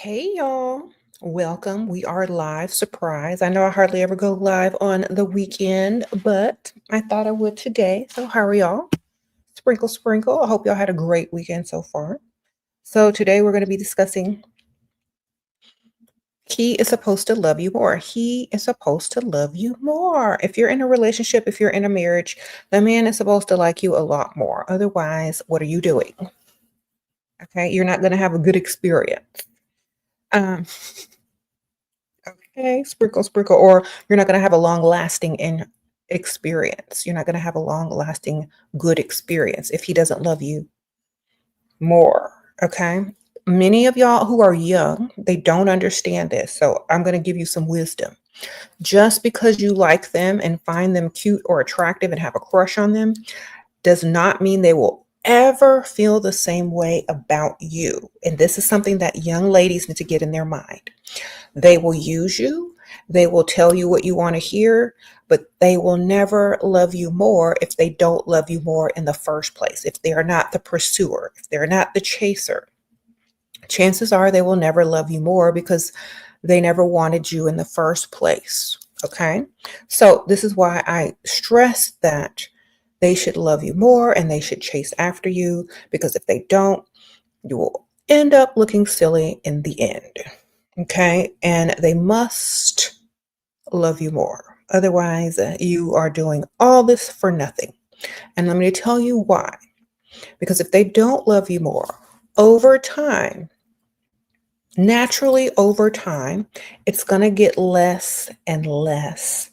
Hey y'all, welcome. We are live. Surprise. I know I hardly ever go live on the weekend, but I thought I would today. So, how are y'all? Sprinkle, sprinkle. I hope y'all had a great weekend so far. So, today we're going to be discussing he is supposed to love you more. He is supposed to love you more. If you're in a relationship, if you're in a marriage, the man is supposed to like you a lot more. Otherwise, what are you doing? Okay, you're not going to have a good experience. Um, Okay, sprinkle, sprinkle, or you're not going to have a long lasting experience. You're not going to have a long lasting good experience if he doesn't love you more. Okay. Many of y'all who are young, they don't understand this. So I'm going to give you some wisdom. Just because you like them and find them cute or attractive and have a crush on them does not mean they will ever feel the same way about you. And this is something that young ladies need to get in their mind. They will use you. They will tell you what you want to hear, but they will never love you more if they don't love you more in the first place. If they are not the pursuer, if they're not the chaser, chances are they will never love you more because they never wanted you in the first place. Okay. So this is why I stress that they should love you more and they should chase after you, because if they don't, you will end up looking silly in the end. Okay. And they must love you more. Otherwise, you are doing all this for nothing. And let me tell you why. Because if they don't love you more, over time, naturally over time, it's going to get less and less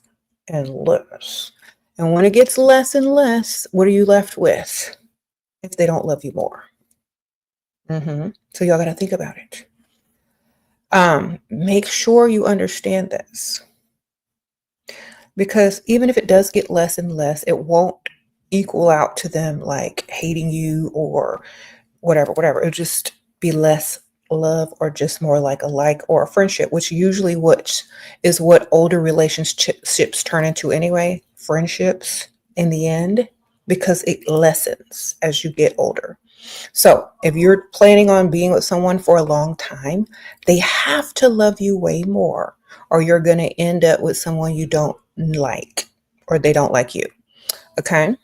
and less. And when it gets less and less, what are you left with if they don't love you more? So y'all got to think about it. Make sure you understand this. Because even if it does get less and less, it won't equal out to them like hating you or whatever. It'll just be less love or just more like a like or a friendship, which usually what older relationships turn into anyway, friendships in the end, because it lessens as you get older. So if you're planning on being with someone for a long time, they have to love you way more, or you're going to end up with someone you don't like, or they don't like you. Okay.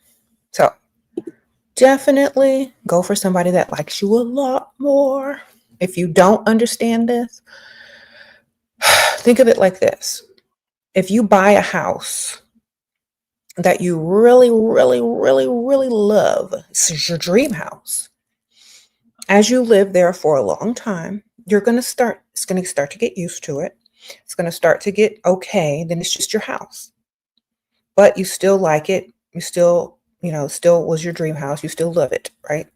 So definitely go for somebody that likes you a lot more. If you don't understand this, think of it like this. If you buy a house that you really, really, really, really love, it's your dream house. As you live there for a long time, it's going to start to get used to it. It's going to start to get okay. Then it's just your house, but you still like it. You still, still was your dream house. You still love it, right?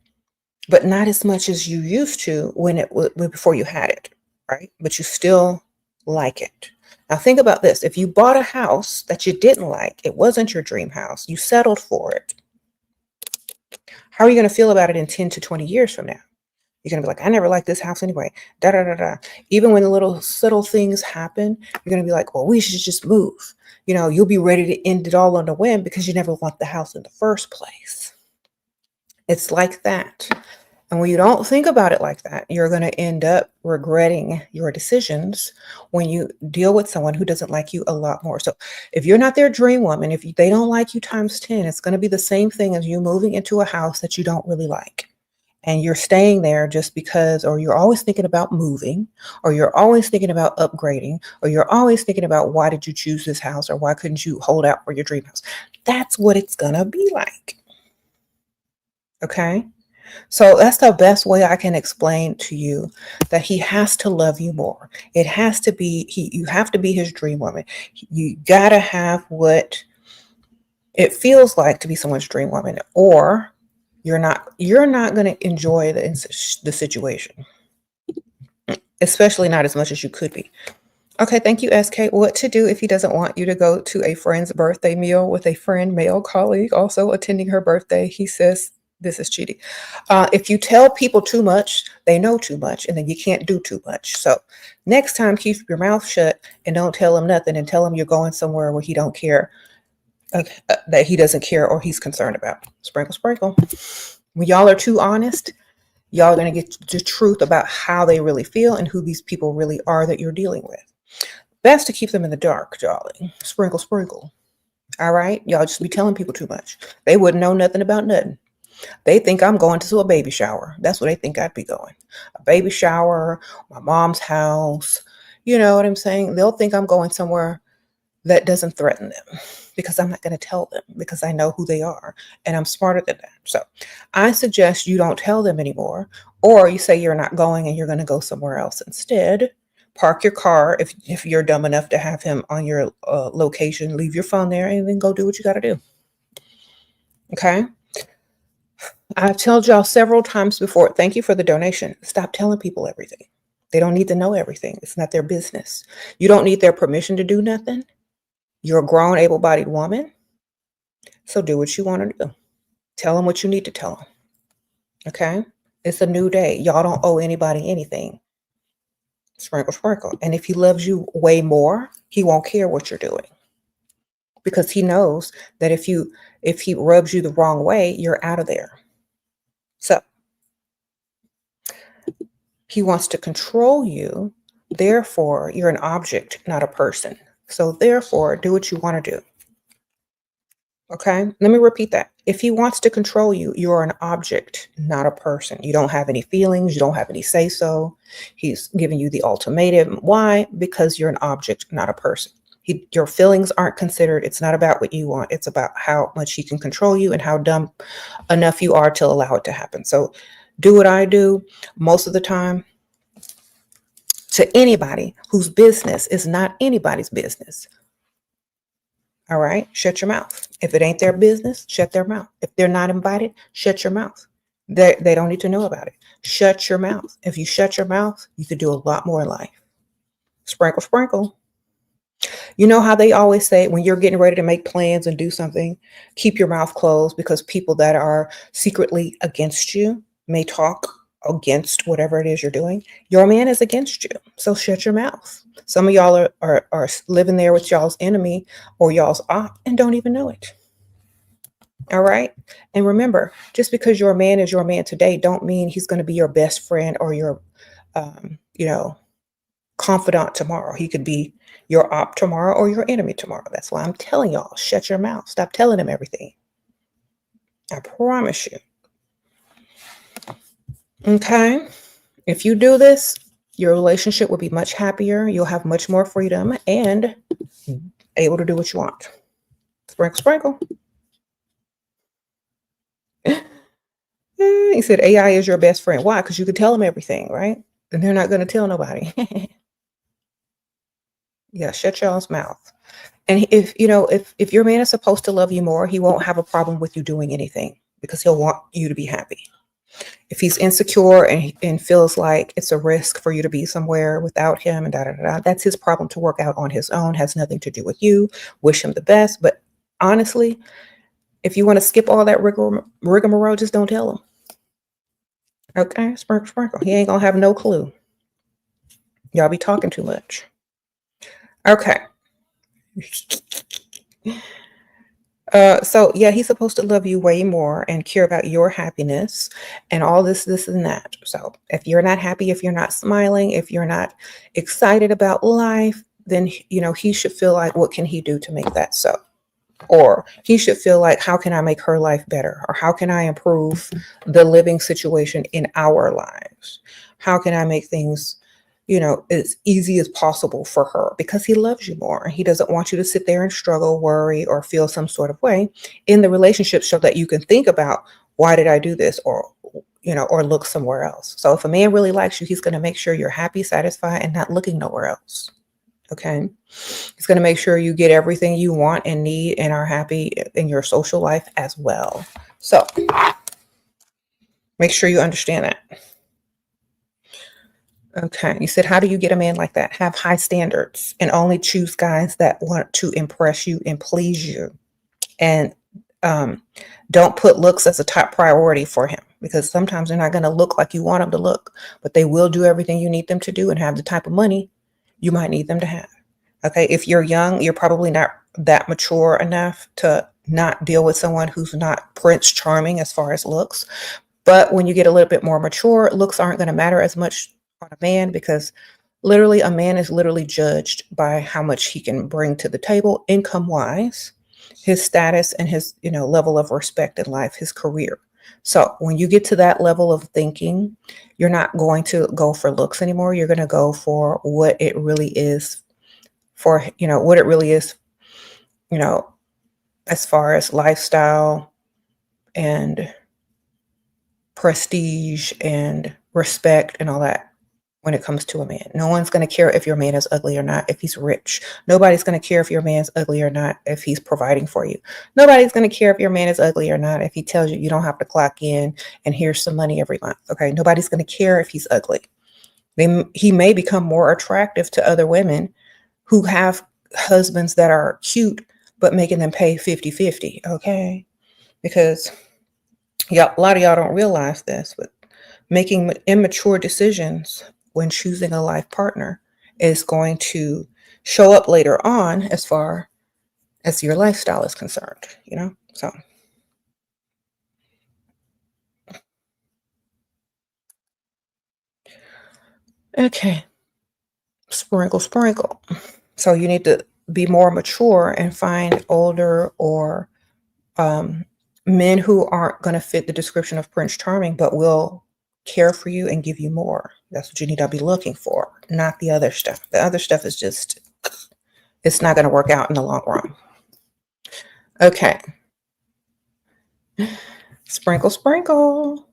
But not as much as you used to when before you had it, right? But you still like it. Now think about this. If you bought a house that you didn't like, it wasn't your dream house, you settled for it. How are you going to feel about it in 10 to 20 years from now? You're going to be like, I never liked this house anyway. Da, da, da, da. Even when the little subtle things happen, you're going to be like, well, we should just move. You'll be ready to end it all on a whim because you never want the house in the first place. It's like that. And when you don't think about it like that, you're going to end up regretting your decisions when you deal with someone who doesn't like you a lot more. So if you're not their dream woman, if they don't like you times 10, it's going to be the same thing as you moving into a house that you don't really like. And you're staying there just because, or you're always thinking about moving, or you're always thinking about upgrading, or you're always thinking about why did you choose this house, or why couldn't you hold out for your dream house? That's what it's going to be like. Okay? So that's the best way I can explain to you that he has to love you more. It has to be, you have to be his dream woman. You got to have what it feels like to be someone's dream woman, or you're not going to enjoy the situation, especially not as much as you could be. Okay, thank you, SK. What to do if he doesn't want you to go to a friend's birthday meal with a friend, male colleague, also attending her birthday? He says this is cheating. If you tell people too much, they know too much, and then you can't do too much. So next time, keep your mouth shut and don't tell him nothing, and tell him you're going somewhere where he don't care, that he doesn't care or he's concerned about. Sprinkle, sprinkle. When y'all are too honest, Y'all are going to get the truth about how they really feel and who these people really are that you're dealing with. Best to keep them in the dark, darling. Sprinkle, sprinkle. All right? Y'all just be telling people too much. They wouldn't know nothing about nothing. They think I'm going to a baby shower. That's what they think I'd be going. A baby shower, my mom's house. You know what I'm saying? They'll think I'm going somewhere that doesn't threaten them because I'm not going to tell them because I know who they are and I'm smarter than that. So I suggest you don't tell them anymore, or you say you're not going and you're going to go somewhere else instead. Park your car if you're dumb enough to have him on your location. Leave your phone there and then go do what you got to do. Okay? I've told y'all several times before, thank you for the donation. Stop telling people everything. They don't need to know everything. It's not their business. You don't need their permission to do nothing. You're a grown, able-bodied woman. So do what you want to do. Tell them what you need to tell them. Okay? It's a new day. Y'all don't owe anybody anything. Sprinkle, sprinkle. And if he loves you way more, he won't care what you're doing. Because he knows that if he rubs you the wrong way, you're out of there. So he wants to control you. Therefore, you're an object, not a person. So therefore, do what you want to do. Okay? Let me repeat that. If he wants to control you, you're an object, not a person. You don't have any feelings. You don't have any say-so. He's giving you the ultimatum. Why? Because you're an object, not a person. Your feelings aren't considered. It's not about what you want. It's about how much he can control you and how dumb enough you are to allow it to happen. So do what I do most of the time to anybody whose business is not anybody's business. All right? Shut your mouth. If it ain't their business, shut their mouth. If they're not invited, shut your mouth. They don't need to know about it. Shut your mouth. If you shut your mouth, you could do a lot more in life. Sprinkle, sprinkle. You know how they always say when you're getting ready to make plans and do something, keep your mouth closed because people that are secretly against you may talk against whatever it is you're doing. Your man is against you. So shut your mouth. Some of y'all are living there with y'all's enemy or y'all's op and don't even know it. All right. And remember, just because your man is your man today, don't mean he's going to be your best friend or your, confidant tomorrow. He could be your op tomorrow or your enemy tomorrow. That's why I'm telling y'all, shut your mouth. Stop telling him everything. I promise you. Okay. If you do this, your relationship will be much happier. You'll have much more freedom and able to do what you want. Sprinkle, sprinkle. He said AI is your best friend. Why? Because you can tell them everything, right? And they're not going to tell nobody. Yeah, shut y'all's mouth. And if your man is supposed to love you more, he won't have a problem with you doing anything because he'll want you to be happy. If he's insecure and feels like it's a risk for you to be somewhere without him and that's his problem to work out on his own. Has nothing to do with you. Wish him the best. But honestly, if you want to skip all that rigmarole, just don't tell him. Okay, sprinkle, sprinkle. He ain't gonna have no clue. Y'all be talking too much. Okay. So yeah, he's supposed to love you way more and care about your happiness and all this and that. So if you're not happy, if you're not smiling, if you're not excited about life, then he should feel like, what can he do to make that so? Or he should feel like, how can I make her life better? Or how can I improve the living situation in our lives? How can I make things as easy as possible for her? Because he loves you more. He doesn't want you to sit there and struggle, worry, or feel some sort of way in the relationship so that you can think about, why did I do this? Or look somewhere else. So if a man really likes you, he's going to make sure you're happy, satisfied, and not looking nowhere else. Okay. He's going to make sure you get everything you want and need and are happy in your social life as well. So make sure you understand that. Okay. You said, how do you get a man like that? Have high standards and only choose guys that want to impress you and please you. And don't put looks as a top priority for him, because sometimes they're not going to look like you want them to look, but they will do everything you need them to do and have the type of money you might need them to have. Okay. If you're young, you're probably not that mature enough to not deal with someone who's not Prince Charming as far as looks. But when you get a little bit more mature, looks aren't going to matter as much on a man, because literally a man is literally judged by how much he can bring to the table income wise, his status, and his, level of respect in life, his career. So when you get to that level of thinking, you're not going to go for looks anymore. You're going to go for what it really is, what it really is, you know, as far as lifestyle and prestige and respect and all that. When it comes to a man, no one's going to care if your man is ugly or not, if he's rich. Nobody's going to care if your man's ugly or not, if he's providing for you. Nobody's going to care if your man is ugly or not, if he tells you you don't have to clock in and here's some money every month. Okay. Nobody's going to care if he's ugly. He may become more attractive to other women who have husbands that are cute, but making them pay 50-50. Okay. Because a lot of y'all don't realize this, but making immature decisions when choosing a life partner is going to show up later on as far as your lifestyle is concerned, So, okay. Sprinkle, sprinkle. So you need to be more mature and find older or men who aren't going to fit the description of Prince Charming, but will care for you and give you more. That's what you need to be looking for, not the other stuff. The other stuff is just, it's not going to work out in the long run. Okay. Sprinkle, sprinkle.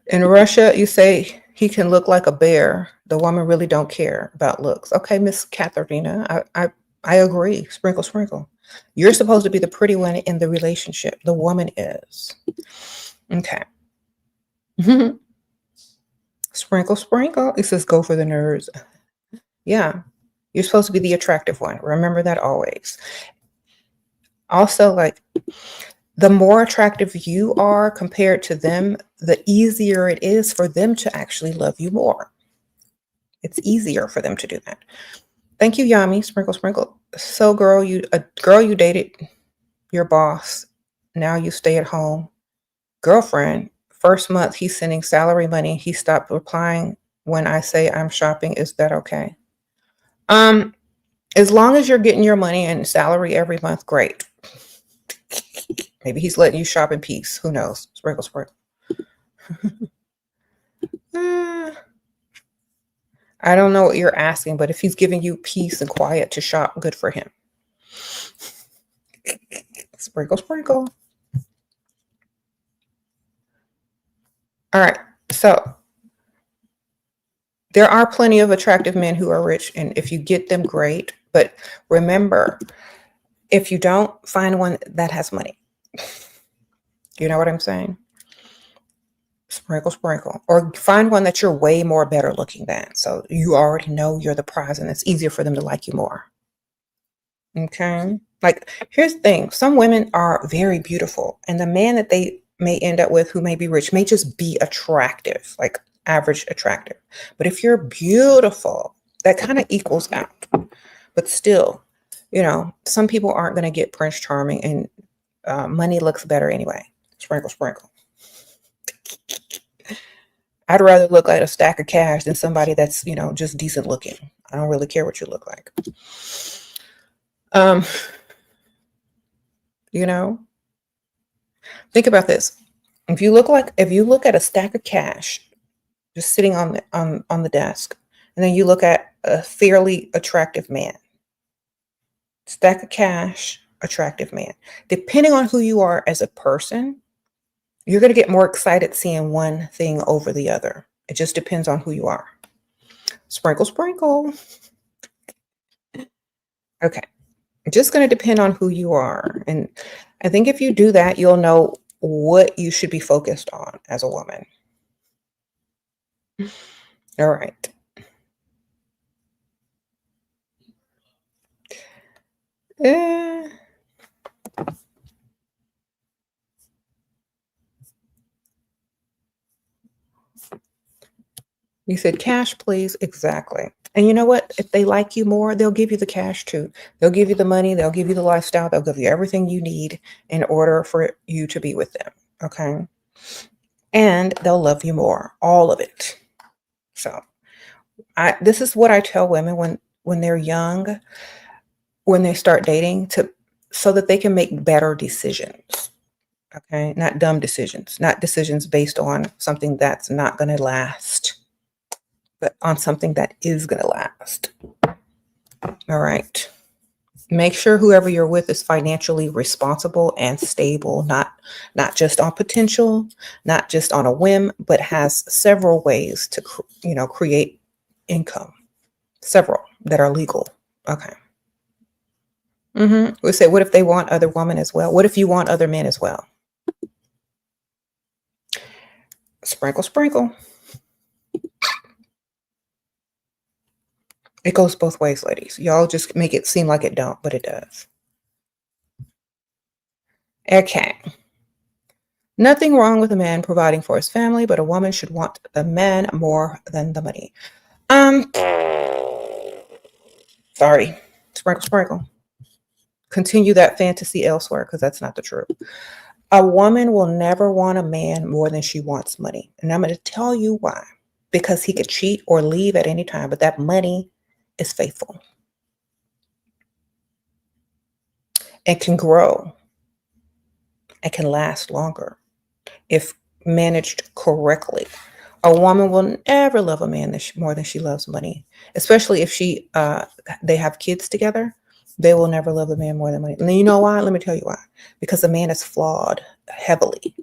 In Russia, you say he can look like a bear. The woman really don't care about looks. Okay, Miss Katharina, I agree. Sprinkle, sprinkle. You're supposed to be the pretty one in the relationship. The woman is. Okay. Sprinkle, sprinkle. It says go for the nerds. Yeah. You're supposed to be the attractive one. Remember that always. Also, like, the more attractive you are compared to them, the easier it is for them to actually love you more. It's easier for them to do that. Thank you, Yami. Sprinkle, sprinkle. So, girl, you dated your boss. Now you stay at home. Girlfriend, first month he's sending salary money. He stopped replying when I say I'm shopping. Is that okay? As long as you're getting your money and salary every month, great. Maybe he's letting you shop in peace. Who knows? Sprinkle, sprinkle. I don't know what you're asking, but if he's giving you peace and quiet to shop, good for him. Sprinkle, sprinkle. All right. So there are plenty of attractive men who are rich, and if you get them, great. But remember, if you don't, find one that has money. You know what I'm saying? Sprinkle, sprinkle. Or find one that you're way more better looking than. So you already know you're the prize and it's easier for them to like you more. Okay? Like, here's the thing. Some women are very beautiful, and the man that they may end up with who may be rich may just be attractive, like average attractive. But if you're beautiful, that kind of equals out. But still, some people aren't going to get Prince Charming, and money looks better anyway. Sprinkle, sprinkle. I'd rather look like a stack of cash than somebody that's, just decent looking. I don't really care what you look like. Think about this. If you look at a stack of cash just sitting on the desk, and then you look at a fairly attractive man, stack of cash, attractive man, depending on who you are as a person, you're going to get more excited seeing one thing over the other. It just depends on who you are. Sprinkle, sprinkle. Okay. Just going to depend on who you are. And I think if you do that, you'll know what you should be focused on as a woman. All right. You said cash, please. Exactly. And you know what? If they like you more, they'll give you the cash too. They'll give you the money, they'll give you the lifestyle, they'll give you everything you need in order for you to be with them. Okay. And they'll love you more, all of it. So this is what I tell women when they're young, when they start dating, to so that they can make better decisions. Okay, not dumb decisions, not decisions based on something that's not going to last, but on something that is going to last. All right. Make sure whoever you're with is financially responsible and stable, not just on potential, not just on a whim, but has several ways to create income, several that are legal. Okay. We say, what if they want other women as well? What if you want other men as well? Sprinkle, sprinkle. It goes both ways, ladies. Y'all just make it seem like it don't, but it does. Okay. Nothing wrong with a man providing for his family, but a woman should want the man more than the money. Sorry. Sprinkle, sprinkle. Continue that fantasy elsewhere, because that's not the truth. A woman will never want a man more than she wants money. And I'm going to tell you why. Because he could cheat or leave at any time, but that money is faithful and can grow and can last longer if managed correctly. A woman will never love a man more than she loves money, especially if they have kids together. They will never love a man more than money. And you know why? Let me tell you why. Because a man is flawed heavily.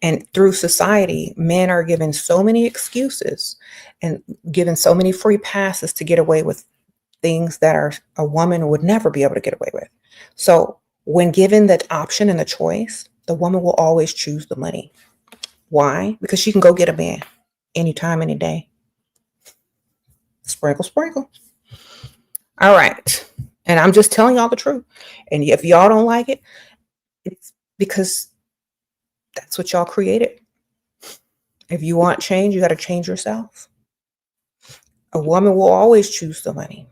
And through society, men are given so many excuses and given so many free passes to get away with things that a woman would never be able to get away with. So when given that option and the choice, the woman will always choose the money. Why? Because she can go get a man anytime, any day. Sprinkle, sprinkle. All right. And I'm just telling y'all the truth. And if y'all don't like it, it's because that's what y'all created. If you want change, you got to change yourself. A woman will always choose the money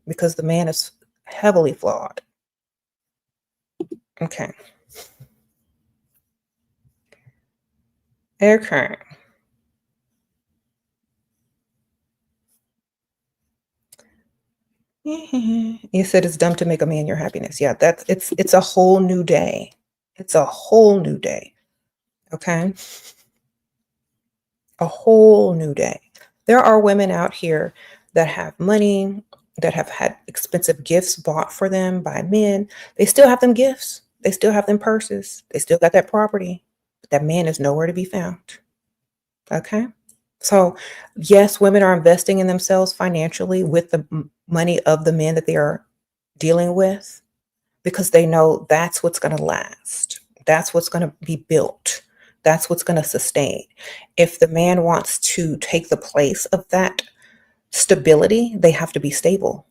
because the man is heavily flawed. Okay. Okay. You said it's dumb to make a man your happiness. Yeah, it's a whole new day. It's a whole new day. Okay. A whole new day. There are women out here that have money, that have had expensive gifts bought for them by men. They still have them gifts. They still have them purses. They still got that property. But that man is nowhere to be found. Okay. So, yes, women are investing in themselves financially with the money of the men that they are dealing with because they know that's what's going to last. That's what's going to be built. That's what's going to sustain. If the man wants to take the place of that stability, they have to be stable.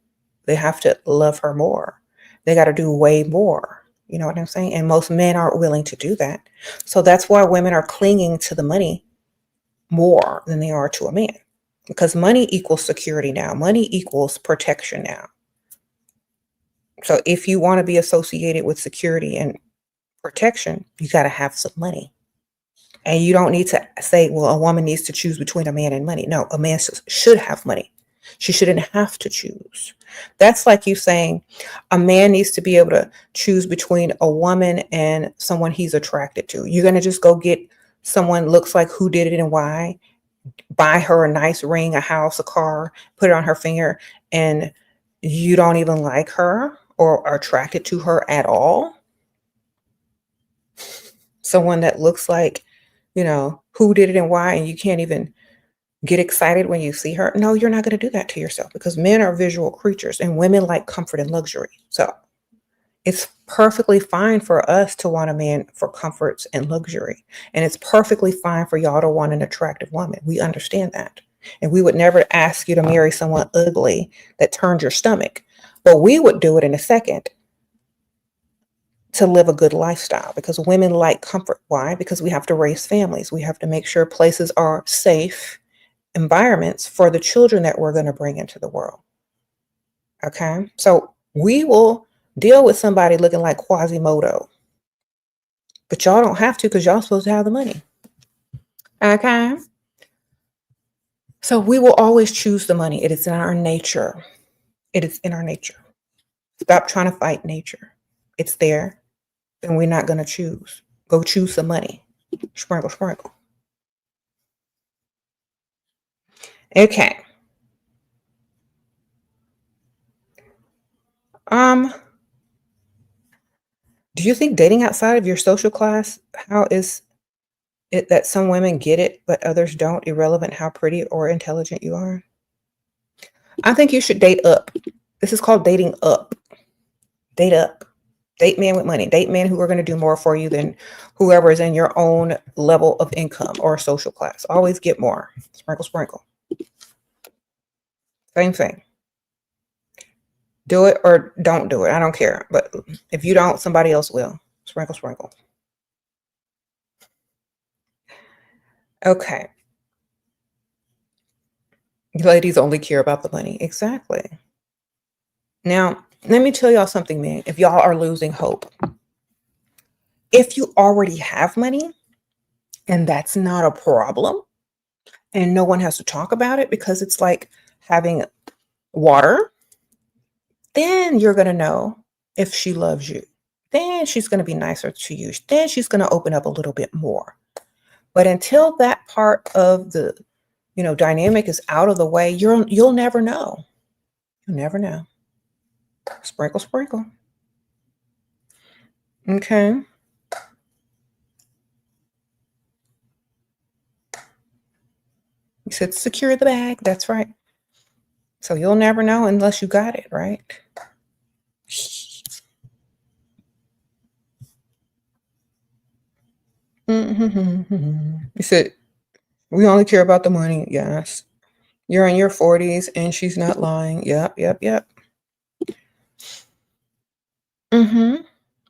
They have to love her more. They got to do way more. You know what I'm saying? And most men aren't willing to do that. So that's why women are clinging to the money more than they are to a man, because money equals security now. Money equals protection now. So if you want to be associated with security and protection, you got to have some money. And you don't need to say, well, a woman needs to choose between a man and money. No, a man should have money. She shouldn't have to choose. That's like you saying a man needs to be able to choose between a woman and someone he's attracted to. You're going to just go get someone looks like who did it and why, buy her a nice ring, a house, a car, put it on her finger, and you don't even like her or are attracted to her at all. Someone that looks like, who did it and why, and you can't even get excited when you see her. No, you're not going to do that to yourself because men are visual creatures and women like comfort and luxury. So it's perfectly fine for us to want a man for comforts and luxury. And it's perfectly fine for y'all to want an attractive woman. We understand that. And we would never ask you to marry someone ugly that turned your stomach. But we would do it in a second to live a good lifestyle because women like comfort. Why? Because we have to raise families. We have to make sure places are safe environments for the children that we're going to bring into the world. Okay. So we will deal with somebody looking like Quasimodo, but y'all don't have to because y'all supposed to have the money. Okay. So we will always choose the money. It is in our nature. It is in our nature. Stop trying to fight nature. It's there, and we're not going to choose. Go choose some money. Sprinkle, sprinkle. Okay. Do you think dating outside of your social class, how is it that some women get it, but others don't, irrelevant how pretty or intelligent you are? I think you should date up. This is called dating up. Date up. Date men with money. Date men who are going to do more for you than whoever is in your own level of income or social class. Always get more. Sprinkle, sprinkle. Same thing. Do it or don't do it. I don't care. But if you don't, somebody else will. Sprinkle, sprinkle. Okay. Ladies only care about the money. Exactly. Now, let me tell y'all something, man. If y'all are losing hope, if you already have money and that's not a problem and no one has to talk about it because it's like having water, then you're going to know if she loves you. Then she's going to be nicer to you. Then she's going to open up a little bit more. But until that part of the, dynamic is out of the way, you'll never know. You'll never know. Sprinkle, sprinkle. Okay. You said secure the bag. That's right. So you'll never know unless you got it, right? You said we only care about the money. Yes. You're in your 40s and she's not lying. Yep, yep, yep.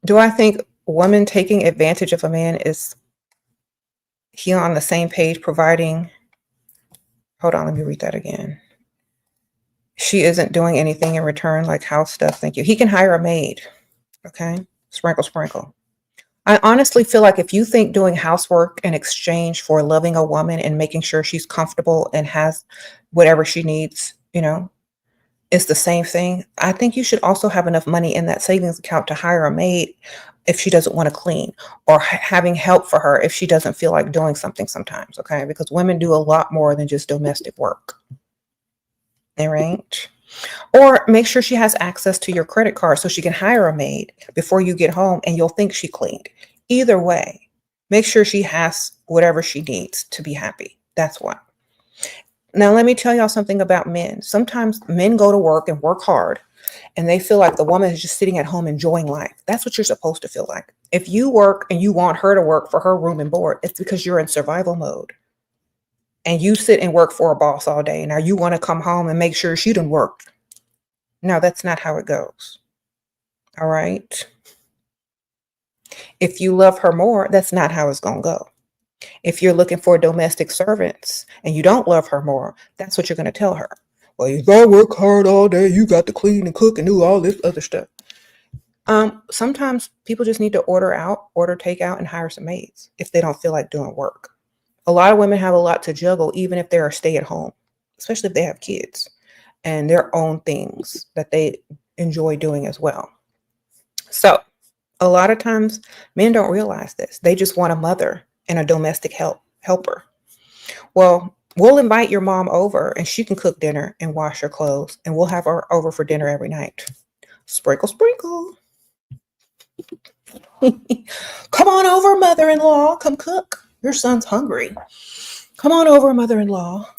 Do I think woman taking advantage of a man is he on the same page providing? Hold on, let me read that again. She isn't doing anything in return, like house stuff. Thank you. He can hire a maid. Okay. Sprinkle, sprinkle. I honestly feel like if you think doing housework in exchange for loving a woman and making sure she's comfortable and has whatever she needs, it's the same thing. I think you should also have enough money in that savings account to hire a maid if she doesn't want to clean, or having help for her if she doesn't feel like doing something sometimes. Okay. Because women do a lot more than just domestic work. All right. Or make sure she has access to your credit card so she can hire a maid before you get home and you'll think she cleaned. Either way, make sure she has whatever she needs to be happy. That's why. Now, let me tell y'all something about men. Sometimes men go to work and work hard and they feel like the woman is just sitting at home enjoying life. That's what you're supposed to feel like. If you work and you want her to work for her room and board, it's because you're in survival mode. And you sit and work for a boss all day. Now you want to come home and make sure she done worked. No, that's not how it goes. All right. If you love her more, that's not how it's going to go. If you're looking for domestic servants and you don't love her more, that's what you're going to tell her. Well, you got to work hard all day. You got to clean and cook and do all this other stuff. Sometimes people just need to order takeout and hire some maids if they don't feel like doing work. A lot of women have a lot to juggle, even if they're stay at home, especially if they have kids and their own things that they enjoy doing as well. So a lot of times men don't realize this. They just want a mother and a domestic helper. Well, we'll invite your mom over and she can cook dinner and wash her clothes and we'll have her over for dinner every night. Sprinkle, sprinkle. Come on over, mother-in-law. Come cook. Your son's hungry. Come on over, mother-in-law.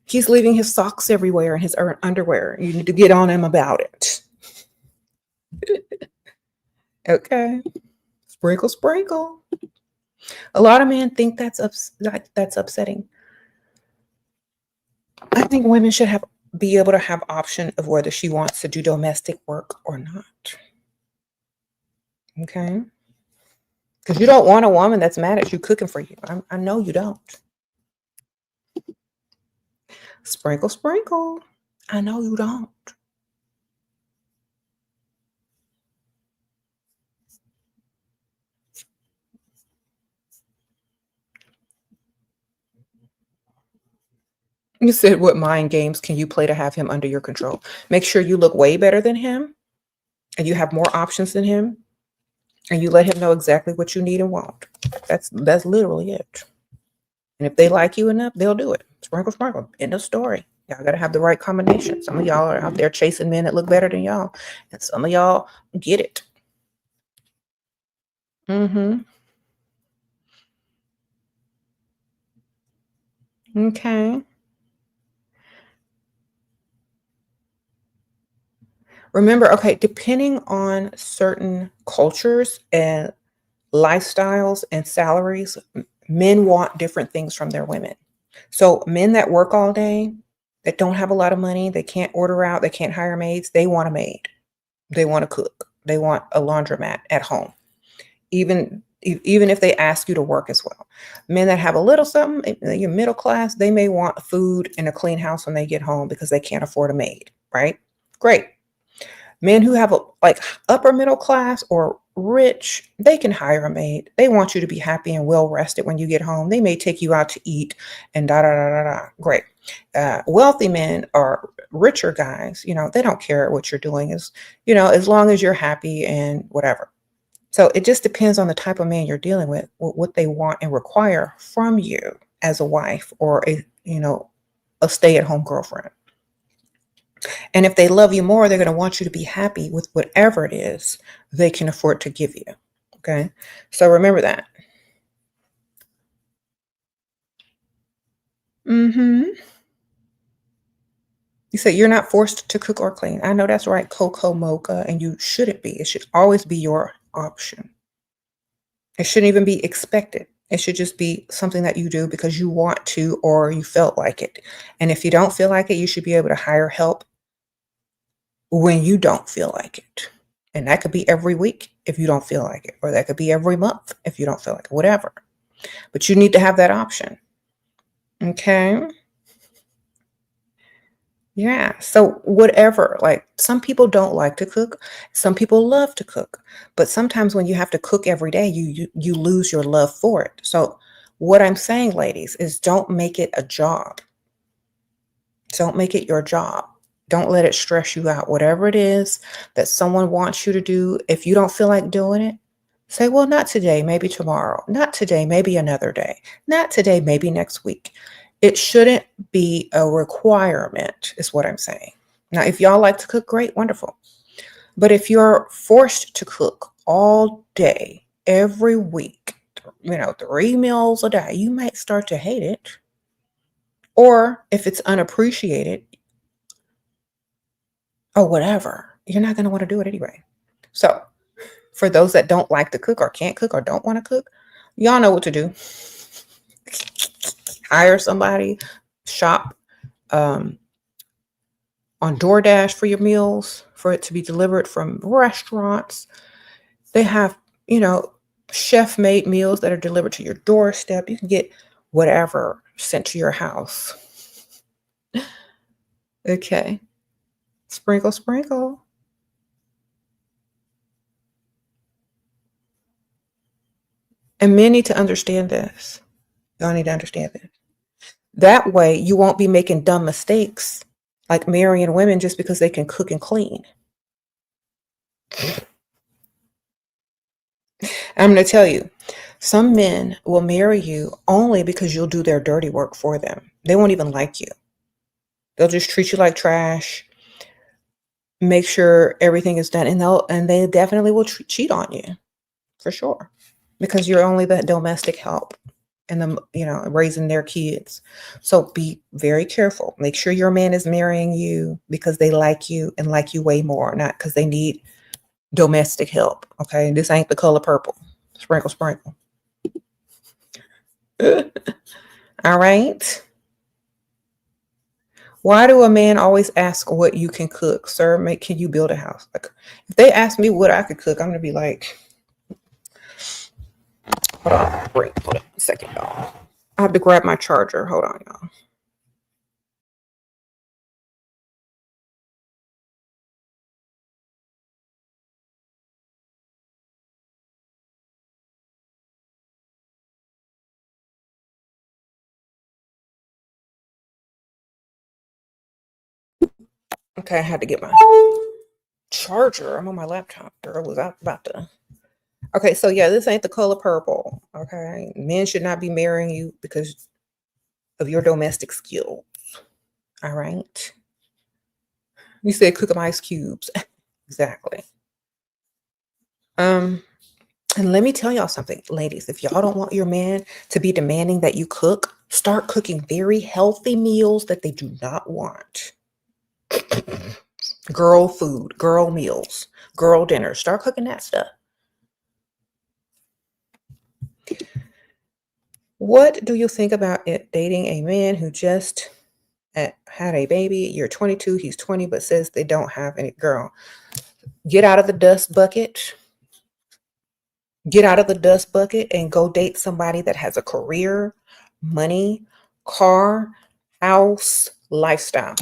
He's leaving his socks everywhere and his underwear. You need to get on him about it. Okay. Sprinkle, sprinkle. A lot of men think that's upsetting. I think women should be able to have option of whether she wants to do domestic work or not. Okay. Because you don't want a woman that's mad at you cooking for you. I know you don't. Sprinkle, sprinkle. I know you don't. You said, what mind games can you play to have him under your control? Make sure you look way better than him and you have more options than him and you let him know exactly what you need and want. That's literally it. And if they like you enough, they'll do it. Sprinkle, sprinkle. End of story. Y'all got to have the right combination. Some of y'all are out there chasing men that look better than y'all, and some of y'all get it. Mm-hmm. Okay. Remember, okay, depending on certain cultures and lifestyles and salaries, men want different things from their women. So men that work all day, that don't have a lot of money, they can't order out, they can't hire maids, they want a maid. They want to cook. They want a laundromat at home. Even if they ask you to work as well. Men that have a little something, you're middle class, they may want food and a clean house when they get home because they can't afford a maid, right? Great. Men who have like upper middle class or rich, they can hire a maid. They want you to be happy and well rested when you get home. They may take you out to eat and da da da da da. Great. Wealthy men or richer guys, they don't care what you're doing, as long as you're happy and whatever. So it just depends on the type of man you're dealing with, what they want and require from you as a wife or a stay-at-home girlfriend. And if they love you more, they're going to want you to be happy with whatever it is they can afford to give you. Okay. So remember that. Mm-hmm. You say you're not forced to cook or clean. I know that's right, Coco Mocha, and you shouldn't be. It should always be your option. It shouldn't even be expected. It should just be something that you do because you want to or you felt like it. And if you don't feel like it, you should be able to hire help when you don't feel like it. And that could be every week if you don't feel like it, or that could be every month if you don't feel like it, whatever. But you need to have that option. Okay. Yeah. So whatever, like some people don't like to cook. Some people love to cook. But sometimes when you have to cook every day, you lose your love for it. So what I'm saying, ladies, is don't make it a job. Don't make it your job. Don't let it stress you out. Whatever it is that someone wants you to do, if you don't feel like doing it, say, well, not today, maybe tomorrow. Not today, maybe another day. Not today, maybe next week. It shouldn't be a requirement, is what I'm saying. Now, if y'all like to cook, great, wonderful. But if you're forced to cook all day, every week, 3 meals a day, you might start to hate it. Or if it's unappreciated, or whatever, you're not going to want to do it anyway. So for those that don't like to cook or can't cook or don't want to cook, y'all know what to do. Hire somebody, shop on DoorDash for your meals, for it to be delivered from restaurants. They have, chef-made meals that are delivered to your doorstep. You can get whatever sent to your house. Okay. Sprinkle, sprinkle. And men need to understand this. Y'all need to understand this. That way, you won't be making dumb mistakes like marrying women just because they can cook and clean. I'm going to tell you, some men will marry you only because you'll do their dirty work for them. They won't even like you. They'll just treat you like trash, make sure everything is done, and they definitely will cheat on you, for sure, because you're only the domestic help and raising their kids. So be very careful. Make sure your man is marrying you because they like you and like you way more, not because they need domestic help. Okay, this ain't The Color Purple. Sprinkle, sprinkle. All right. Why do a man always ask what you can cook, sir? Can you build a house? Like, if they ask me what I could cook, I'm gonna be like, hold on, hold on a second, y'all. I have to grab my charger. Hold on, y'all. Okay, I had to get my charger. I'm on my laptop. Girl was out about to. Okay, so yeah, this ain't the color purple. Okay, men should not be marrying you because of your domestic skills. All right. You said cook 'em ice cubes. Exactly. Um, and let me tell y'all something, ladies. If y'all don't want your man to be demanding that you cook, start cooking very healthy meals that they do not want. Girl food, girl meals, girl dinners. Start cooking that stuff. What do you think about it dating a man who just had a baby? You're 22, he's 20, but says they don't have any. Girl, get out of the dust bucket. Get out of the dust bucket and go date somebody that has a career, money, car, house, lifestyle.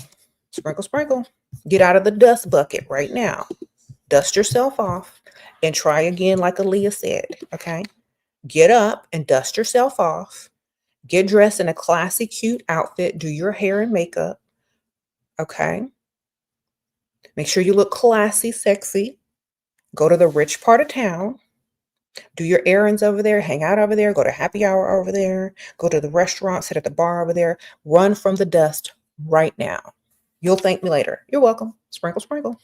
Sprinkle, sprinkle. Get out of the dust bucket right now. Dust yourself off and try again, like Aaliyah said. Okay. Get up and dust yourself off. Get dressed in a classy, cute outfit. Do your hair and makeup. Okay. Make sure you look classy, sexy. Go to the rich part of town. Do your errands over there, hang out over there, go to happy hour over there, go to the restaurant, sit at the bar over there. Run from the dust right now. You'll thank me later. You're welcome. Sprinkle, sprinkle.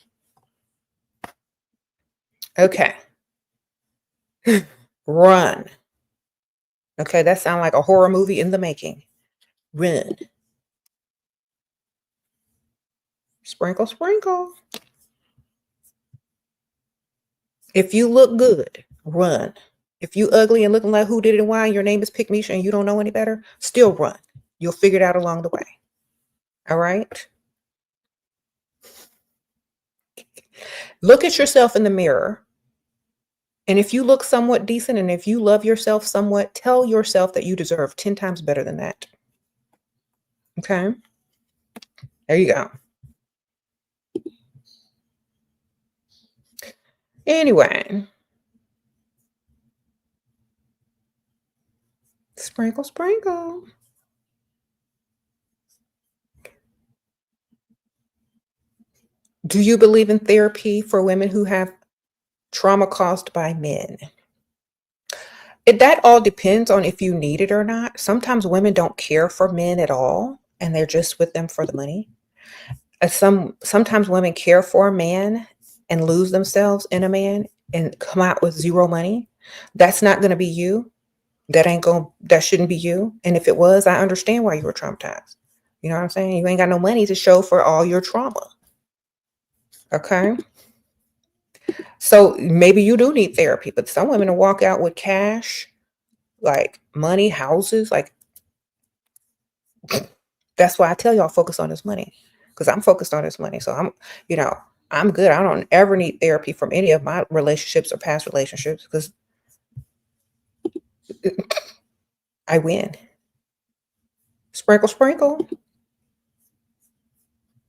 Okay. Run. Okay, that sounds like a horror movie in the making. Run. Sprinkle, sprinkle. If you look good, run. If you ugly and looking like who did it and why, and your name is Pick Misha and you don't know any better, still run. You'll figure it out along the way. All right? Look at yourself in the mirror. And if you look somewhat decent and if you love yourself somewhat, tell yourself that you deserve 10 times better than that. Okay? There you go. Anyway. Sprinkle, sprinkle. Do you believe in therapy for women who have trauma caused by men? That all depends on if you need it or not. Sometimes women don't care for men at all, and they're just with them for the money. Sometimes women care for a man and lose themselves in a man and come out with zero money. That's not going to be you. That shouldn't be you. And if it was, I understand why you were traumatized. You know what I'm saying? You ain't got no money to show for all your trauma. Okay. So maybe you do need therapy, but some women will walk out with cash, like money, houses. Like, that's why I tell y'all focus on this money, because I'm focused on this money. So I'm good. I don't ever need therapy from any of my relationships or past relationships because I win. Sprinkle, sprinkle.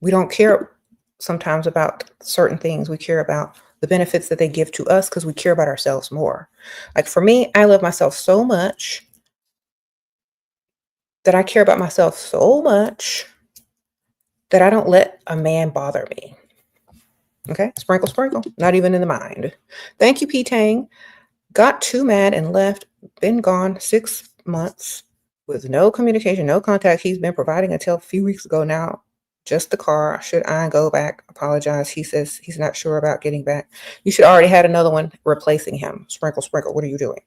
We don't care sometimes about certain things. We care about the benefits that they give to us because we care about ourselves more. Like for me, I love myself so much that I care about myself so much that I don't let a man bother me. Okay, sprinkle, sprinkle. Not even in the mind. Thank you, P Tang. Got too mad and left. Been gone 6 months with no communication, no contact. He's been providing until a few weeks ago now. Just the car. Should I go back? Apologize. He says he's not sure about getting back. You should already had another one replacing him. Sprinkle, sprinkle. What are you doing?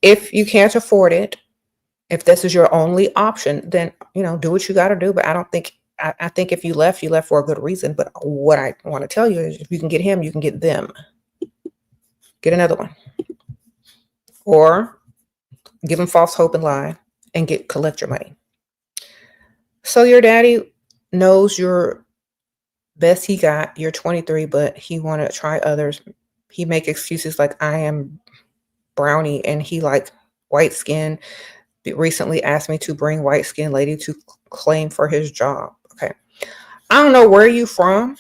If you can't afford it, if this is your only option, then do what you got to do. But I think if you left for a good reason. But what I want to tell you is, if you can get him, you can get them. Get another one, or give him false hope and lie, and collect your money. So your daddy knows you're best he got. You're 23, but he want to try others. He make excuses like, I am brownie and he like white skin. Recently asked me to bring white skin lady to claim for his job. Okay. I don't know where you from,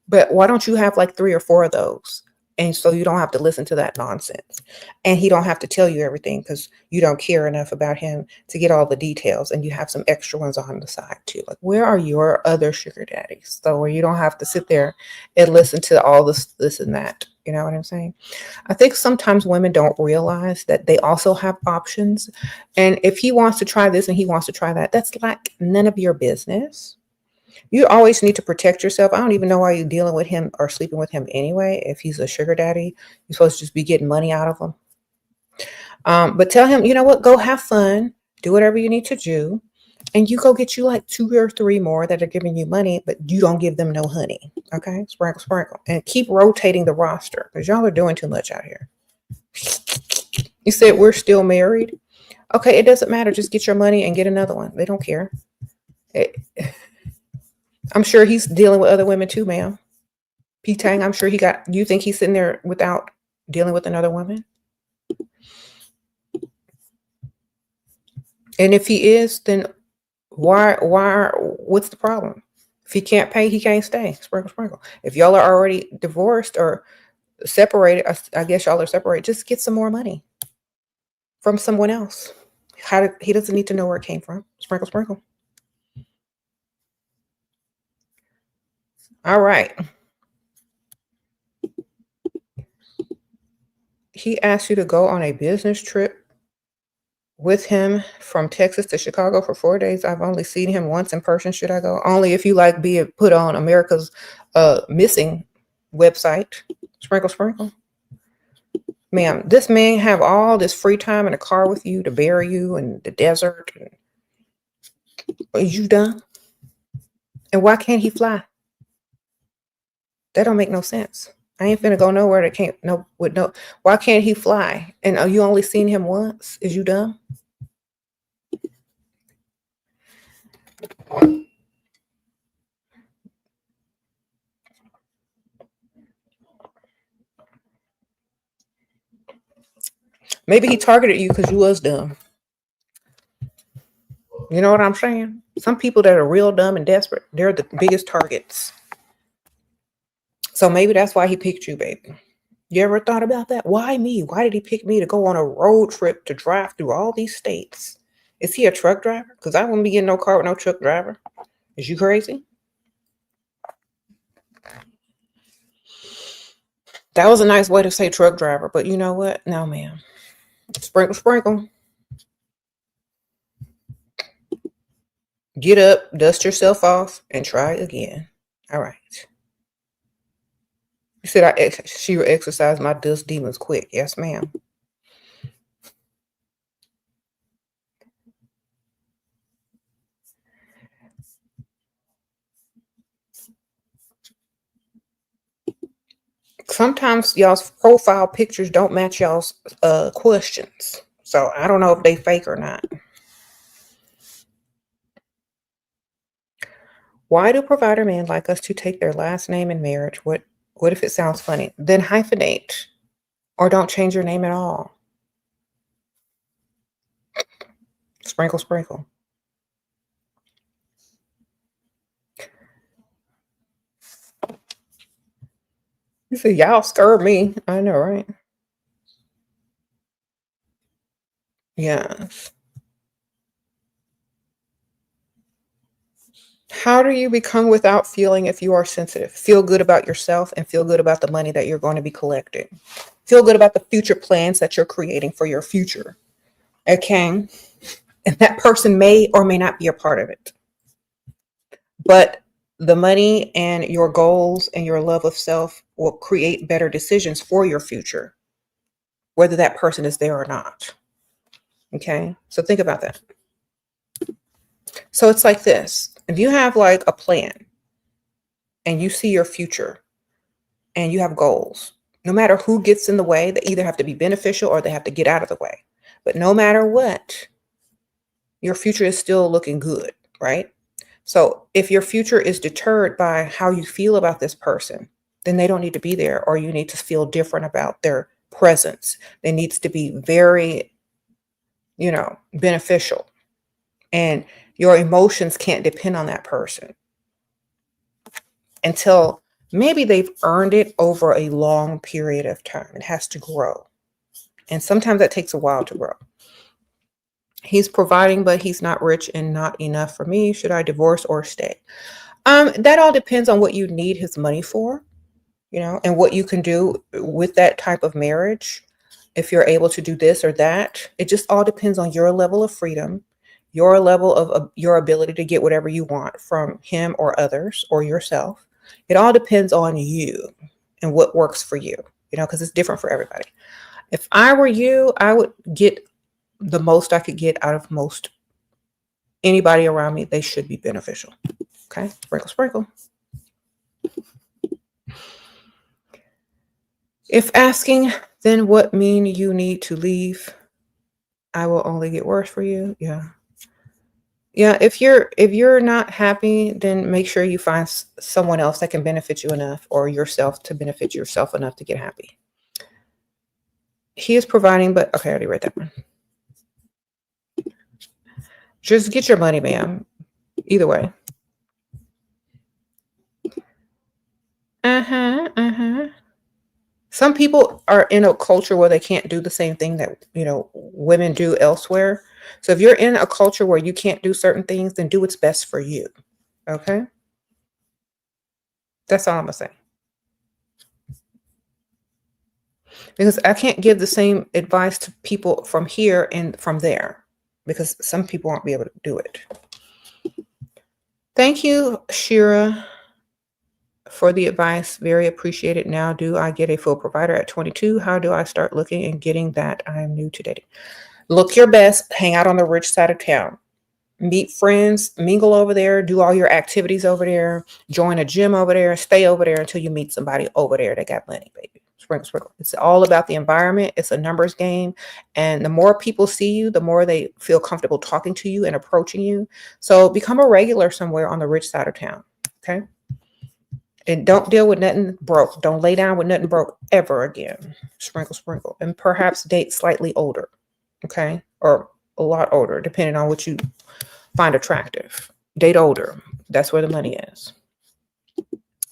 but why don't you have like 3 or 4 of those? And so you don't have to listen to that nonsense. And he don't have to tell you everything because you don't care enough about him to get all the details, and you have some extra ones on the side too. Like, where are your other sugar daddies? So where you don't have to sit there and listen to all this and that. You know what I'm saying? I think sometimes women don't realize that they also have options. And if he wants to try this and he wants to try that, that's like none of your business. You always need to protect yourself. I don't even know why you're dealing with him or sleeping with him anyway. If he's a sugar daddy, you're supposed to just be getting money out of him. But tell him, you know what, go have fun, do whatever you need to do, and you go get you like 2 or 3 more that are giving you money, but you don't give them no honey. Okay, sprinkle, sprinkle, and keep rotating the roster because y'all are doing too much out here. You said we're still married. Okay, it doesn't matter. Just get your money and get another one. They don't care. I'm sure he's dealing with other women too, ma'am. P-Tang, I'm sure you think he's sitting there without dealing with another woman? And if he is, then what's the problem? If he can't pay, he can't stay. Sprinkle, sprinkle. If y'all are already divorced or separated, I guess y'all are separated, just get some more money from someone else. He doesn't need to know where it came from. Sprinkle, sprinkle. All right. He asked you to go on a business trip with him from Texas to Chicago for 4 days. I've only seen him once in person. Should I go? Only if you like be put on America's missing website. Sprinkle, sprinkle. Ma'am, this man have all this free time in a car with you to bury you in the desert. Are you done? And why can't he fly? That don't make no sense. I ain't finna go nowhere that can't why can't he fly? And you only seen him once? Is you dumb? Maybe he targeted you because you was dumb. You know what I'm saying? Some people that are real dumb and desperate, they're the biggest targets. So maybe that's why he picked you, baby. You ever thought about that? Why me? Why did he pick me to go on a road trip to drive through all these states? Is he a truck driver? Because I wouldn't be getting no car with no truck driver. Is you crazy? That was a nice way to say truck driver, but you know what? No, ma'am. Sprinkle, sprinkle. Get up, dust yourself off, and try again. All right. You said she will exercise my dust demons quick. Yes, ma'am. Sometimes y'all's profile pictures don't match y'all's questions. So I don't know if they fake or not. Why do provider men like us to take their last name in marriage? What if it sounds funny? Then hyphenate or don't change your name at all. Sprinkle, sprinkle. You see, y'all scared me. I know, right? Yes. How do you become without feeling if you are sensitive? Feel good about yourself and feel good about the money that you're going to be collecting. Feel good about the future plans that you're creating for your future. Okay? And that person may or may not be a part of it. But the money and your goals and your love of self will create better decisions for your future, whether that person is there or not. Okay? So think about that. So it's like this. If you have like a plan and you see your future and you have goals, no matter who gets in the way, they either have to be beneficial or they have to get out of the way. But no matter what, your future is still looking good, right? So if your future is deterred by how you feel about this person, then they don't need to be there, or you need to feel different about their presence. It needs to be very, beneficial. And your emotions can't depend on that person until maybe they've earned it over a long period of time. It has to grow. And sometimes that takes a while to grow. He's providing, but he's not rich and not enough for me. Should I divorce or stay? That all depends on what you need his money for, and what you can do with that type of marriage. If you're able to do this or that, it just all depends on your level of freedom, your level of your ability to get whatever you want from him or others or yourself. It all depends on you and what works for you, because it's different for everybody. If I were you, I would get the most I could get out of most anybody around me. They should be beneficial. Okay, sprinkle, sprinkle. If asking, then what mean you need to leave? I will only get worse for you. Yeah. If you're not happy, then make sure you find someone else that can benefit you enough, or yourself to benefit yourself enough to get happy. He is providing, but okay, I already read that one. Just get your money, ma'am. Either way. Some people are in a culture where they can't do the same thing that, women do elsewhere. So if you're in a culture where you can't do certain things, then do what's best for you. Okay? That's all I'm going to say. Because I can't give the same advice to people from here and from there, because some people won't be able to do it. Thank you, Shira, for the advice. Very appreciated. Now, do I get a full provider at 22? How do I start looking and getting that? I'm new to dating. Look your best. Hang out on the rich side of town. Meet friends. Mingle over there. Do all your activities over there. Join a gym over there. Stay over there until you meet somebody over there that got money, baby. Sprinkle, sprinkle. It's all about the environment. It's a numbers game. And the more people see you, the more they feel comfortable talking to you and approaching you. So become a regular somewhere on the rich side of town. Okay? And don't deal with nothing broke. Don't lay down with nothing broke ever again. Sprinkle, sprinkle. And perhaps date slightly older. Okay? Or a lot older, depending on what you find attractive. Date older. That's where the money is.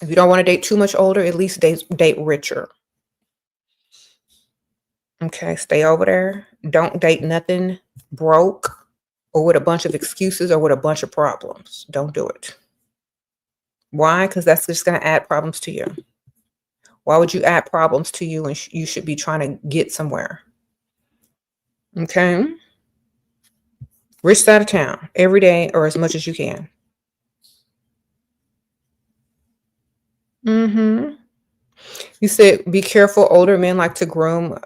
If you don't want to date too much older, at least date richer. Okay? Stay over there. Don't date nothing broke or with a bunch of excuses or with a bunch of problems. Don't do it. Why? Because that's just going to add problems to you. Why would you add problems to you when you should be trying to get somewhere? Okay? Rich side of town every day or as much as you can. You said be careful. Older men like to groom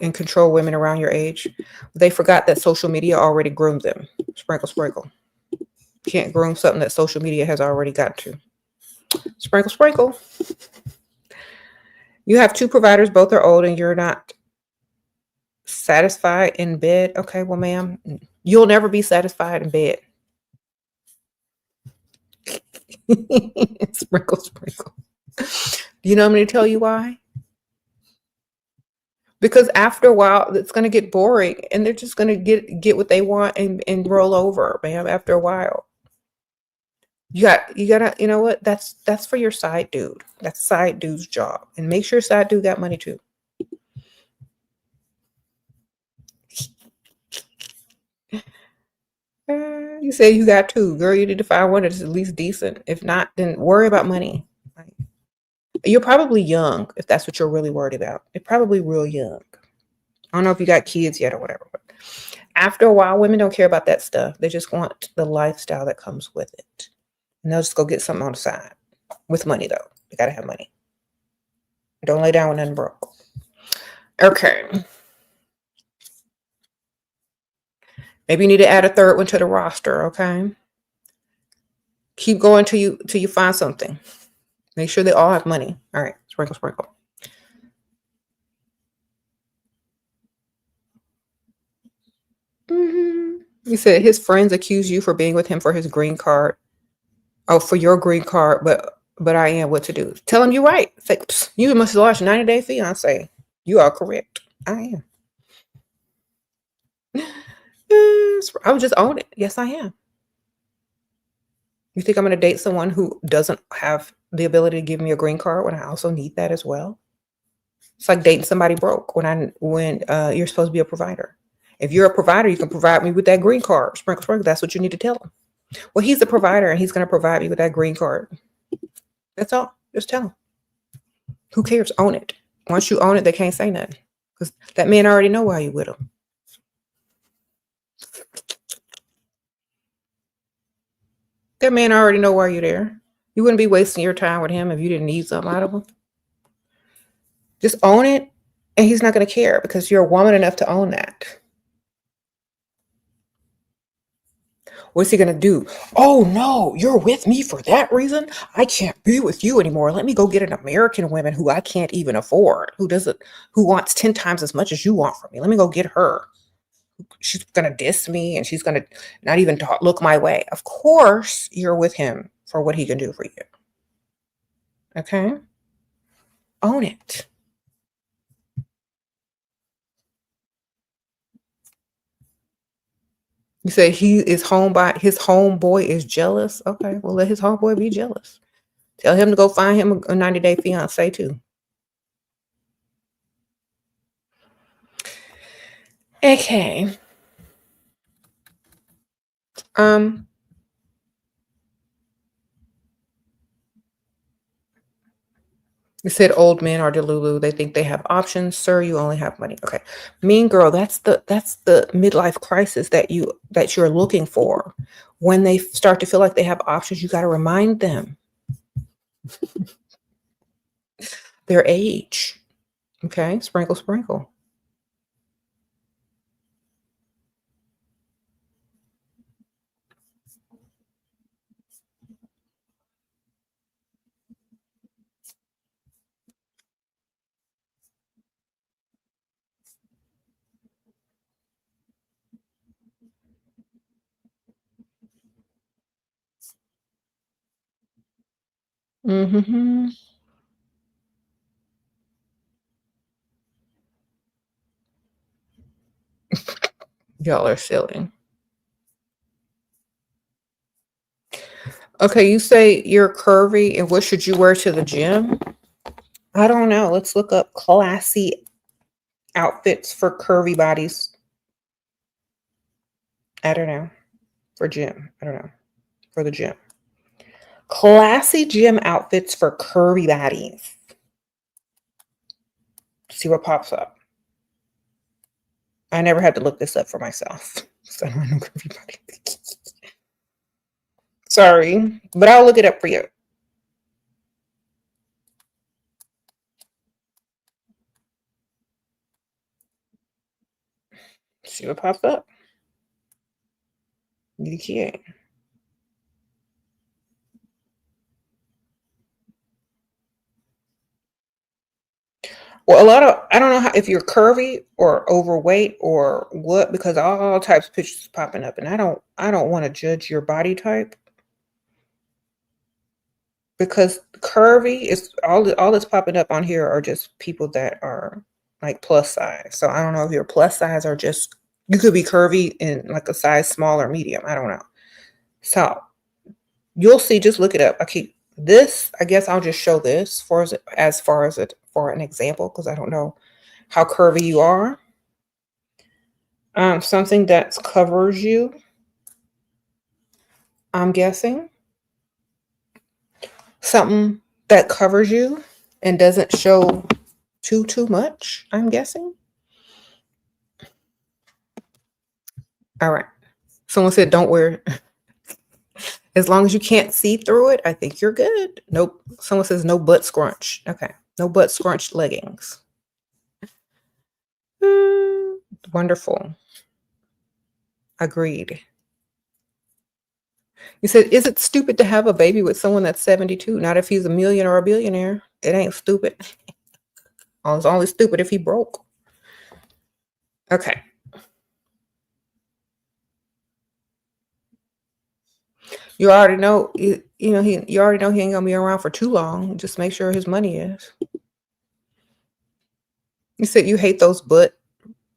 and control women around your age. They forgot that social media already groomed them. Sprinkle, sprinkle. Can't groom something that social media has already got to. Sprinkle, sprinkle. You have two providers, both are old, and you're not satisfied in bed. Okay, well, ma'am, you'll never be satisfied in bed. Sprinkle, sprinkle. You know I'm going to tell you why? Because after a while, it's going to get boring, and they're just going to get what they want and roll over, ma'am, after a while. You gotta, you know what? That's for your side dude. That's side dude's job. And make sure side dude got money too. You say you got two. Girl, you need to find one that's at least decent. If not, then worry about money. You're probably young if that's what you're really worried about. You're probably real young. I don't know if you got kids yet or whatever. But after a while, women don't care about that stuff. They just want the lifestyle that comes with it. And they'll just go get something on the side. With money, though. You got to have money. Don't lay down with nothing broke. Okay. Maybe you need to add a third one to the roster, okay? Keep going till you find something. Make sure they all have money. All right. Sprinkle, sprinkle. You said his friends accuse you for being with him for his green card. Oh, for your green card, but I am what to do. Tell him you're right. Say, you must watch 90 Day Fiance. You are correct. I am. I would just own it. Yes, I am. You think I'm going to date someone who doesn't have the ability to give me a green card when I also need that as well? It's like dating somebody broke when you're supposed to be a provider. If you're a provider, you can provide me with that green card. Sprinkle, sprinkle. That's what you need to tell him. Well, he's a provider and he's going to provide me with that green card. That's all. Just tell him. Who cares? Own it. Once you own it, they can't say nothing because that man already know why you with him. That man already know why you're there. You wouldn't be wasting your time with him if you didn't need something out of him. Just own it, and he's not going to care because you're a woman enough to own that. What's he going to do? Oh, no, you're with me for that reason? I can't be with you anymore. Let me go get an American woman who I can't even afford, who wants 10 times as much as you want from me. Let me go get her. She's going to diss me and she's going to not even look my way. Of course, you're with him for what he can do for you. Okay? Own it. You say his homeboy is jealous. Okay, well, let his homeboy be jealous. Tell him to go find him a 90-day fiance too. Okay. You said old men are delulu. They think they have options. Sir, you only have money. Okay. Mean girl, that's the midlife crisis that you're looking for. When they start to feel like they have options, you got to remind them their age. Okay? Sprinkle, sprinkle. Mm-hmm. Y'all are silly. Okay, you say you're curvy, and what should you wear to the gym? I don't know. Let's look up classy outfits for curvy bodies. I don't know. For gym. I don't know. For the gym. Classy gym outfits for curvy bodies. See what pops up. I never had to look this up for myself. So I don't know curvy bodies. Sorry, but I'll look it up for you. See what pops up. You can't. Well, I don't know if you're curvy or overweight or what, because all types of pictures popping up, and I don't want to judge your body type because curvy is all that's popping up on here are just people that are like plus size. So I don't know if you're plus size or just you could be curvy in like a size small or medium. I don't know. So you'll see. Just look it up. I guess I'll just show this for an example because I don't know how curvy you are. Something that covers you, I'm guessing. Something that covers you and doesn't show too much, I'm guessing. All right. Someone said don't wear as long as you can't see through it, I think you're good. Nope. Someone says no butt scrunch. Okay. No butt scrunch leggings. Wonderful. Agreed. You said, is it stupid to have a baby with someone that's 72? Not if he's a million or a billionaire. It ain't stupid. It's only stupid if he broke. Okay. You already know, you already know he ain't gonna be around for too long. Just make sure his money is. You said you hate those butt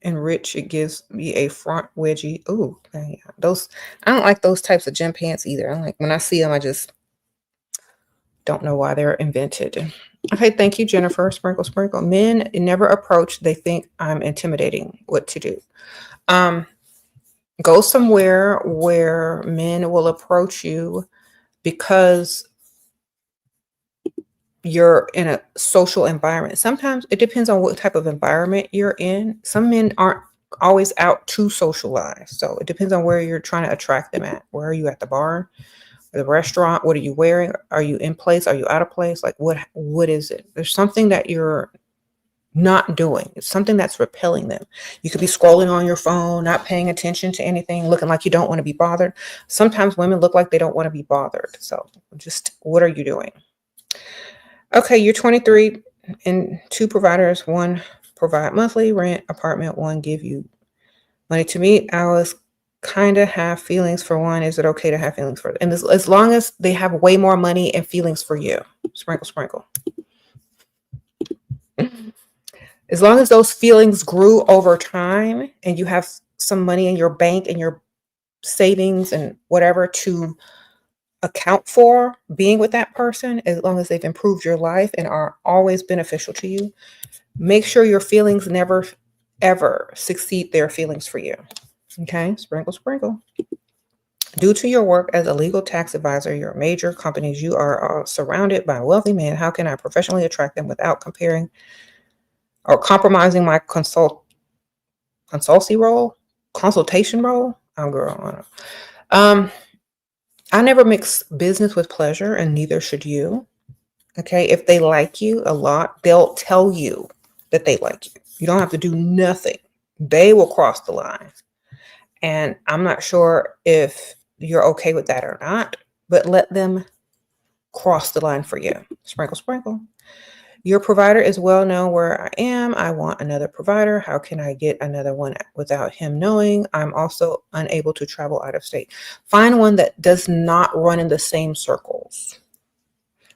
and rich. It gives me a front wedgie. Ooh, yeah. Those, I don't like those types of gym pants either. I like when I see them, I just don't know why they're invented. Okay, thank you, Jennifer. Sprinkle, sprinkle. Men never approach. They think I'm intimidating. What to do? Um, Go somewhere where men will approach you because you're in a social environment. Sometimes it depends on what type of environment you're in. Some men aren't always out to socialize. So it depends on where you're trying to attract them at. Where are you at the bar, the restaurant? What are you wearing? Are you in place? Are you out of place? Like what is it? There's something that you're not doing. It's something that's repelling them. You could be scrolling on your phone, not paying attention to anything, looking like you don't want to be bothered. Sometimes women look like they don't want to be bothered. So just what are you doing? Okay, you're 23 and two providers, one provide monthly rent, apartment, one give you money to meet. I was kind of have feelings for one. Is it okay to have feelings for? And as long as they have way more money and feelings for you, sprinkle, sprinkle. As long as those feelings grew over time and you have some money in your bank and your savings and whatever to account for being with that person, as long as they've improved your life and are always beneficial to you, make sure your feelings never ever succeed their feelings for you. Okay, sprinkle, sprinkle. Due to your work as a legal tax advisor, your major companies, you are surrounded by wealthy men. How can I professionally attract them without comparing or compromising my consultation role? Oh, girl. I never mix business with pleasure, and neither should you. Okay, if they like you a lot, they'll tell you that they like you. You don't have to do nothing. They will cross the line. And I'm not sure if you're okay with that or not, but let them cross the line for you. Sprinkle, sprinkle. Your provider is well known where I am. I want another provider. How can I get another one without him knowing? I'm also unable to travel out of state. Find one that does not run in the same circles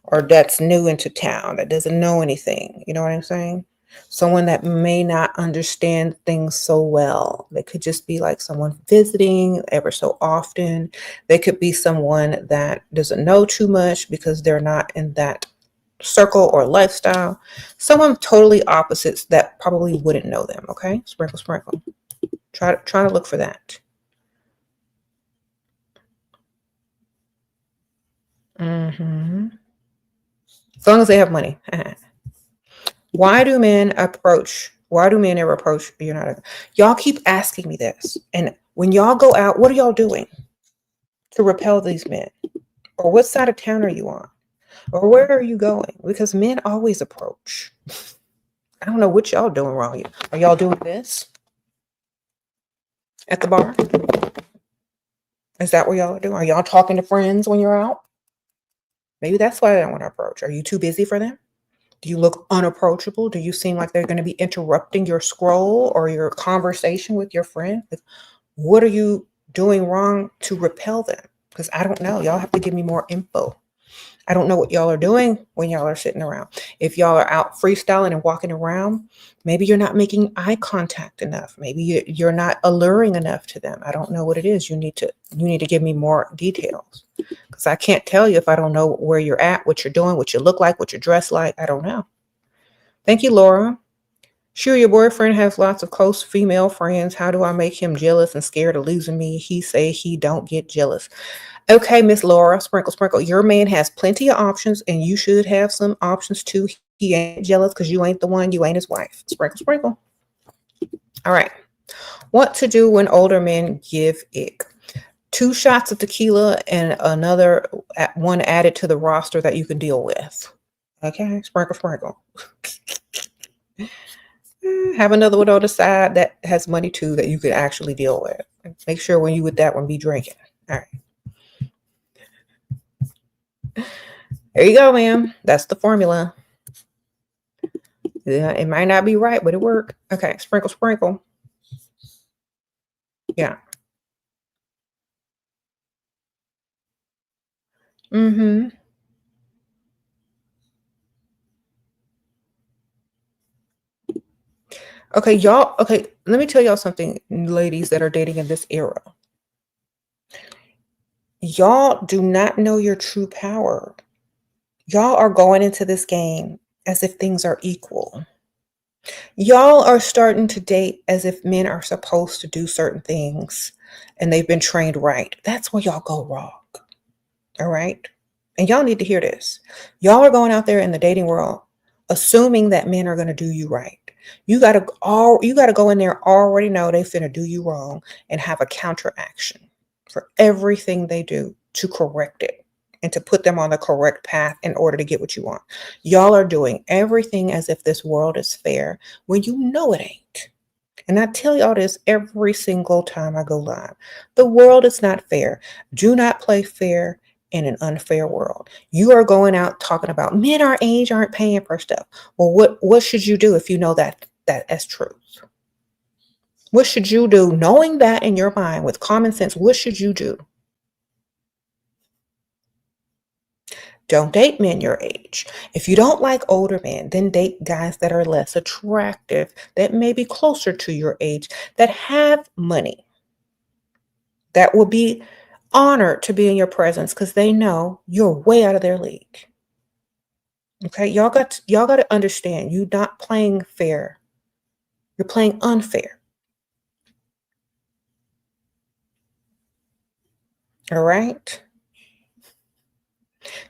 or that's new into town, that doesn't know anything. You know what I'm saying? Someone that may not understand things so well. They could just be like someone visiting ever so often. They could be someone that doesn't know too much because they're not in that circle or lifestyle. Someone totally opposites that probably wouldn't know them. Okay, sprinkle, sprinkle. Try to look for that. Mm-hmm. As long as they have money. Why do men ever approach? You're not. Y'all keep asking me this, and when y'all go out, what are y'all doing to repel these men? Or what side of town are you on? Or where are you going? Because men always approach. I don't know what y'all doing wrong. Are y'all doing this at the bar? Is that what y'all are doing? Are y'all talking to friends when you're out? Maybe that's why they don't want to approach. Are you too busy for them? Do you look unapproachable? Do you seem like they're going to be interrupting your scroll or your conversation with your friend? Like, what are you doing wrong to repel them? Because I don't know. Y'all have to give me more info. I don't know what y'all are doing when y'all are sitting around. If y'all are out freestyling and walking around, maybe you're not making eye contact enough. Maybe you're not alluring enough to them. I don't know what it is. You need to give me more details because I can't tell you if I don't know where you're at, what you're doing, what you look like, what you're dressed like. I don't know. Thank you, Laura. Sure, your boyfriend has lots of close female friends. How do I make him jealous and scared of losing me? He say he don't get jealous. Okay, Miss Laura, sprinkle, sprinkle. Your man has plenty of options, and you should have some options too. He ain't jealous because you ain't the one. You ain't his wife. Sprinkle, sprinkle. All right. What to do when older men give ick? 2 shots of tequila and another one added to the roster that you can deal with. Okay, sprinkle, sprinkle. Have another one on the side that has money too that you could actually deal with. Make sure when you with that one, be drinking. All right. There you go, ma'am. That's the formula. Yeah, it might not be right, but it worked. Okay, sprinkle, sprinkle. Yeah. Mm-hmm. Okay, y'all. Okay, let me tell y'all something, ladies that are dating in this era. Y'all do not know your true power. Y'all are going into this game as if things are equal. Y'all are starting to date as if men are supposed to do certain things and they've been trained right. That's where y'all go wrong. All right. And y'all need to hear this. Y'all are going out there in the dating world assuming that men are going to do you right. You gotta go in there already know they finna do you wrong and have a counteraction for everything they do to correct it and to put them on the correct path in order to get what you want. Y'all are doing everything as if this world is fair when you know it ain't. And I tell y'all this every single time I go live. The world is not fair. Do not play fair in an unfair world. You are going out talking about men our age aren't paying for stuff. Well, what should you do if you know that's truth? What should you do knowing that in your mind with common sense? What should you do? Don't date men your age. If you don't like older men, then date guys that are less attractive, that may be closer to your age, that have money, that will be honored to be in your presence because they know you're way out of their league. Okay, y'all got to understand, you're not playing fair. You're playing unfair. All right?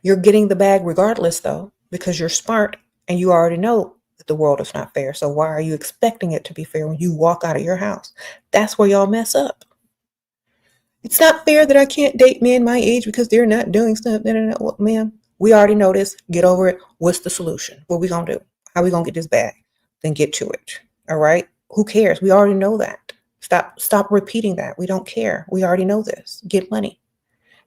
You're getting the bag regardless though because you're smart and you already know that the world is not fair. So why are you expecting it to be fair when you walk out of your house? That's where y'all mess up. It's not fair that I can't date men my age because they're not doing stuff. No, no, no. Well, ma'am, we already know this. Get over it. What's the solution? What we gonna do? How we gonna get this back? Then get to it. All right. Who cares? We already know that. Stop repeating that. We don't care. We already know this. Get money.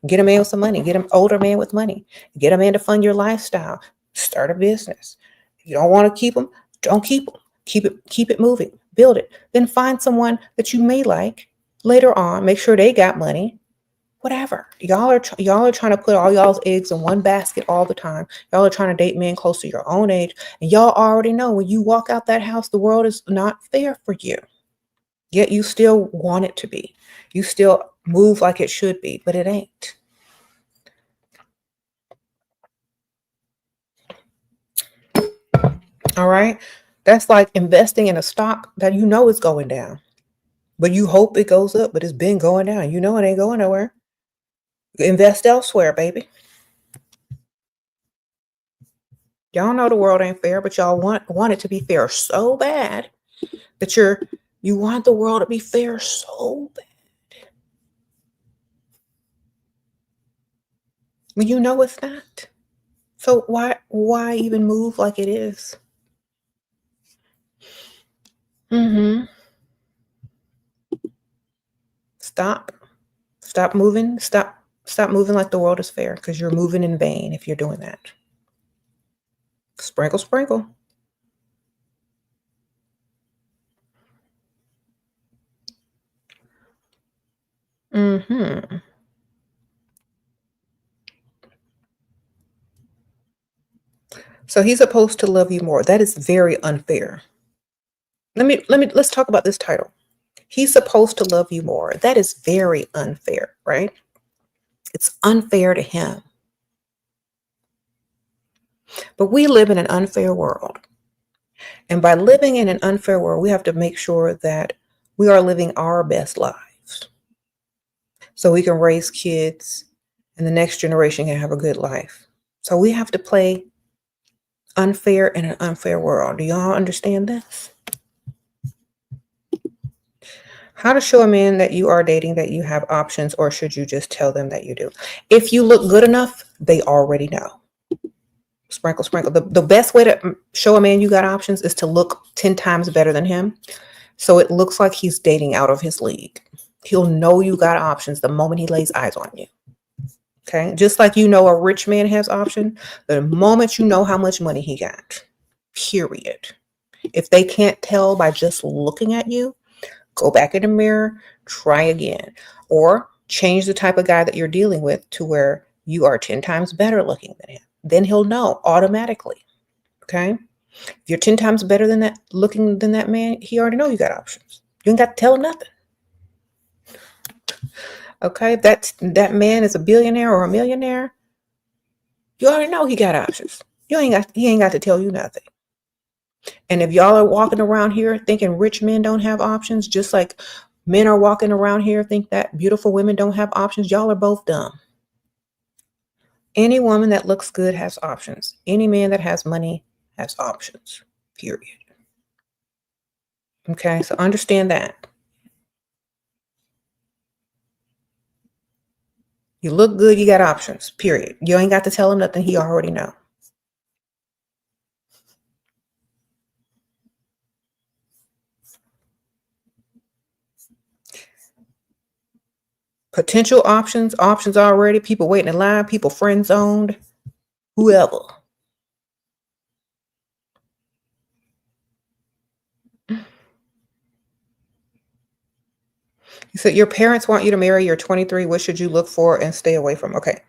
Get a man with some money. Get an older man with money. Get a man to fund your lifestyle. Start a business. If you don't want to keep them, don't keep them. Keep it moving. Build it. Then find someone that you may like later on. Make sure they got money. Whatever. Y'all are trying to put all y'all's eggs in one basket all the time. Y'all are trying to date men close to your own age, and y'all already know when you walk out that house, the world is not fair for you. Yet you still want it to be. You still move like it should be, but it ain't. All right. That's like investing in a stock that you know is going down, but you hope it goes up, but it's been going down. You know it ain't going nowhere. Invest elsewhere, baby. Y'all know the world ain't fair, but y'all want it to be fair so bad that you want the world to be fair so bad. When you know it's not. So why even move like it is? Mm-hmm. Stop. Stop moving. Stop moving like the world is fair because you're moving in vain if you're doing that. Sprinkle, sprinkle. Mm-hmm. So he's supposed to love you more. That is very unfair. Let's talk about this title. He's supposed to love you more. That is very unfair, right? It's unfair to him. But we live in an unfair world. And by living in an unfair world, we have to make sure that we are living our best lives so we can raise kids and the next generation can have a good life. So we have to play unfair in an unfair world. Do y'all understand this? How to show a man that you are dating that you have options, or should you just tell them that you do? If you look good enough, they already know. Sprinkle, sprinkle. The best way to show a man you got options is to look 10 times better than him. So it looks like he's dating out of his league. He'll know you got options the moment he lays eyes on you. Okay. Just like you know a rich man has options, the moment you know how much money he got. Period. If they can't tell by just looking at you, go back in the mirror, try again, or change the type of guy that you're dealing with to where you are 10 times better looking than him. Then he'll know automatically. Okay. If you're 10 times better than that looking than that man, he already know you got options. You ain't got to tell him nothing. Okay, if that man is a billionaire or a millionaire, you already know he got options. He ain't got to tell you nothing. And if y'all are walking around here thinking rich men don't have options, just like men are walking around here think that beautiful women don't have options, y'all are both dumb. Any woman that looks good has options. Any man that has money has options. Period. Okay, so understand that. You look good, you got options. Period. You ain't got to tell him nothing he already know. Potential options already, people waiting in line, people friend zoned, whoever. You said your parents want you to marry, you're 23. What should you look for and stay away from? Okay.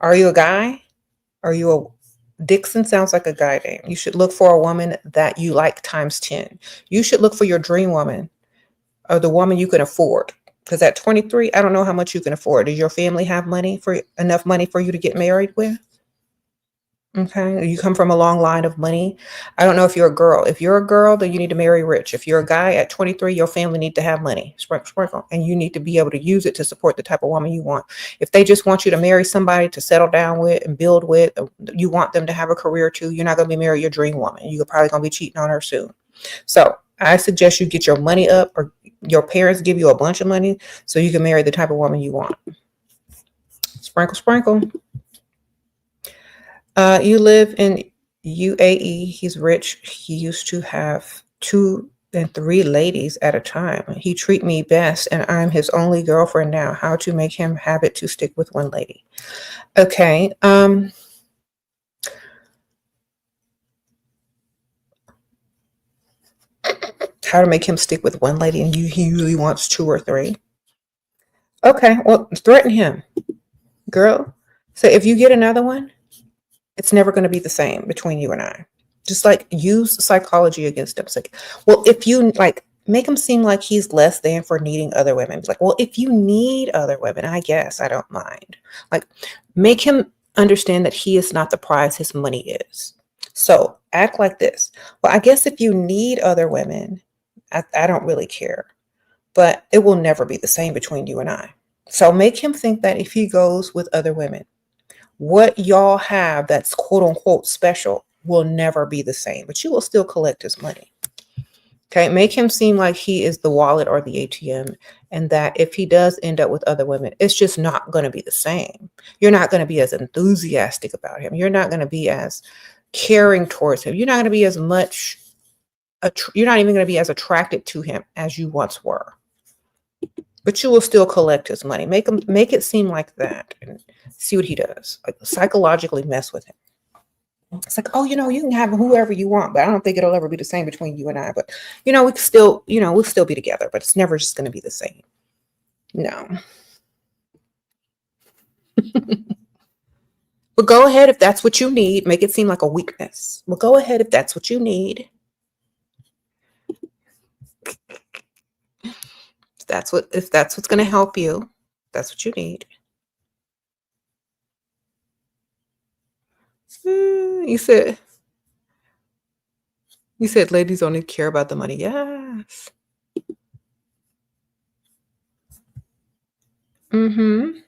Are you a guy? Are you a Dixon? Sounds like a guy name. You should look for a woman that you like times 10. You should look for your dream woman or the woman you can afford. Because at 23, I don't know how much you can afford. Does your family have enough money for you to get married with? Okay. You come from a long line of money. I don't know if you're a girl. If you're a girl, then you need to marry rich. If you're a guy at 23, your family need to have money. Sprinkle, sprinkle. And you need to be able to use it to support the type of woman you want. If they just want you to marry somebody to settle down with and build with, you want them to have a career too, you're not going to be married your dream woman. You're probably going to be cheating on her soon. So I suggest you get your money up, or your parents give you a bunch of money so you can marry the type of woman you want. Sprinkle, sprinkle. You live in UAE. He's rich. He used to have 2 and 3 ladies at a time. He treat me best, and I'm his only girlfriend now. How to make him have it to stick with one lady? Okay. How to make him stick with one lady, and he really wants 2 or 3? Okay. Well, threaten him, girl. So if you get another one, it's never going to be the same between you and I. Just like use psychology against him. It's like, well, if you like make him seem like he's less than for needing other women. It's like, well, if you need other women, I guess I don't mind. Like, make him understand that he is not the prize his money is. So act like this. Well, I guess if you need other women, I don't really care. But it will never be the same between you and I. So make him think that if he goes with other women, what y'all have that's quote unquote special will never be the same, but you will still collect his money. Okay. Make him seem like he is the wallet or the ATM, and that if he does end up with other women, it's just not going to be the same. You're not going to be as enthusiastic about him. You're not going to be as caring towards him. You're not going to be as much, you're not even going to be as attracted to him as you once were. But you will still collect his money. Make it seem like that, and see what he does. Like, psychologically mess with him. It's like, oh, you can have whoever you want, but I don't think it'll ever be the same between you and I. But we can still, we'll still be together, but it's never just going to be the same. No. But go ahead if that's what you need. Make it seem like a weakness. Well, go ahead if that's what you need. If that's what's going to help you, that's what you need. You said ladies only care about the money. Yes. Mm-hmm.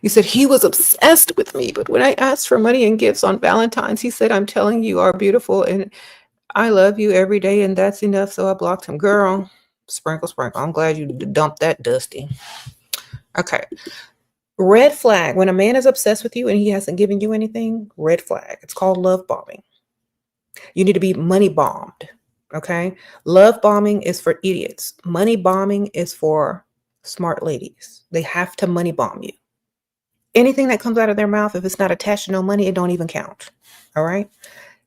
You said he was obsessed with me, but when I asked for money and gifts on Valentine's, he said, I'm telling you are beautiful and I love you every day, and that's enough. So I blocked him. Girl, sprinkle, sprinkle. I'm glad you dumped that Dusty. Okay. Red flag. When a man is obsessed with you and he hasn't given you anything, red flag. It's called love bombing. You need to be money bombed. Okay. Love bombing is for idiots. Money bombing is for smart ladies. They have to money bomb you. Anything that comes out of their mouth, if it's not attached to no money, it don't even count. All right.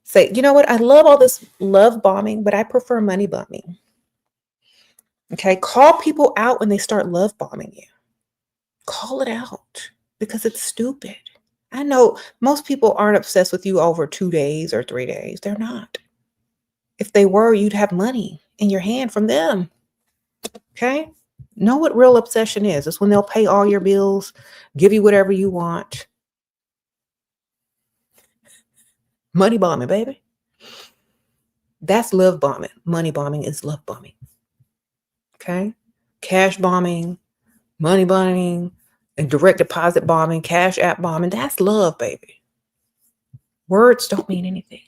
Say, you know what? I love all this love bombing, but I prefer money bombing. Okay. Call people out when they start love bombing you. Call it out, because it's stupid. I know most people aren't obsessed with you over 2 days or 3 days. They're not. If they were, you'd have money in your hand from them. Okay? Know what real obsession is. It's when they'll pay all your bills, give you whatever you want. Money bombing, baby. That's love bombing. Money bombing is love bombing. Okay? Cash bombing, money bombing, and direct deposit bombing, cash app bombing. That's love, baby. Words don't mean anything.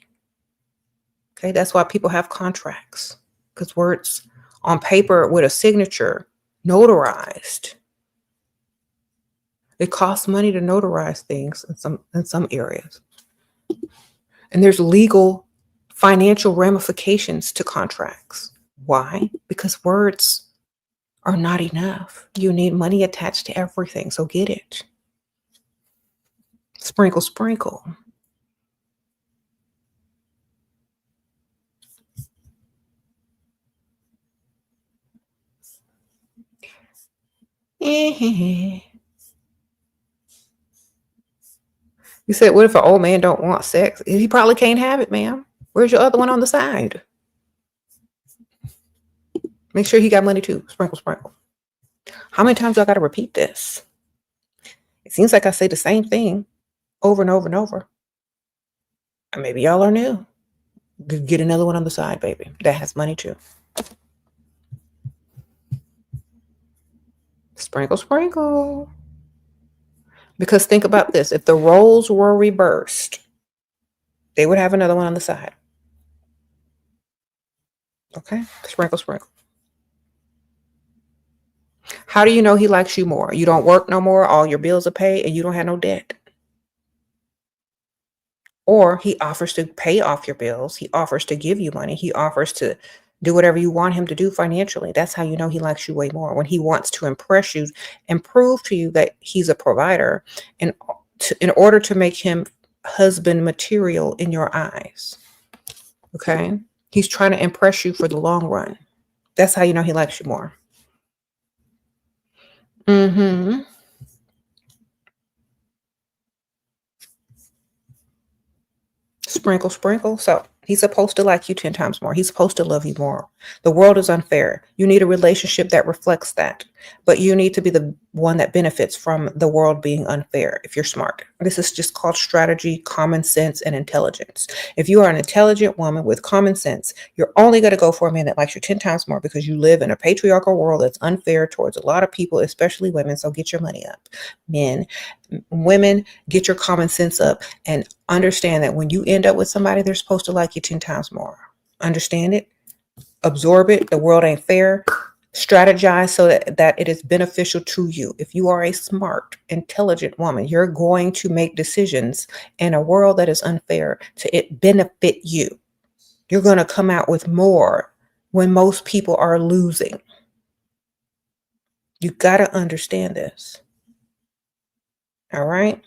Okay? That's why people have contracts, because words on paper with a signature, notarized. It costs money to notarize things in some areas. And there's legal financial ramifications to contracts. Why? Because words are not enough. You need money attached to everything. So get it. Sprinkle, sprinkle. You said, what if an old man don't want sex? He probably can't have it, ma'am. Where's your other one on the side? Make sure he got money too. Sprinkle, sprinkle. How many times do I got to repeat this? It seems like I say the same thing over and over and over. And maybe y'all are new. Get another one on the side, baby. That has money too. Sprinkle, sprinkle. Because think about this. If the roles were reversed, they would have another one on the side. Okay? Sprinkle, sprinkle. How do you know he likes you more? You don't work no more, all your bills are paid, and you don't have no debt. Or he offers to pay off your bills. He offers to give you money. He offers to do whatever you want him to do financially. That's how you know he likes you way more. When he wants to impress you and prove to you that he's a provider, and in order to make him husband material in your eyes. Okay? He's trying to impress you for the long run. That's how you know he likes you more. Mm-hmm. Sprinkle, sprinkle. So he's supposed to like you 10 times more. He's supposed to love you more. The world is unfair. You need a relationship that reflects that. But you need to be the one that benefits from the world being unfair if you're smart. This is just called strategy, common sense, and intelligence. If you are an intelligent woman with common sense, you're only going to go for a man that likes you 10 times more because you live in a patriarchal world that's unfair towards a lot of people, especially women. So get your money up. Women, get your common sense up and understand that when you end up with somebody, they're supposed to like you 10 times more. Understand it, absorb it. The world ain't fair. Strategize so that it is beneficial to you. If you are a smart, intelligent woman, you're going to make decisions in a world that is unfair to it benefit you. You're going to come out with more when most people are losing. You got to understand this. All right?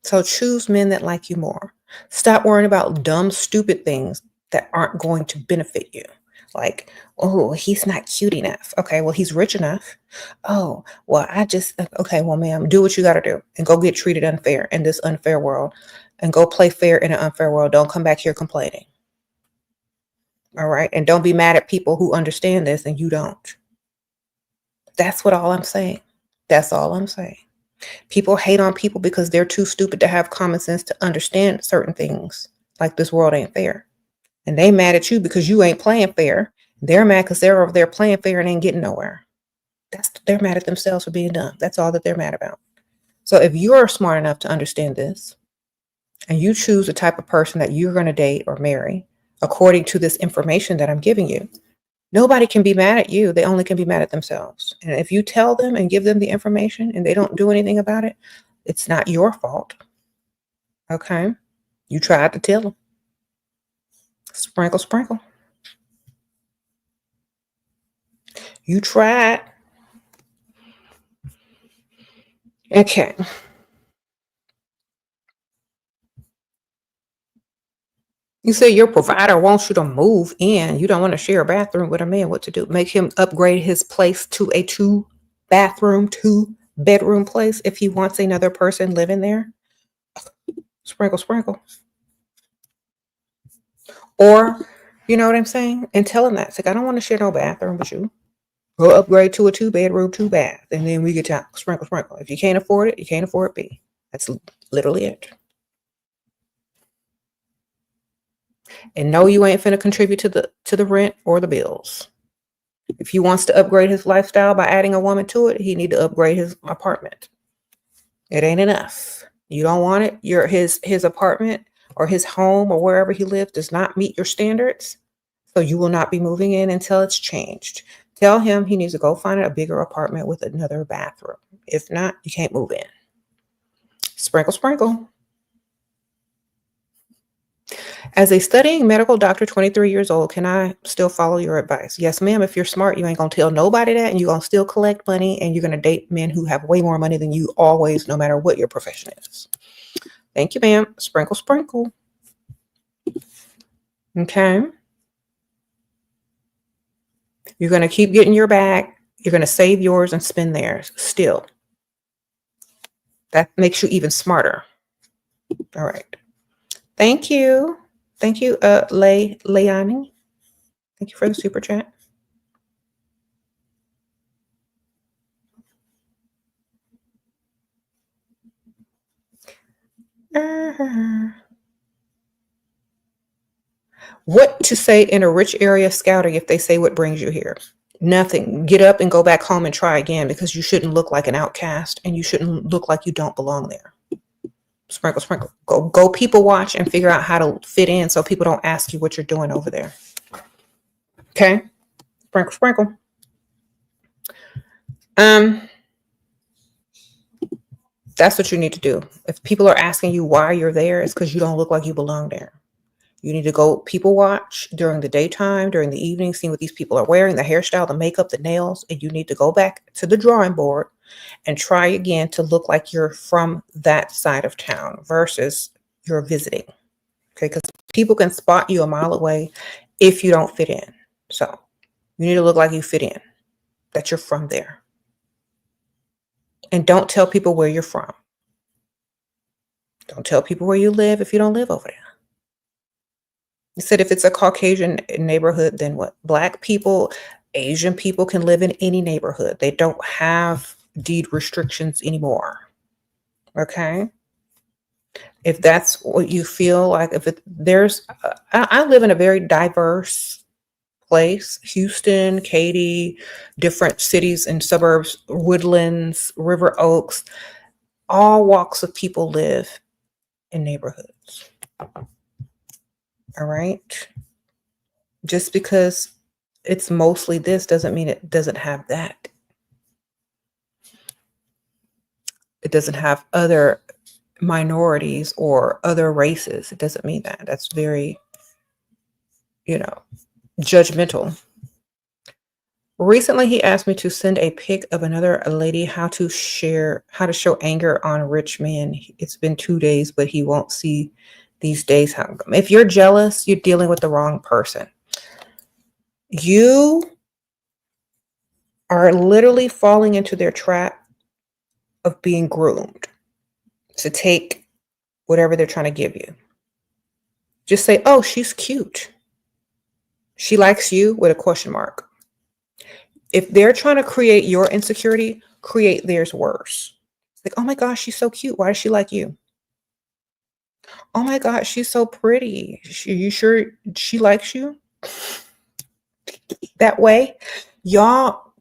So choose men that like you more. Stop worrying about dumb, stupid things that aren't going to benefit you. Like, oh, he's not cute enough. Okay, well, he's rich enough. Oh, well, okay, well, ma'am, do what you got to do and go get treated unfair in this unfair world and go play fair in an unfair world. Don't come back here complaining. All right? And don't be mad at people who understand this and you don't. That's all I'm saying. That's all I'm saying. People hate on people because they're too stupid to have common sense to understand certain things, like this world ain't fair. And they mad at you because you ain't playing fair. They're mad because they're over there playing fair and ain't getting nowhere. They're mad at themselves for being dumb. That's all that they're mad about. So if you're smart enough to understand this, and you choose the type of person that you're going to date or marry according to this information that I'm giving you, nobody can be mad at you. They only can be mad at themselves. And if you tell them and give them the information and they don't do anything about it, it's not your fault. Okay? You tried to tell them. Sprinkle, sprinkle. You tried. Okay. You say your provider wants you to move in. You don't want to share a bathroom with a man. What to do? Make him upgrade his place to a two-bedroom bedroom place if he wants another person living there. Sprinkle, sprinkle. Or, you know what I'm saying? And tell him that. It's like, I don't want to share no bathroom with you. Go upgrade to a 2-bedroom, 2-bath. And then we get to sprinkle, sprinkle. If you can't afford it, you can't afford it, B. That's literally it. And no, you ain't finna contribute to the rent or the bills. If he wants to upgrade his lifestyle by adding a woman to it, he need to upgrade his apartment. It ain't enough. You don't want it. His apartment or his home or wherever he lives does not meet your standards. So you will not be moving in until it's changed. Tell him he needs to go find a bigger apartment with another bathroom. If not, you can't move in. Sprinkle, sprinkle. As a studying medical doctor, 23 years old, can I still follow your advice? Yes, ma'am. If you're smart, you ain't going to tell nobody that, and you're going to still collect money, and you're going to date men who have way more money than you always, no matter what your profession is. Thank you, ma'am. Sprinkle, sprinkle. Okay. You're going to keep getting your bag. You're going to save yours and spend theirs still. That makes you even smarter. All right. Thank you. Thank you, Leilani. Thank you for the super chat. What to say in a rich area scouting if they say what brings you here? Nothing. Get up and go back home and try again, because you shouldn't look like an outcast and you shouldn't look like you don't belong there. Sprinkle, sprinkle. Go people watch and figure out how to fit in so people don't ask you what you're doing over there. Okay? Sprinkle, sprinkle. That's what you need to do. If people are asking you why you're there, it's because you don't look like you belong there. You need to go people watch during the daytime, during the evening, see what these people are wearing, the hairstyle, the makeup, the nails, and you need to go back to the drawing board and try again to look like you're from that side of town versus you're visiting. Okay, because people can spot you a mile away if you don't fit in. So you need to look like you fit in, that you're from there. And don't tell people where you're from. Don't tell people where you live if you don't live over there. You said if it's a Caucasian neighborhood, then what? Black people, Asian people can live in any neighborhood. They don't have deed restrictions anymore. Okay? If that's what you feel like, I live in a very diverse place. Houston, Katy, different cities and suburbs, Woodlands, River Oaks, all walks of people live in neighborhoods. All right. Just because it's mostly this doesn't mean it doesn't have that. It doesn't have other minorities or other races. It doesn't mean that. That's very, judgmental. Recently, he asked me to send a pic of another lady how to show anger on rich men. It's been 2 days, but he won't see these days. If you're jealous, you're dealing with the wrong person. You are literally falling into their trap of being groomed to take whatever they're trying to give you. Just say, oh, she's cute. She likes you with a question mark. If they're trying to create your insecurity, create theirs worse. It's like, oh my gosh, she's so cute. Why does she like you? Oh my God, she's so pretty. Are you sure she likes you? That way, y'all,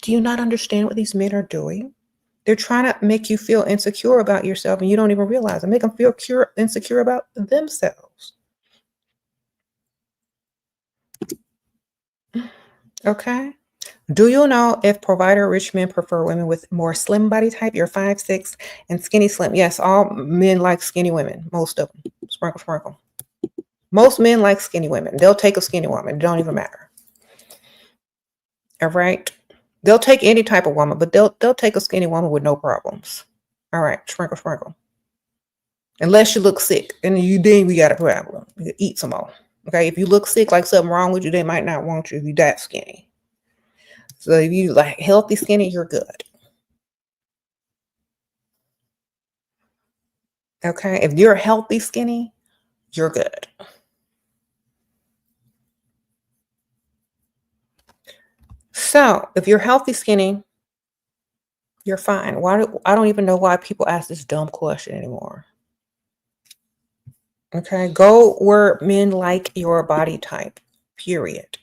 do you not understand what these men are doing? They're trying to make you feel insecure about yourself, and you don't even realize it. Make them feel insecure about themselves. Okay? Do you know if provider rich men prefer women with more slim body type? You're 5'6" and skinny slim. Yes, all men like skinny women. Most of them. Sprinkle, sprinkle. Most men like skinny women. They'll take a skinny woman. It don't even matter. All right? They'll take any type of woman, but they'll take a skinny woman with no problems. All right, sprinkle, sprinkle. Unless you look sick, and then we got a problem. You eat some more. Okay, if you look sick, like something wrong with you, they might not want you if you're that skinny. So if you like healthy skinny, you're good. Okay. If you're healthy skinny, you're good. So if you're healthy skinny, you're fine. I don't even know why people ask this dumb question anymore. Okay. Go where men like your body type, period.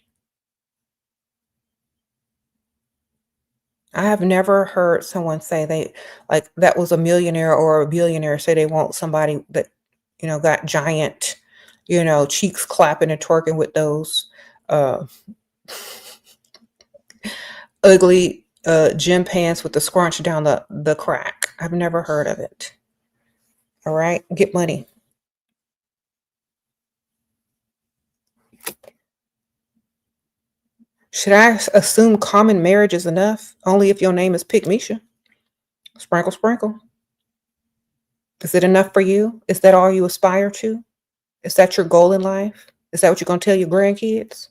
I have never heard someone say they like that was a millionaire or a billionaire say they want somebody that, got giant, cheeks clapping and twerking with those uh ugly gym pants with the scrunch down the crack. I've never heard of it. All right. Get money. Should I assume common marriage is enough? Only if your name is Pick Misha. Sprinkle, sprinkle. Is it enough for you? Is that all you aspire to? Is that your goal in life? Is that what you're going to tell your grandkids?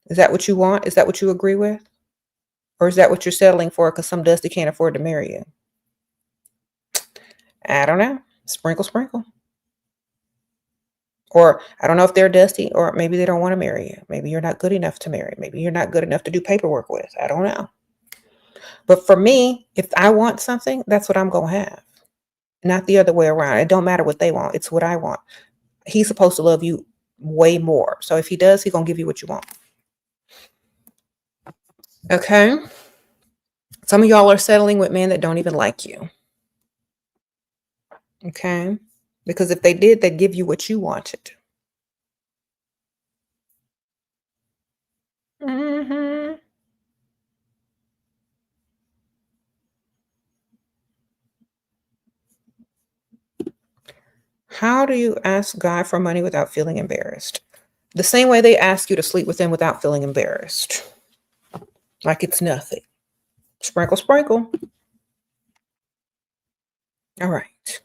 Is that what you want? Is that what you agree with? Or is that what you're settling for because some dusty can't afford to marry you? I don't know. Sprinkle, sprinkle. Or I don't know if they're dusty or maybe they don't want to marry you. Maybe you're not good enough to marry. Maybe you're not good enough to do paperwork with. I don't know. But for me, if I want something, that's what I'm going to have. Not the other way around. It don't matter what they want. It's what I want. He's supposed to love you way more. So if he does, he's going to give you what you want. Okay. Some of y'all are settling with men that don't even like you. Okay. Because if they did, they'd give you what you wanted. Mm-hmm. How do you ask God for money without feeling embarrassed? The same way they ask you to sleep with them without feeling embarrassed. Like it's nothing. Sprinkle, sprinkle. All right.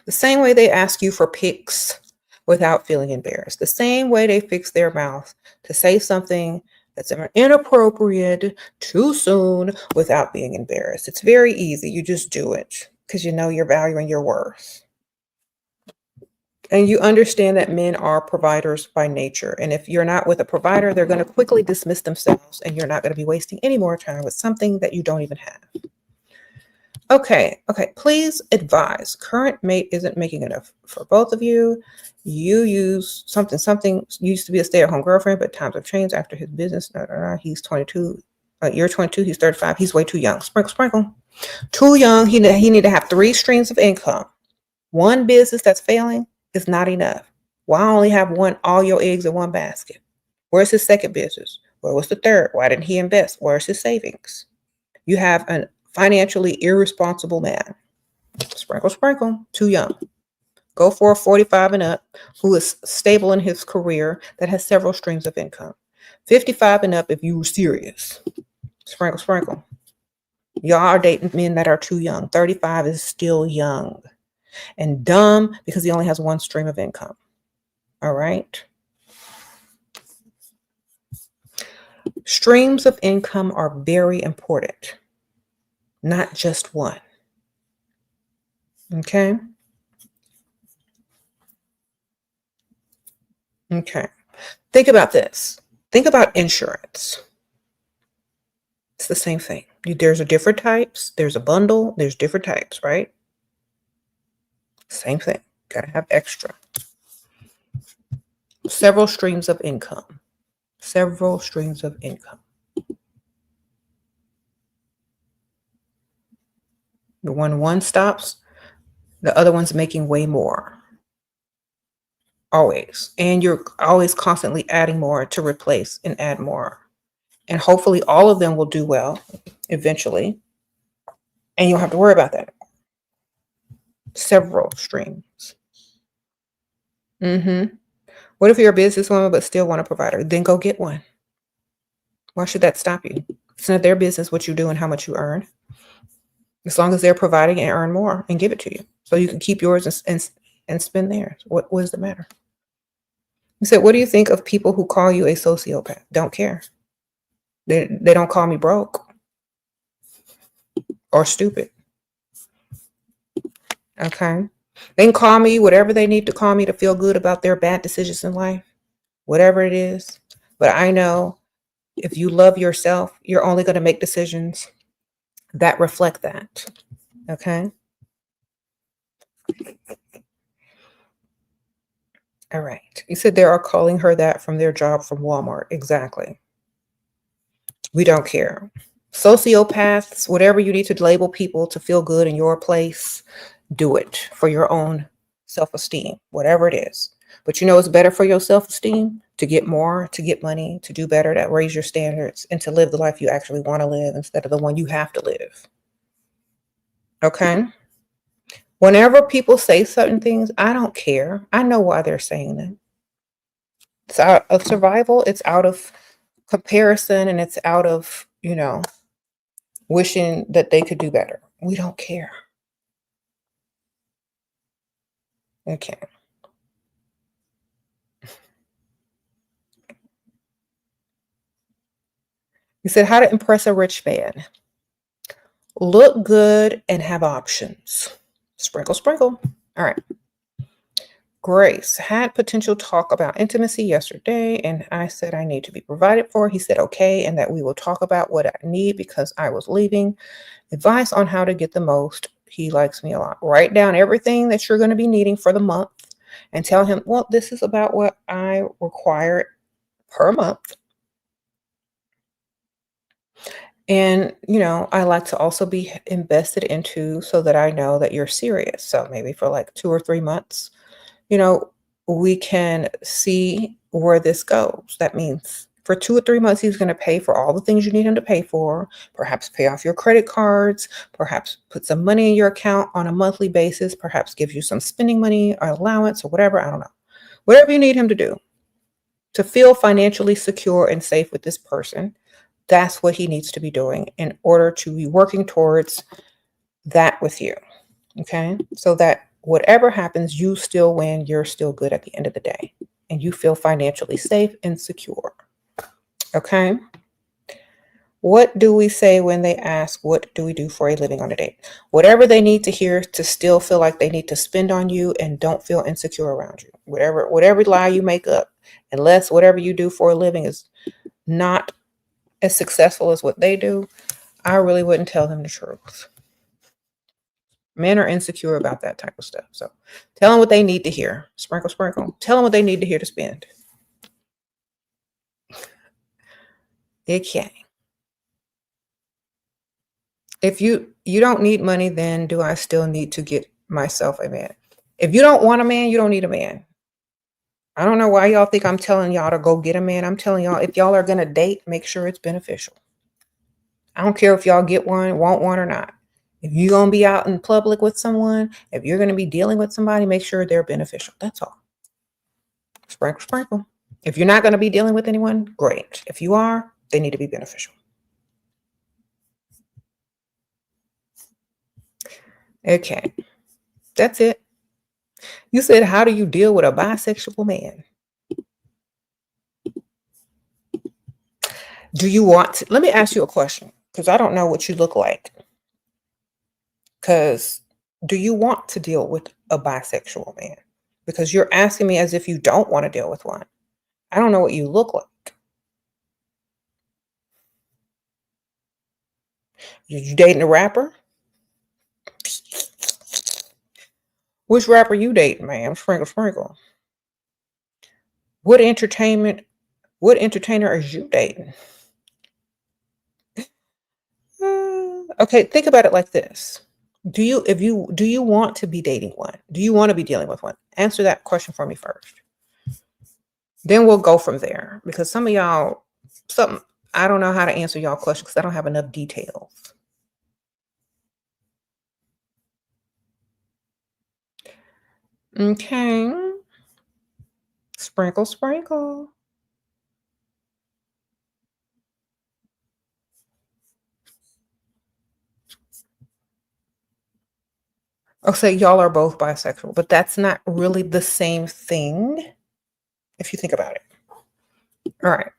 The same way they ask you for pics without feeling embarrassed. The same way they fix their mouth to say something that's inappropriate too soon without being embarrassed. It's very easy. You just do it because you know your value and your worth. And you understand that men are providers by nature. And if you're not with a provider, they're going to quickly dismiss themselves and you're not going to be wasting any more time with something that you don't even have. Okay. Please advise. Current mate isn't making enough for both of you. You use something used to be a stay-at-home girlfriend, but times have changed after his business. He's 22. You're 22. He's 35. He's way too young. Sprinkle, sprinkle. Too young. He need to have 3 streams of income. One business that's failing is not enough. Why only have all your eggs in one basket? Where's his second business? Where was the third? Why didn't he invest? Where's his savings? You have an financially irresponsible man. Sprinkle, sprinkle. Too young. Go for a 45 and up who is stable in his career that has several streams of income. 55 and up if you were serious. Sprinkle, sprinkle. Y'all are dating men that are too young. 35 is still young. And dumb because he only has one stream of income. All right. Streams of income are very important, not just one. Okay. Think about this. Think about insurance. It's the same thing. There's different types. There's a bundle. There's different types, right? Same thing. Gotta have extra. Several streams of income. When one stops, the other one's making way more. Always. And you're always constantly adding more to replace and add more. And hopefully all of them will do well eventually. And you don't have to worry about that. Several streams. What if you're a businesswoman but still want a provider? Then go get one. Why should that stop you? It's not their business what you do and how much you earn. As long as they're providing and earn more and give it to you. So you can keep yours and spend theirs. What does it matter? He said, what do you think of people who call you a sociopath? Don't care. They don't call me broke or stupid. Okay. They can call me whatever they need to call me to feel good about their bad decisions in life, whatever it is. But I know if you love yourself, you're only going to make decisions that reflect that. Okay. All right. You said they are calling her that from their job from Walmart. Exactly. We don't care. Sociopaths, whatever you need to label people to feel good in your place, do it for your own self-esteem, whatever it is. But you know it's better for your self-esteem to get more, to get money, to do better, to raise your standards, and to live the life you actually want to live instead of the one you have to live. Okay? Whenever people say certain things, I don't care. I know why they're saying them. It's out of survival, it's out of comparison, and it's out of, wishing that they could do better. We don't care. Okay. You said how to impress a rich man. Look good and have options. Sprinkle, sprinkle. All right. Grace had potential talk about intimacy yesterday, and I said I need to be provided for. He said okay, and that we will talk about what I need because I was leaving. Advice on how to get the most. He likes me a lot. Write down everything that you're going to be needing for the month and tell him, well, this is about what I require per month. And, I like to also be invested into so that I know that you're serious. So maybe for like 2 or 3 months, we can see where this goes. That means for 2 or 3 months, he's going to pay for all the things you need him to pay for, perhaps pay off your credit cards, perhaps put some money in your account on a monthly basis, perhaps give you some spending money or allowance or whatever. I don't know. Whatever you need him to do to feel financially secure and safe with this person. That's what he needs to be doing in order to be working towards that with you. Okay. So that whatever happens, you still win. You're still good at the end of the day. And you feel financially safe and secure. Okay. What do we say when they ask, what do we do for a living on a date? Whatever they need to hear to still feel like they need to spend on you and don't feel insecure around you. Whatever lie you make up, unless whatever you do for a living is not as successful as what they do, I really wouldn't tell them the truth. Men are insecure about that type of stuff. So tell them what they need to hear. Sprinkle, sprinkle. Tell them what they need to hear to spend. Okay. If you don't need money, then do I still need to get myself a man? If you don't want a man, you don't need a man. I don't know why y'all think I'm telling y'all to go get a man. I'm telling y'all, if y'all are going to date, make sure it's beneficial. I don't care if y'all get one, want one or not. If you're going to be out in public with someone, if you're going to be dealing with somebody, make sure they're beneficial. That's all. Sprinkle, sprinkle. If you're not going to be dealing with anyone, great. If you are, they need to be beneficial. Okay. That's it. You said, how do you deal with a bisexual man? Do you want to? Let me ask you a question, because I don't know what you look like. Because do you want to deal with a bisexual man? Because you're asking me as if you don't want to deal with one. I don't know what you look like. You dating a rapper? Which rapper you dating, ma'am? Sprinkle, sprinkle. What entertainer is you dating? Okay, think about it like this. Do you want to be dating one? Do you want to be dealing with one? Answer that question for me first. Then we'll go from there, because some of y'all, I don't know how to answer y'all questions because I don't have enough details. Okay. Sprinkle, sprinkle. I'll say y'all are both bisexual, but that's not really the same thing if you think about it. All right.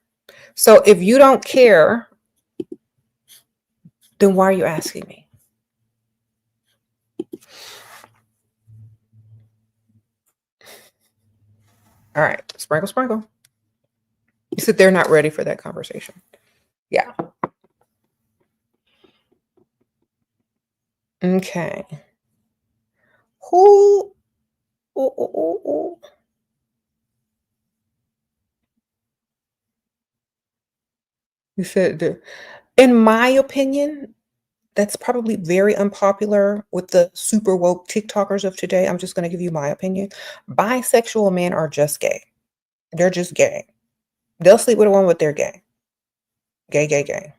So if you don't care, then why are you asking me? All right. Sprinkle, sprinkle. You said they're not ready for that conversation. Yeah. Okay. Who? Ooh, ooh, ooh, ooh. You said, in my opinion, that's probably very unpopular with the super woke TikTokers of today. I'm just going to give you my opinion. Bisexual men are just gay. They're just gay. They'll sleep with a woman, but they're gay. Gay, gay, gay.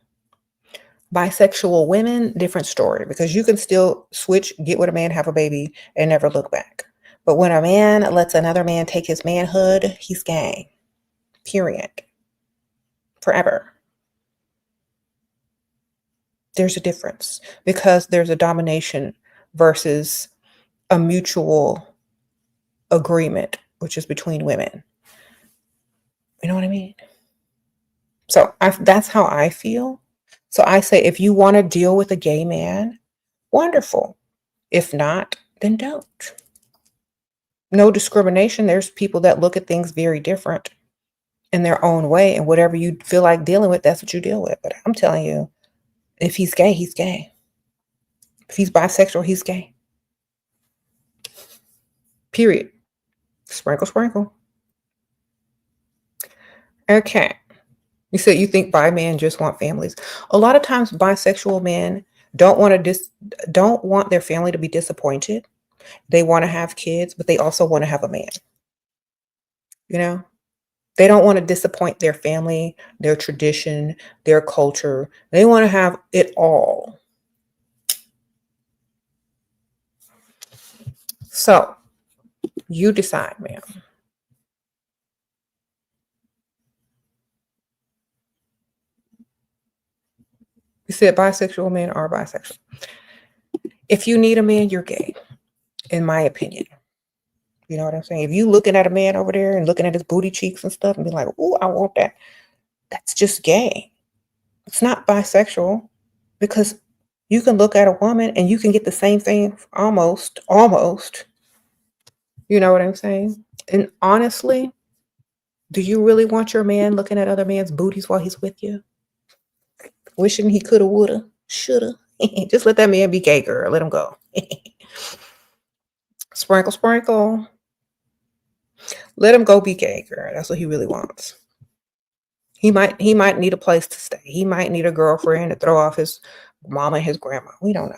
Bisexual women, different story because you can still switch, get with a man, have a baby, and never look back. But when a man lets another man take his manhood, he's gay. Period. Forever. There's a difference because there's a domination versus a mutual agreement, which is between women. You know what I mean? So that's how I feel. So I say, if you want to deal with a gay man, wonderful. If not, then don't. No discrimination. There's people that look at things very different in their own way, and whatever you feel like dealing with, that's what you deal with. But I'm telling you, if he's gay, he's gay. If he's bisexual, he's gay. Period. Sprinkle, sprinkle. Okay. You said you think bi men just want families. A lot of times bisexual men don't want their family to be disappointed. They want to have kids, but they also want to have a man. You know? They don't want to disappoint their family, their tradition, their culture. They want to have it all. So, you decide, ma'am. You said bisexual men are bisexual. If you need a man, you're gay, in my opinion. You know what I'm saying? If you looking at a man over there and looking at his booty cheeks and stuff and be like, "Oh, I want that," that's just gay. It's not bisexual because you can look at a woman and you can get the same thing almost. You know what I'm saying? And honestly, do you really want your man looking at other men's booties while he's with you? Wishing he coulda, woulda, shoulda. Just let that man be gay, girl. Let him go. Sprinkle, sprinkle. Let him go be gay, girl. That's what he really wants. He might need a place to stay. He might need a girlfriend to throw off his mama and his grandma. We don't know.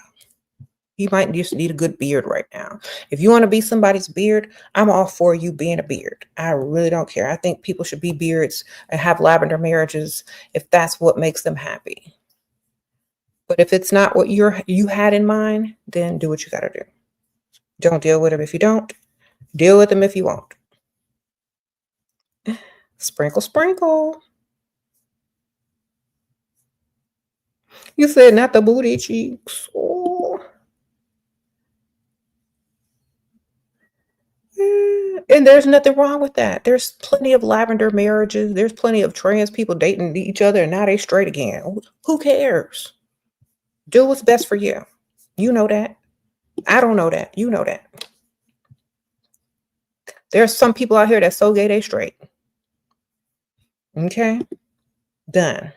He might just need a good beard right now. If you want to be somebody's beard, I'm all for you being a beard. I really don't care. I think people should be beards and have lavender marriages if that's what makes them happy. But if it's not what you had in mind, then do what you got to do. Don't deal with him if you don't. Deal with him if you won't. Sprinkle, sprinkle. You said not the booty cheeks. Oh. And there's nothing wrong with that. There's plenty of lavender marriages. There's plenty of trans people dating each other and now they straight again. Who cares? Do what's best for you. You know that. I don't know that. You know that. There's some people out here that's so gay they straight. Okay? Done.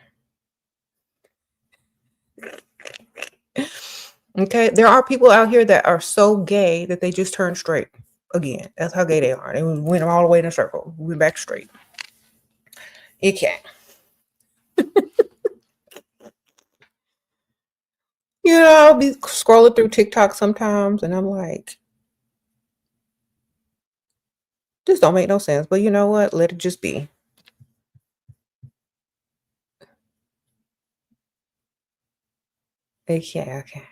Okay? There are people out here that are so gay that they just turn straight again. That's how gay they are. They went all the way in a circle. We went back straight. Okay. You know, I'll be scrolling through TikTok sometimes and I'm like, this don't make no sense. But you know what? Let it just be. Okay, okay.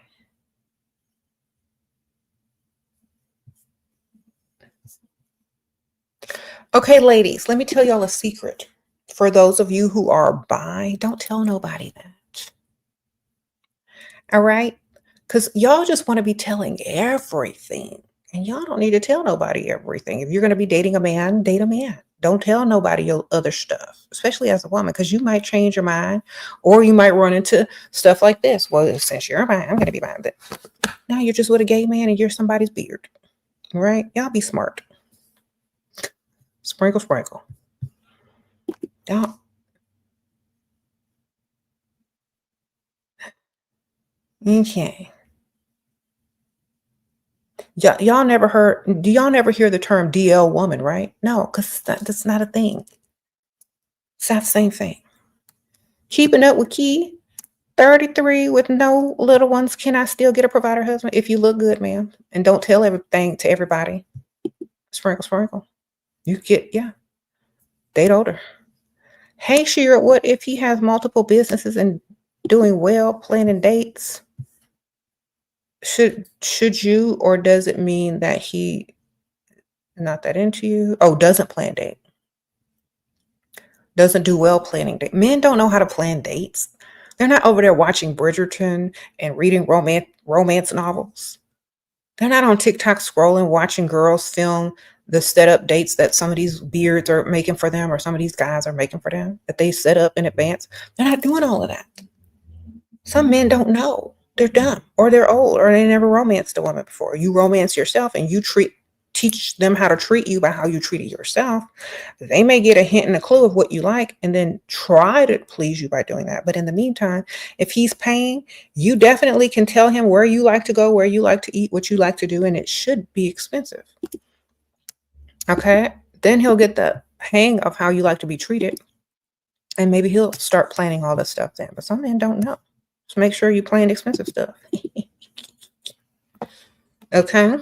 Okay, ladies, let me tell y'all a secret. For those of you who are bi, don't tell nobody that. All right? Because y'all just want to be telling everything. And y'all don't need to tell nobody everything. If you're going to be dating a man, date a man. Don't tell nobody your other stuff, especially as a woman, because you might change your mind or you might run into stuff like this. Well, since you're bi, I'm going to be bi. But now you're just with a gay man and you're somebody's beard. Right? Y'all be smart. Sprinkle, sprinkle. Don't. Okay. Y'all never heard, do y'all never hear the term DL woman, right? No, because that's not a thing. It's not the same thing. Keeping up with Key, 33 with no little ones. Can I still get a provider husband? If you look good, ma'am. And don't tell everything to everybody. Sprinkle, sprinkle. You get, yeah, date older. Hey, Shira, what if he has multiple businesses and doing well, planning dates? Should you, or does it mean that he not that into you? Oh, doesn't plan date. Doesn't do well planning date. Men don't know how to plan dates. They're not over there watching Bridgerton and reading romance novels. They're not on TikTok scrolling, watching girls film the setup dates that some of these beards are making for them, or some of these guys are making for them, that they set up in advance. They're not doing all of that. Some men don't know. They're dumb, or they're old, or they never romanced a woman before. You romance yourself and you teach them how to treat you by how you treated yourself. They may get a hint and a clue of what you like and then try to please you by doing that. But in the meantime, if he's paying, you definitely can tell him where you like to go, where you like to eat, what you like to do, and it should be expensive. Okay? Then he'll get the hang of how you like to be treated, and maybe he'll start planning all this stuff then. But some men don't know. So make sure you plan expensive stuff. Okay?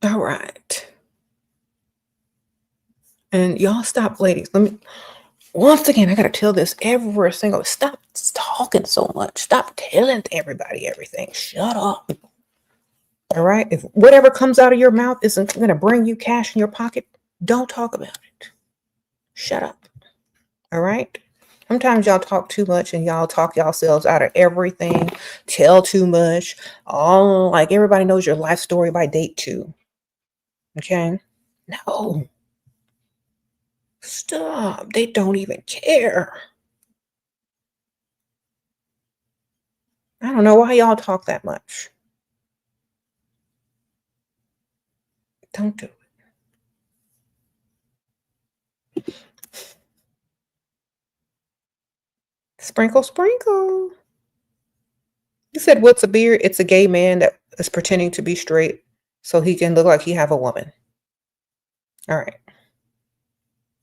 All right. And y'all stop, ladies. Once again, I got to tell this every single, stop talking so much. Stop telling everybody everything. Shut up. All right? If whatever comes out of your mouth isn't going to bring you cash in your pocket, don't talk about it. Shut up. All right? Sometimes y'all talk too much and y'all talk yourselves out of everything, tell too much. All like everybody knows your life story by date 2. Okay? No. Stop. They don't even care. I don't know why y'all talk that much. Don't do it. Sprinkle, sprinkle. You said, what's a beard? It's a gay man that is pretending to be straight so he can look like he have a woman. All right.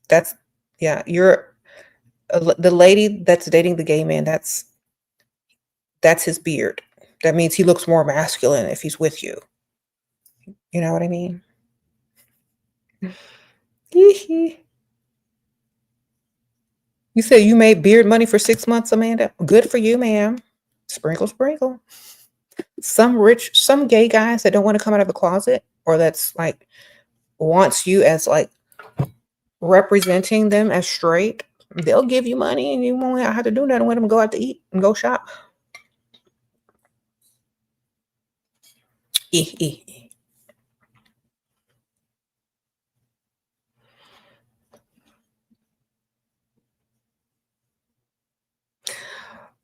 That's, yeah, you're the lady that's dating the gay man. That's his beard. That means he looks more masculine if he's with you. You know what I mean? You said you made beard money for 6 months, Amanda. Good for you, ma'am. Sprinkle, sprinkle. Some gay guys that don't want to come out of the closet, or that's like wants you as like representing them as straight, they'll give you money and you won't have to do nothing with them. Go out to eat and go shop.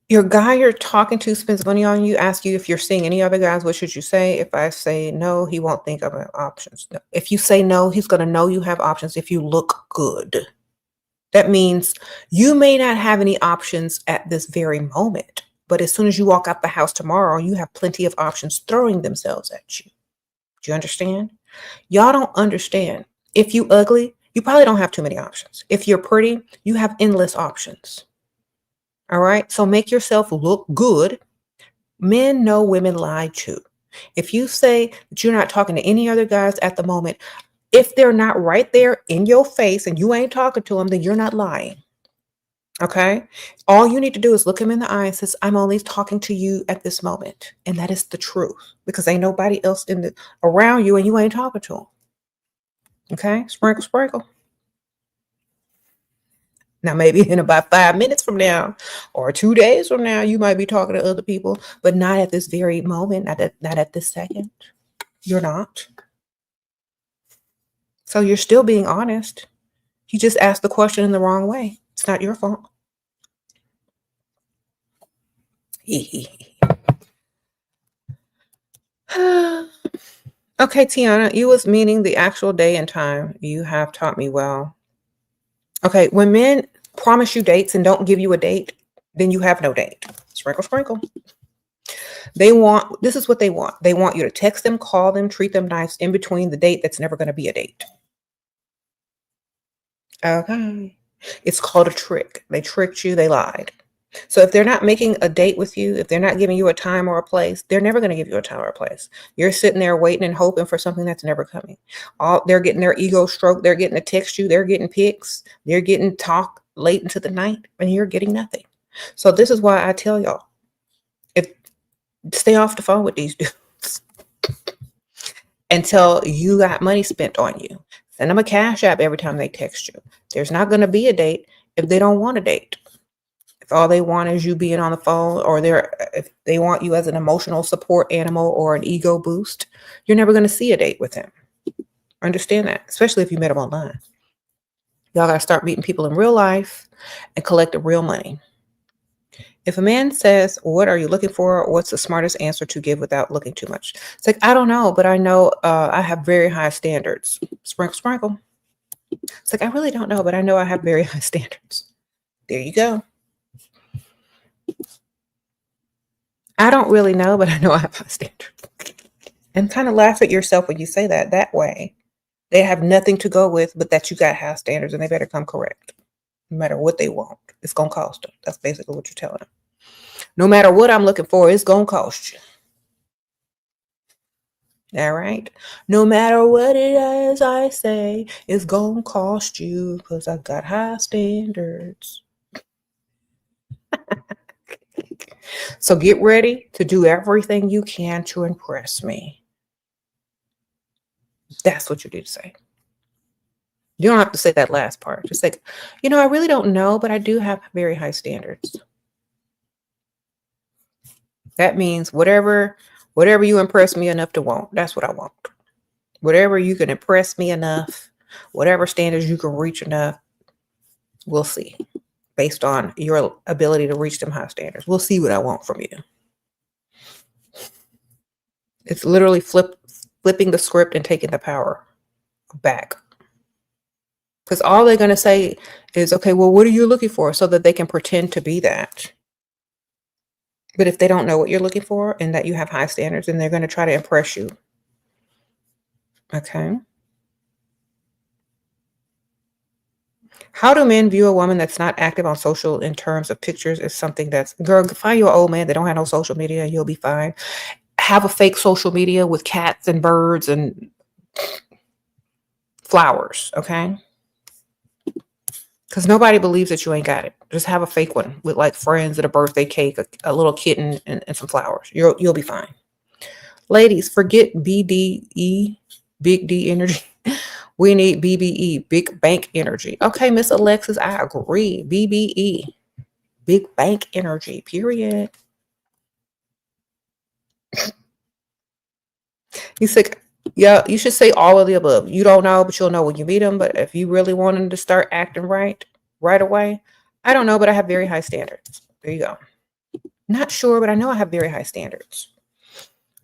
Your guy you're talking to spends money on you, asks you if you're seeing any other guys. What should you say? If I say no, he won't think of options. No. If you say no, he's going to know you have options if you look good. That means you may not have any options at this very moment, but as soon as you walk out the house tomorrow, you have plenty of options throwing themselves at you. Do you understand? Y'all don't understand. If you ugly, you probably don't have too many options. If you're pretty, you have endless options. All right. So make yourself look good. Men know women lie too. If you say that you're not talking to any other guys at the moment, if they're not right there in your face and you ain't talking to them, then you're not lying. Okay. All you need to do is look him in the eye and says, I'm only talking to you at this moment. And that is the truth, because ain't nobody else around you and you ain't talking to them. Okay. Sprinkle, sprinkle. Now, maybe in about 5 minutes from now or 2 days from now, you might be talking to other people, but not at this very moment, not at this second. You're not. So you're still being honest. You just asked the question in the wrong way. It's not your fault. Okay, Tiana, you was meaning the actual day and time. You have taught me well. Okay, when men promise you dates and don't give you a date, then you have no date. Sprinkle, sprinkle. This is what they want. They want you to text them, call them, treat them nice in between the date that's never going to be a date. Okay. It's called a trick. They tricked you, they lied. So if they're not making a date with you, if they're not giving you a time or a place, they're never going to give you a time or a place. You're sitting there waiting and hoping for something that's never coming. They're getting their ego stroked. They're getting to text you. They're getting pics. They're getting talk late into the night, and you're getting nothing. So this is why I tell y'all, stay off the phone with these dudes until you got money spent on you. Send them a cash app every time they text you. There's not going to be a date if they don't want a date. If all they want is you being on the phone, or if they want you as an emotional support animal or an ego boost, you're never going to see a date with them. Understand that, especially if you met them online. Y'all got to start meeting people in real life and collecting real money. If a man says, what are you looking for? What's the smartest answer to give without looking too much? It's like, I don't know, but I know I have very high standards. Sprinkle, sprinkle. It's like, I really don't know, but I know I have very high standards. There you go. I don't really know, but I know I have high standards. And kind of laugh at yourself when you say that way. They have nothing to go with, but that you got high standards, and they better come correct. No matter what they want, it's going to cost them. That's basically what you're telling them. No matter what I'm looking for, it's going to cost you. All right. No matter what it is I say, it's going to cost you because I got high standards. So get ready to do everything you can to impress me. That's what you need to say. You don't have to say that last part. Just like, I really don't know, but I do have very high standards. That means whatever you impress me enough to want, that's what I want. Whatever you can impress me enough, whatever standards you can reach enough, we'll see. Based on your ability to reach them high standards. We'll see what I want from you. It's literally flipping the script and taking the power back. Because all they're going to say is, okay, well, what are you looking for? So that they can pretend to be that. But if they don't know what you're looking for and that you have high standards, then they're going to try to impress you. Okay. How do men view a woman that's not active on social in terms of pictures is something that's, girl, find you an old man that don't have no social media, you'll be fine. Have a fake social media with cats and birds and flowers, okay? Because nobody believes that you ain't got it. Just have a fake one with like friends and a birthday cake, a little kitten, and some flowers. You'll be fine. Ladies, forget BDE, big D energy. We need BBE, big bank energy. Okay, Miss Alexis, I agree. BBE, big bank energy, period. You said, yeah, you should say all of the above. You don't know, but you'll know when you meet them. But if you really want them to start acting right away, I don't know, but I have very high standards. There you go. Not sure, but I know I have very high standards.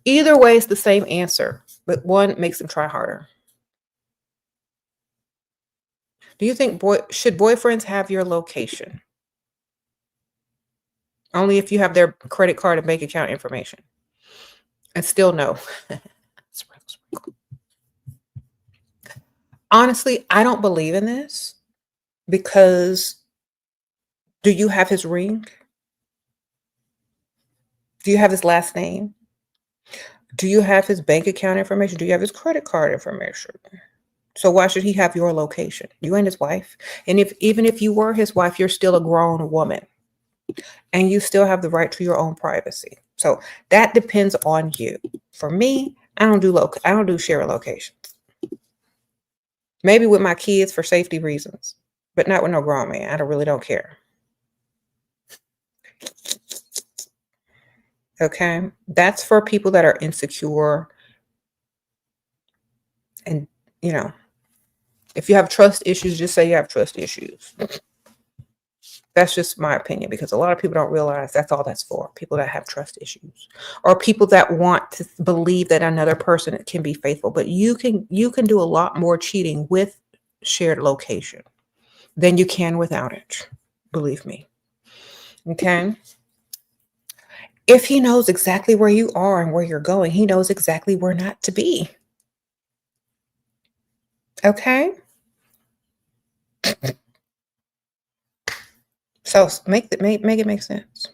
Either way, it's the same answer, but one makes them try harder. Do you think should boyfriends have your location? Only if you have their credit card and bank account information. And still no. Honestly, I don't believe in this because do you have his ring? Do you have his last name? Do you have his bank account information? Do you have his credit card information? So why should he have your location? You ain't his wife. And even if you were his wife, you're still a grown woman. And you still have the right to your own privacy. So that depends on you. For me, I don't do sharing locations. Maybe with my kids for safety reasons, but not with no grown man. I really don't care. Okay? That's for people that are insecure. And, if you have trust issues, just say you have trust issues. That's just my opinion, because a lot of people don't realize that's all that's for. People that have trust issues, or people that want to believe that another person can be faithful. But you can do a lot more cheating with shared location than you can without it. Believe me. Okay. If he knows exactly where you are and where you're going, he knows exactly where not to be. Okay. So make it make sense.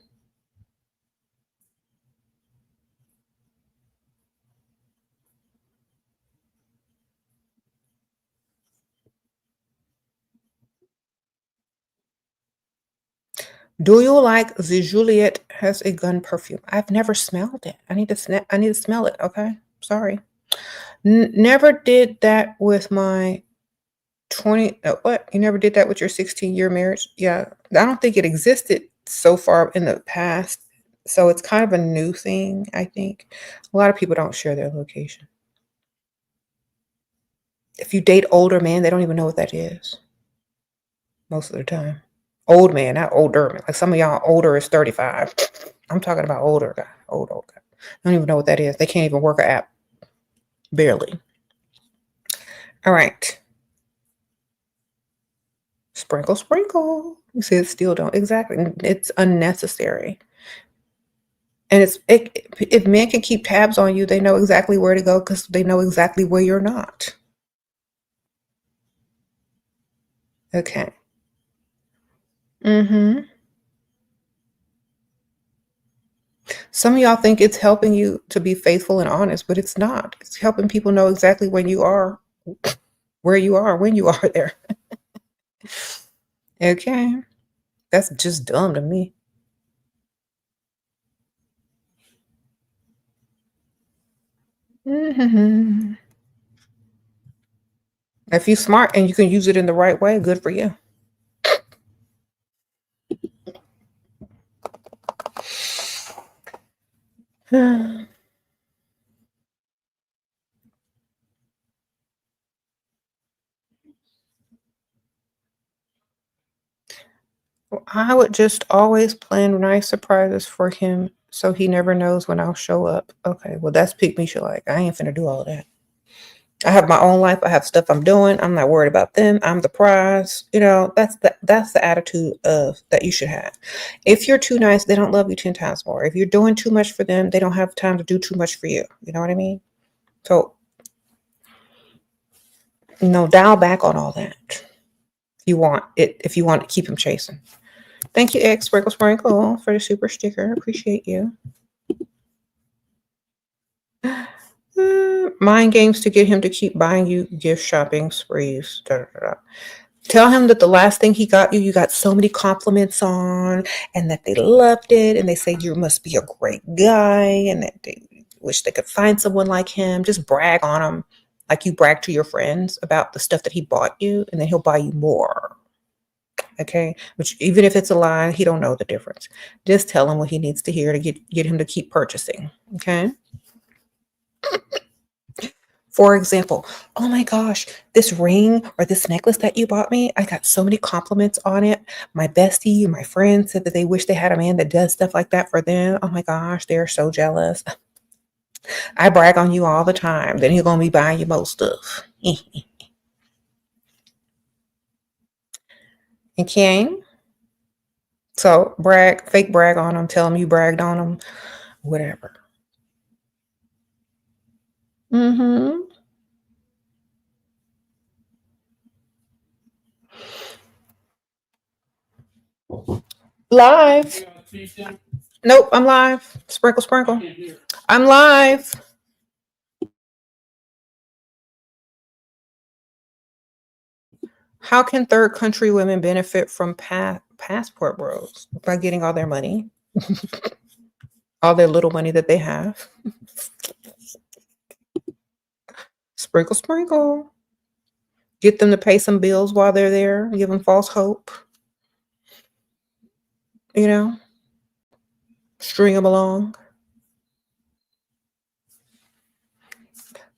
Do you like the Juliet has a gun perfume? I've never smelled it. I need to smell it. Okay. Sorry. Never did that with my 20. What? You never did that with your 16-year marriage? Yeah. I don't think it existed so far in the past. So it's kind of a new thing, I think. A lot of people don't share their location. If you date older men, they don't even know what that is most of the time. Old man, not older man. Like some of y'all older is 35. I'm talking about older guy. Old guy. Don't even know what that is. They can't even work an app. Barely. All right. Sprinkle, sprinkle. You see, it still don't. Exactly. It's unnecessary. And if men can keep tabs on you, they know exactly where to go because they know exactly where you're not. Okay. Mm-hmm. Some of y'all think it's helping you to be faithful and honest, but it's not. It's helping people know exactly when you are, where you are, when you are there. Okay. That's just dumb to me. Mm-hmm. If you're smart and you can use it in the right way, good for you. I would just always plan nice surprises for him so he never knows when I'll show up. Okay, well, that's pick me shit. Like, I ain't finna do all of that. I have my own life. I have stuff I'm doing. I'm not worried about them. I'm the prize. That's the attitude of that you should have. If you're too nice, they don't love you 10 times more. If you're doing too much for them, they don't have time to do too much for you. You know what I mean? So, dial back on all that. If you want to keep him chasing. Thank you, X Sprinkle Sprinkle, for the super sticker. Appreciate you. Mind games to get him to keep buying you gift shopping sprees. Da, da, da. Tell him that the last thing he got you got so many compliments on, and that they loved it, and they say you must be a great guy, and that they wish they could find someone like him. Just brag on him like you brag to your friends about the stuff that he bought you, and then he'll buy you more. Okay, which even if it's a lie, he don't know the difference. Just tell him what he needs to hear to get him to keep purchasing. Okay. For example, oh my gosh, this ring or this necklace that you bought me, I got so many compliments on it. My bestie, my friends said that they wish they had a man that does stuff like that for them. Oh my gosh, they're so jealous. I brag on you all the time. Then he's gonna be buying you most stuff. Okay. So fake brag on them, tell them you bragged on them, whatever. Mm-hmm. Live. Nope, I'm live. Sprinkle, sprinkle. I'm live. How can third country women benefit from passport bros? By getting all their money, all their little money that they have. Sprinkle, sprinkle. Get them to pay some bills while they're there. Give them false hope. String them along.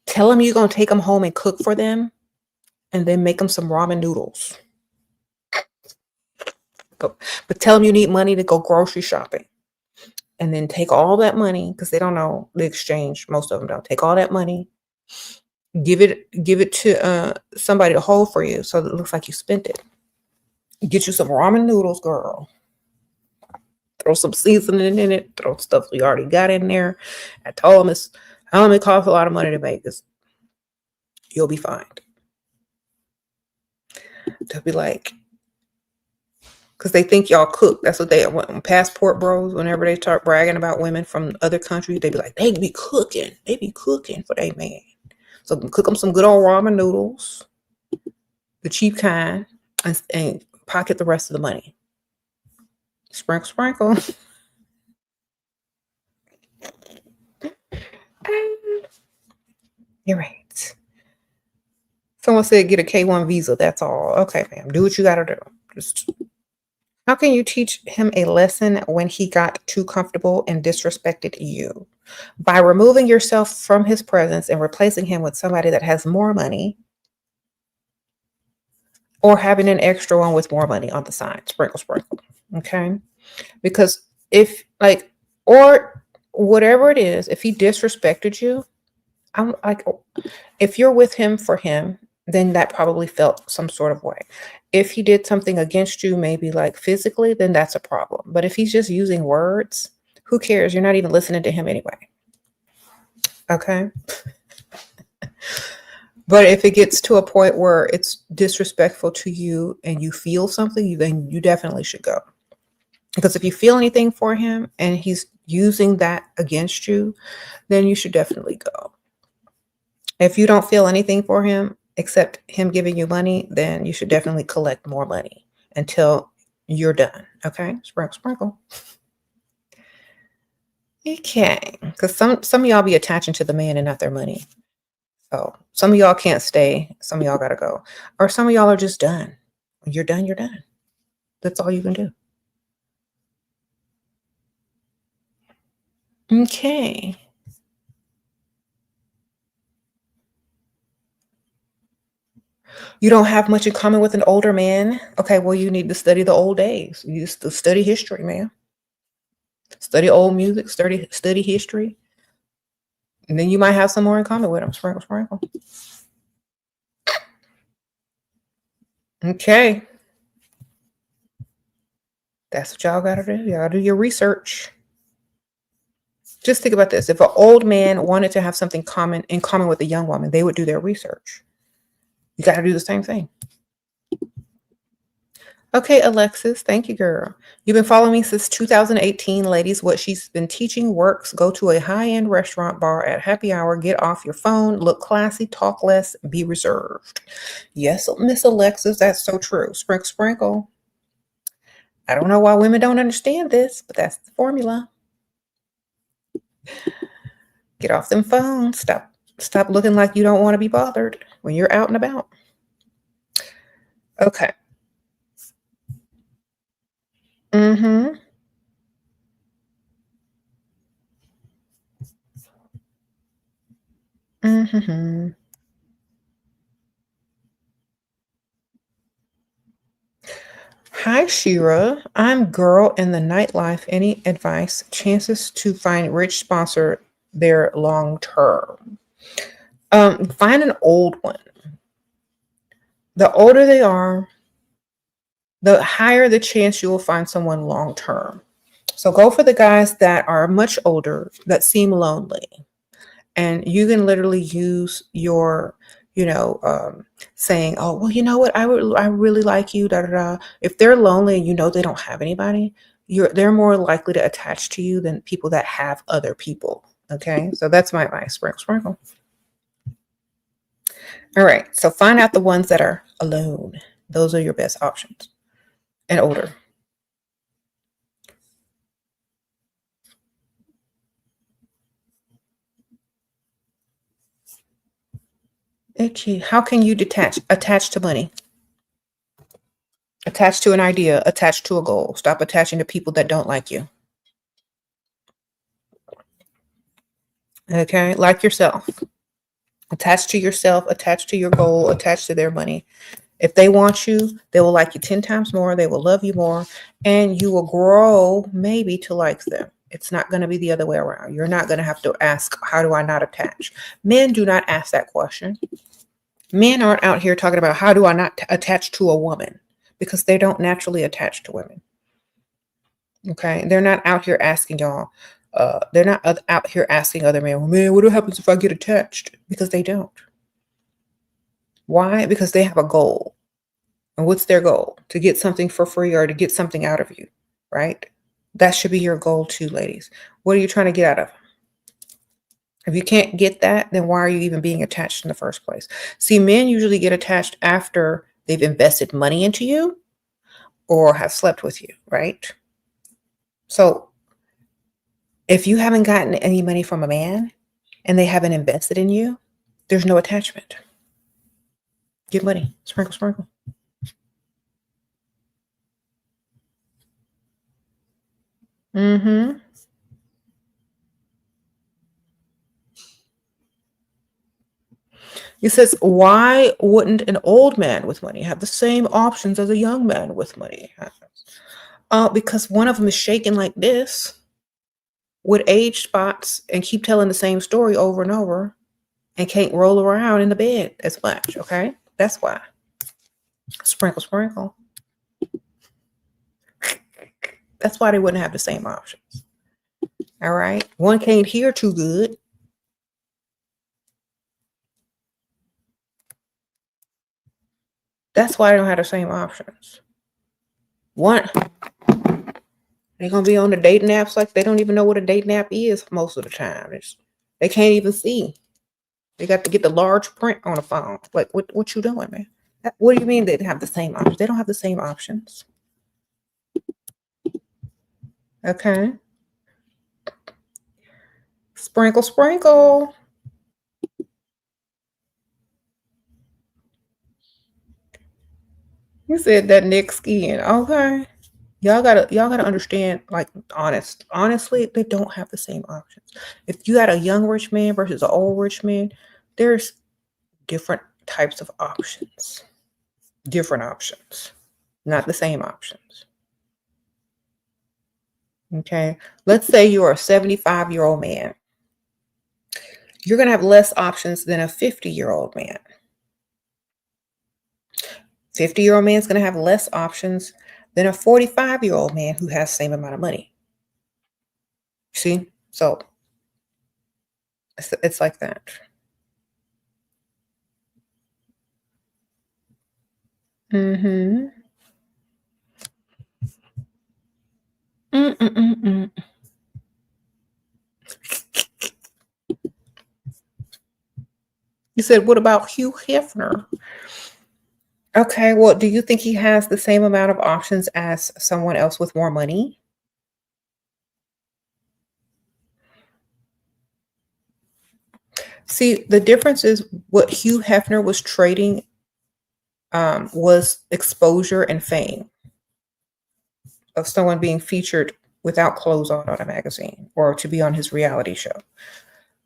Tell them you're going to take them home and cook for them, and then make them some ramen noodles. But tell them you need money to go grocery shopping. And then take all that money, because they don't know the exchange. Most of them don't. Take all that money, give it to somebody to hold for you, so it looks like you spent it. Get you some ramen noodles, girl. Throw some seasoning in it. Throw stuff you already got in there. I told them it costs a lot of money to make this. You'll be fine. They'll be like, because they think y'all cook. That's what they want. Passport bros, whenever they start bragging about women from other countries, they be like, they be cooking. They be cooking for their man. So cook them some good old ramen noodles, the cheap kind, and pocket the rest of the money. Sprinkle, sprinkle. You're right. Someone said get a K1 visa. That's all. Okay, fam. Do what you got to do. Just... How can you teach him a lesson when he got too comfortable and disrespected you? By removing yourself from his presence and replacing him with somebody that has more money, or having an extra one with more money on the side. Sprinkle, sprinkle. Okay? Because or whatever it is, if he disrespected you, I'm like, if you're with him for him, then that probably felt some sort of way. If he did something against you, maybe like physically, then that's a problem. But if he's just using words, who cares? You're not even listening to him anyway. Okay? But if it gets to a point where it's disrespectful to you and you feel something, then you definitely should go. Because if you feel anything for him and he's using that against you, then you should definitely go. If you don't feel anything for him except him giving you money, then you should definitely collect more money until you're done. Okay? Sprinkle, sprinkle. Okay. Because some of y'all be attaching to the man and not their money. So some of y'all can't stay. Some of y'all got to go. Or some of y'all are just done. When you're done, you're done. That's all you can do. Okay. You don't have much in common with an older man? Okay, well, you need to study the old days. You used to study history, man. Study old music, study history. And then you might have some more in common with them. Sprinkle, sprinkle. Okay. That's what y'all got to do. Y'all do your research. Just think about this. If an old man wanted to have something in common with a young woman, they would do their research. You got to do the same thing. Okay, Alexis. Thank you, girl. You've been following me since 2018, ladies. What she's been teaching works. Go to a high-end restaurant bar at happy hour. Get off your phone. Look classy. Talk less. Be reserved. Yes, Miss Alexis. That's so true. Sprinkle, sprinkle. I don't know why women don't understand this, but that's the formula. Get off them phones. Stop looking like you don't want to be bothered when you're out and about. Okay. Mm-hmm. Mm-hmm. Hi, Shira. I'm girl in the nightlife. Any advice? Chances to find rich sponsor their long term. Find an old one. The older they are, the higher the chance you will find someone long term. So go for the guys that are much older that seem lonely. And you can literally use your, saying, oh, well, you know what? I really like you. Da, da, da. If they're lonely and you know they don't have anybody, they're more likely to attach to you than people that have other people. Okay. So that's my advice. Sprinkle, sprinkle. All right. So find out the ones that are alone. Those are your best options and older. Okay. How can you attach to money? Attach to an idea, attach to a goal. Stop attaching to people that don't like you. Okay? Like yourself. Attach to yourself, attach to your goal, attach to their money. If they want you, they will like you 10 times more. They will love you more, and you will grow maybe to like them. It's not going to be the other way around. You're not going to have to ask, how do I not attach? Men do not ask that question. Men aren't out here talking about, how do I not attach to a woman? Because they don't naturally attach to women. Okay. They're not out here asking y'all. They're not out here asking other men, well, man, what happens if I get attached? Because they don't. Why? Because they have a goal. And what's their goal? To get something for free or to get something out of you, right? That should be your goal too, ladies. What are you trying to get out of them? If you can't get that, then why are you even being attached in the first place? See, men usually get attached after they've invested money into you or have slept with you, right? So if you haven't gotten any money from a man and they haven't invested in you, there's no attachment. Get money. Sprinkle, sprinkle. Mm-hmm. He says, why wouldn't an old man with money have the same options as a young man with money? Because one of them is shaking like this with age spots and keep telling the same story over and over and can't roll around in the bed as much, okay? That's why. Sprinkle, sprinkle. That's why they wouldn't have the same options. All right? One can't hear too good. That's why they don't have the same options. One, they're going to be on the dating apps like they don't even know what a dating app is most of the time. They can't even see. They got to get the large print on the phone. Like, what you doing, man? What do you mean they have the same options? They don't have the same options. Okay. Sprinkle, sprinkle. You said that neck skin. Okay. Y'all gotta understand, like, honestly, they don't have the same options. If you got a young rich man versus an old rich man, there's different types of options. Different options. Not the same options. Okay. Let's say you're a 75-year-old man. You're gonna have less options than a 50-year-old man. 50-year-old man is going to have less options than a 45-year-old man who has the same amount of money. See? So it's like that. Mm-hmm. Mm-mm-mm-mm. You said, what about Hugh Hefner? Okay, well, do you think he has the same amount of options as someone else with more money? See, the difference is what Hugh Hefner was trading was exposure and fame of someone being featured without clothes on a magazine or to be on his reality show.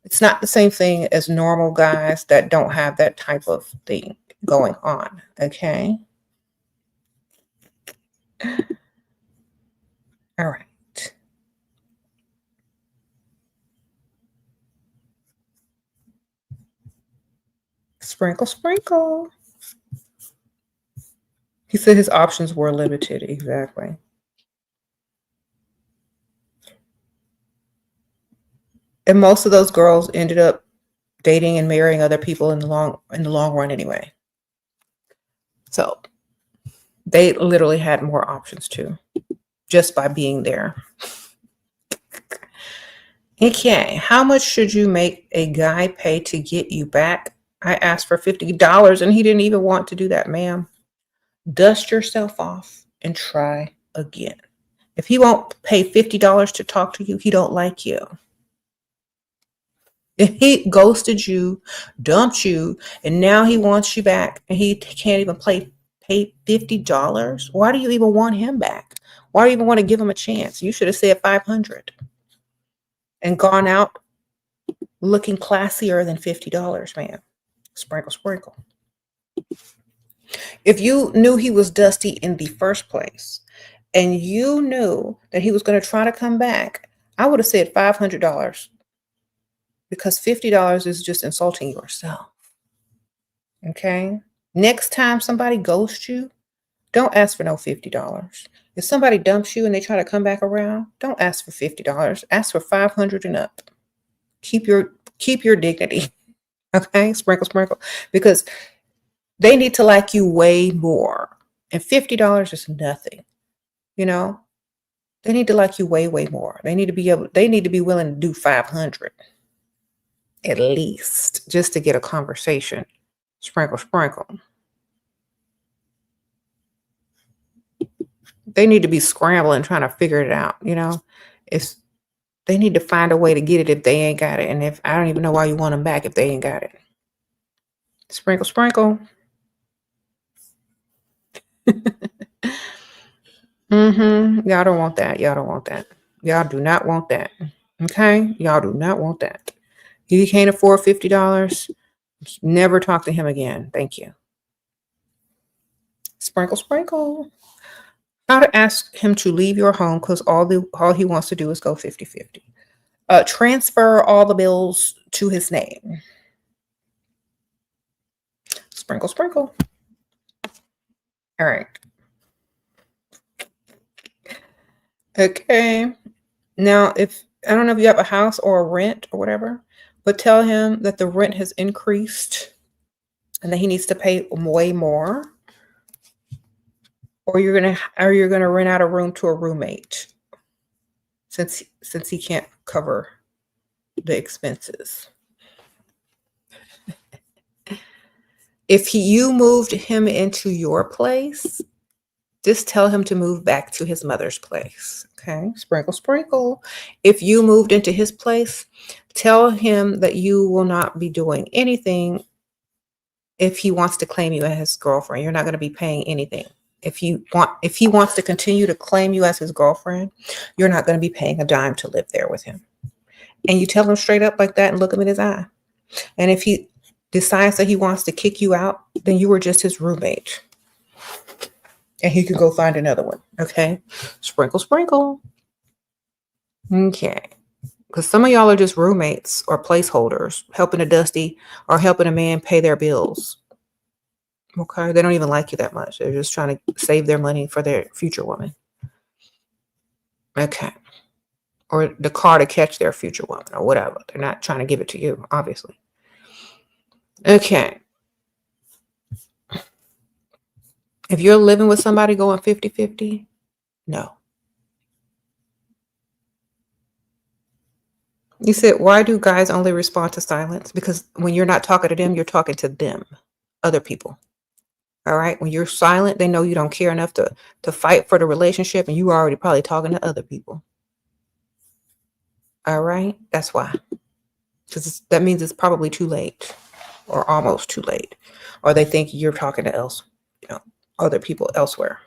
It's not the same thing as normal guys that don't have that type of thing going on. Okay. All right. Sprinkle, sprinkle. He said his options were limited. Exactly. And most of those girls ended up dating and marrying other people in the long run anyway. So they literally had more options too, just by being there. Okay, how much should you make a guy pay to get you back? I asked for $50 and he didn't even want to do that, ma'am. Dust yourself off and try again. If he won't pay $50 to talk to you, he don't like you. If he ghosted you, dumped you, and now he wants you back and he can't even pay $50, why do you even want him back? Why do you even want to give him a chance? You should have said 500 and gone out looking classier than $50, man. Sprinkle, sprinkle. If you knew he was dusty in the first place and you knew that he was going to try to come back, I would have said $500 because $50 is just insulting yourself. Okay? Next time somebody ghosts you, don't ask for no $50. If somebody dumps you and they try to come back around, don't ask for $50. Ask for 500 and up. Keep your dignity. Okay? Sprinkle, sprinkle. Because they need to like you way more. And $50 is nothing. You know? They need to like you way, way more. They need to be willing to do 500 at least just to get a conversation. Sprinkle, sprinkle. They need to be scrambling, trying to figure it out. If they need to find a way to get it if they ain't got it. And if I don't even know why you want them back if they ain't got it. Sprinkle, sprinkle. Y'all don't want that. Y'all don't want that. Y'all do not want that. Okay? Y'all do not want that. If you can't afford $50, never talk to him again. Thank you. Sprinkle, sprinkle. How to ask him to leave your home because all he wants to do is go 50-50. Transfer all the bills to his name. Sprinkle, sprinkle. All right. Okay. Now, I don't know if you have a house or a rent or whatever, but tell him that the rent has increased and that he needs to pay way more. Or you're gonna rent out a room to a roommate since he can't cover the expenses. If you moved him into your place, just tell him to move back to his mother's place. Okay, sprinkle, sprinkle. If you moved into his place, tell him that you will not be doing anything if he wants to claim you as his girlfriend. You're not going to be paying anything. If he wants to continue to claim you as his girlfriend, you're not going to be paying a dime to live there with him. And you tell him straight up like that and look him in his eye. And if he decides that he wants to kick you out, then you were just his roommate. And he can go find another one. Okay? Sprinkle, sprinkle. Okay. Because some of y'all are just roommates or placeholders, helping a dusty or helping a man pay their bills. Okay? They don't even like you that much. They're just trying to save their money for their future woman. Okay. Or the car to catch their future woman or whatever. They're not trying to give it to you, obviously. Okay. If you're living with somebody going 50-50, no. You said, why do guys only respond to silence? Because when you're not talking to them, you're talking to them, other people. All right? When you're silent, they know you don't care enough to fight for the relationship, and you are already probably talking to other people. All right? That's why. Because that means it's probably too late or almost too late. Or they think you're talking to other people elsewhere.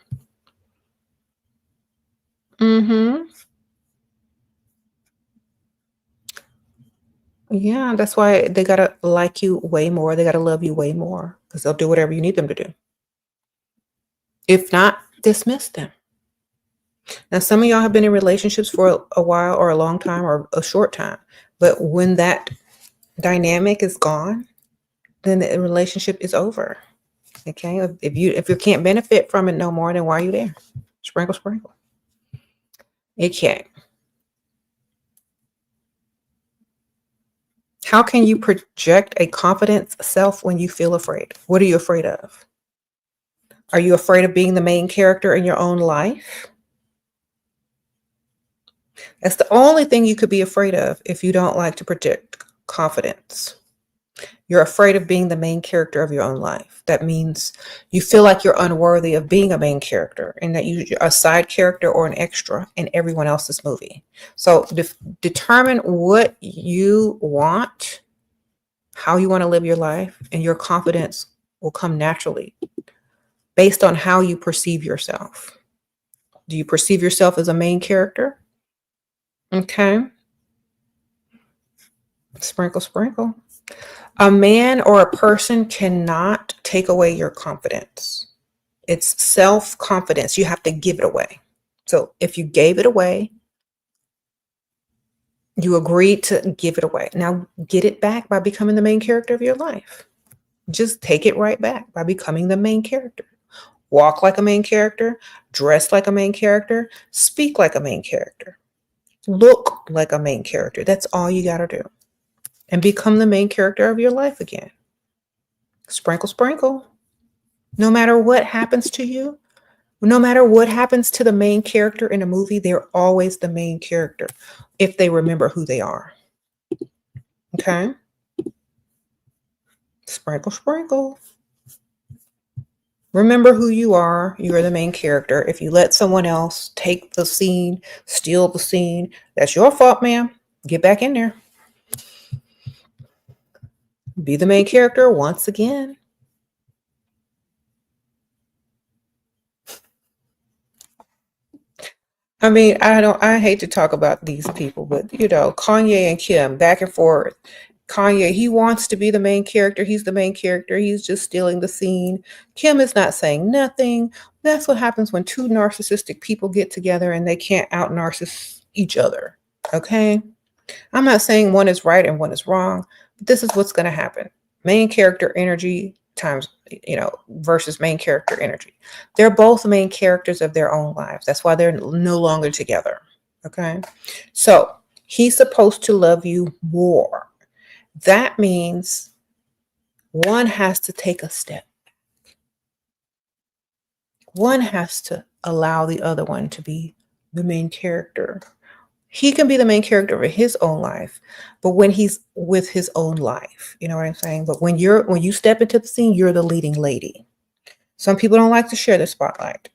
Yeah, that's why they gotta like you way more. They gotta love you way more because they'll do whatever you need them to do. If not, dismiss them. Now, some of y'all have been in relationships for a while or a long time or a short time, but when that dynamic is gone, then the relationship is over. Okay, if you can't benefit from it no more, then why are you there? Sprinkle, sprinkle. Okay. How can you project a confident self when you feel afraid? What are you afraid of? Are you afraid of being the main character in your own life? That's the only thing you could be afraid of if you don't like to project confidence. You're afraid of being the main character of your own life. That means you feel like you're unworthy of being a main character and that you're a side character or an extra in everyone else's movie. So determine what you want, how you want to live your life, and your confidence will come naturally based on how you perceive yourself. Do you perceive yourself as a main character? Okay. Sprinkle, sprinkle. A man or a person cannot take away your confidence. It's self-confidence. You have to give it away. So if you gave it away, you agreed to give it away. Now get it back by becoming the main character of your life. Just take it right back by becoming the main character. Walk like a main character, dress like a main character, speak like a main character, look like a main character. That's all you got to do. And become the main character of your life again. Sprinkle, sprinkle. No matter what happens to you, no matter what happens to the main character in a movie, they're always the main character if they remember who they are. Okay? Sprinkle, sprinkle. Remember who you are. You are the main character. If you let someone else take the scene, steal the scene, that's your fault, ma'am. Get back in there. Be the main character once again. I mean, I hate to talk about these people, but Kanye and Kim back and forth. Kanye, he wants to be the main character. He's the main character. He's just stealing the scene. Kim is not saying nothing. That's what happens when two narcissistic people get together and they can't out narciss each other. Okay? I'm not saying one is right and one is wrong, but this is what's going to happen. Main character energy times, versus main character energy. They're both main characters of their own lives. That's why they're no longer together. Okay? So he's supposed to love you more. That means one has to take a step. One has to allow the other one to be the main character. He can be the main character of his own life, but when he's with his own life, you know what I'm saying? But when you step into the scene, you're the leading lady. Some people don't like to share the spotlight.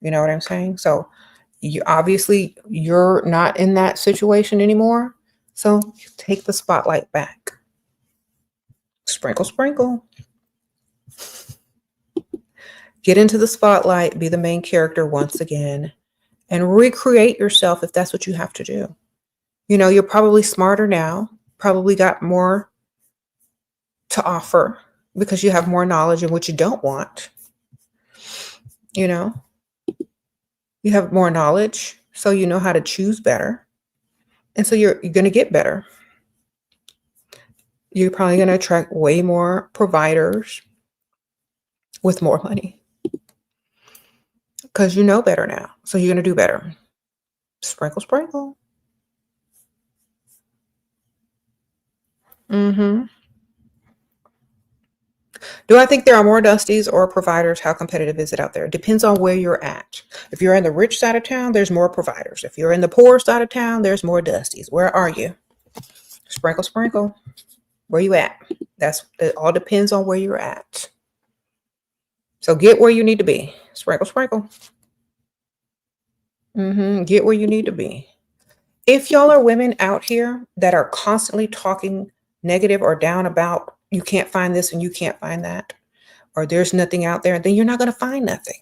You know what I'm saying? So you're not in that situation anymore. So take the spotlight back. Sprinkle, sprinkle. Get into the spotlight, be the main character once again, and recreate yourself if that's what you have to do. You're probably smarter now, probably got more to offer because you have more knowledge of what you don't want. You have more knowledge, so you know how to choose better. And so you're going to get better. You're probably going to attract way more providers with more money because you know better now. So you're going to do better. Sprinkle, sprinkle. Mm-hmm. Do I think there are more Dusties or providers? How competitive is it out there? It depends on where you're at. If you're in the rich side of town, there's more providers. If you're in the poor side of town, there's more Dusties. Where are you? Sprinkle, sprinkle. Where you at? It all depends on where you're at. So get where you need to be. Sprinkle, sprinkle. Get where you need to be. If y'all are women out here that are constantly talking negative or down about you can't find this and you can't find that, or there's nothing out there, then you're not going to find nothing,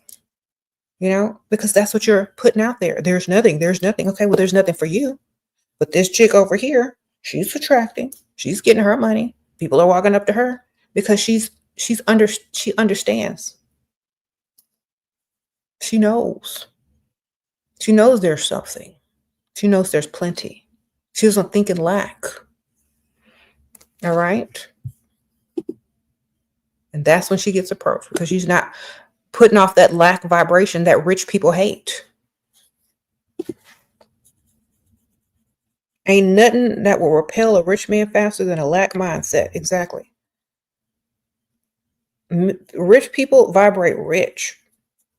because that's what you're putting out there. There's nothing. Okay, well, there's nothing for you. But this chick over here, she's attracting. She's getting her money. People are walking up to her because she understands. She knows. She knows there's something. She knows there's plenty. She doesn't think in lack. All right? And that's when she gets approached because she's not putting off that lack vibration that rich people hate. Ain't nothing that will repel a rich man faster than a lack mindset. Exactly. Rich people vibrate rich.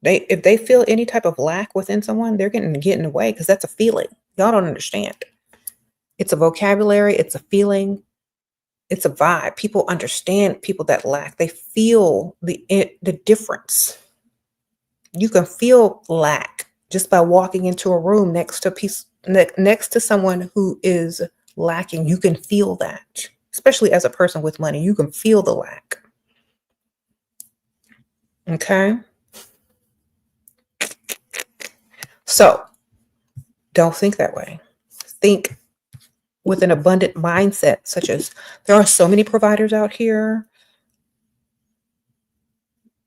If they feel any type of lack within someone, they're getting away because that's a feeling. Y'all don't understand. It's a vocabulary. It's a feeling. It's a vibe. People understand people that lack. They feel the difference. You can feel lack just by walking into a room next to someone who is lacking. You can feel that, especially as a person with money. You can feel the lack. Okay. So don't think that way. Think with an abundant mindset, such as there are so many providers out here.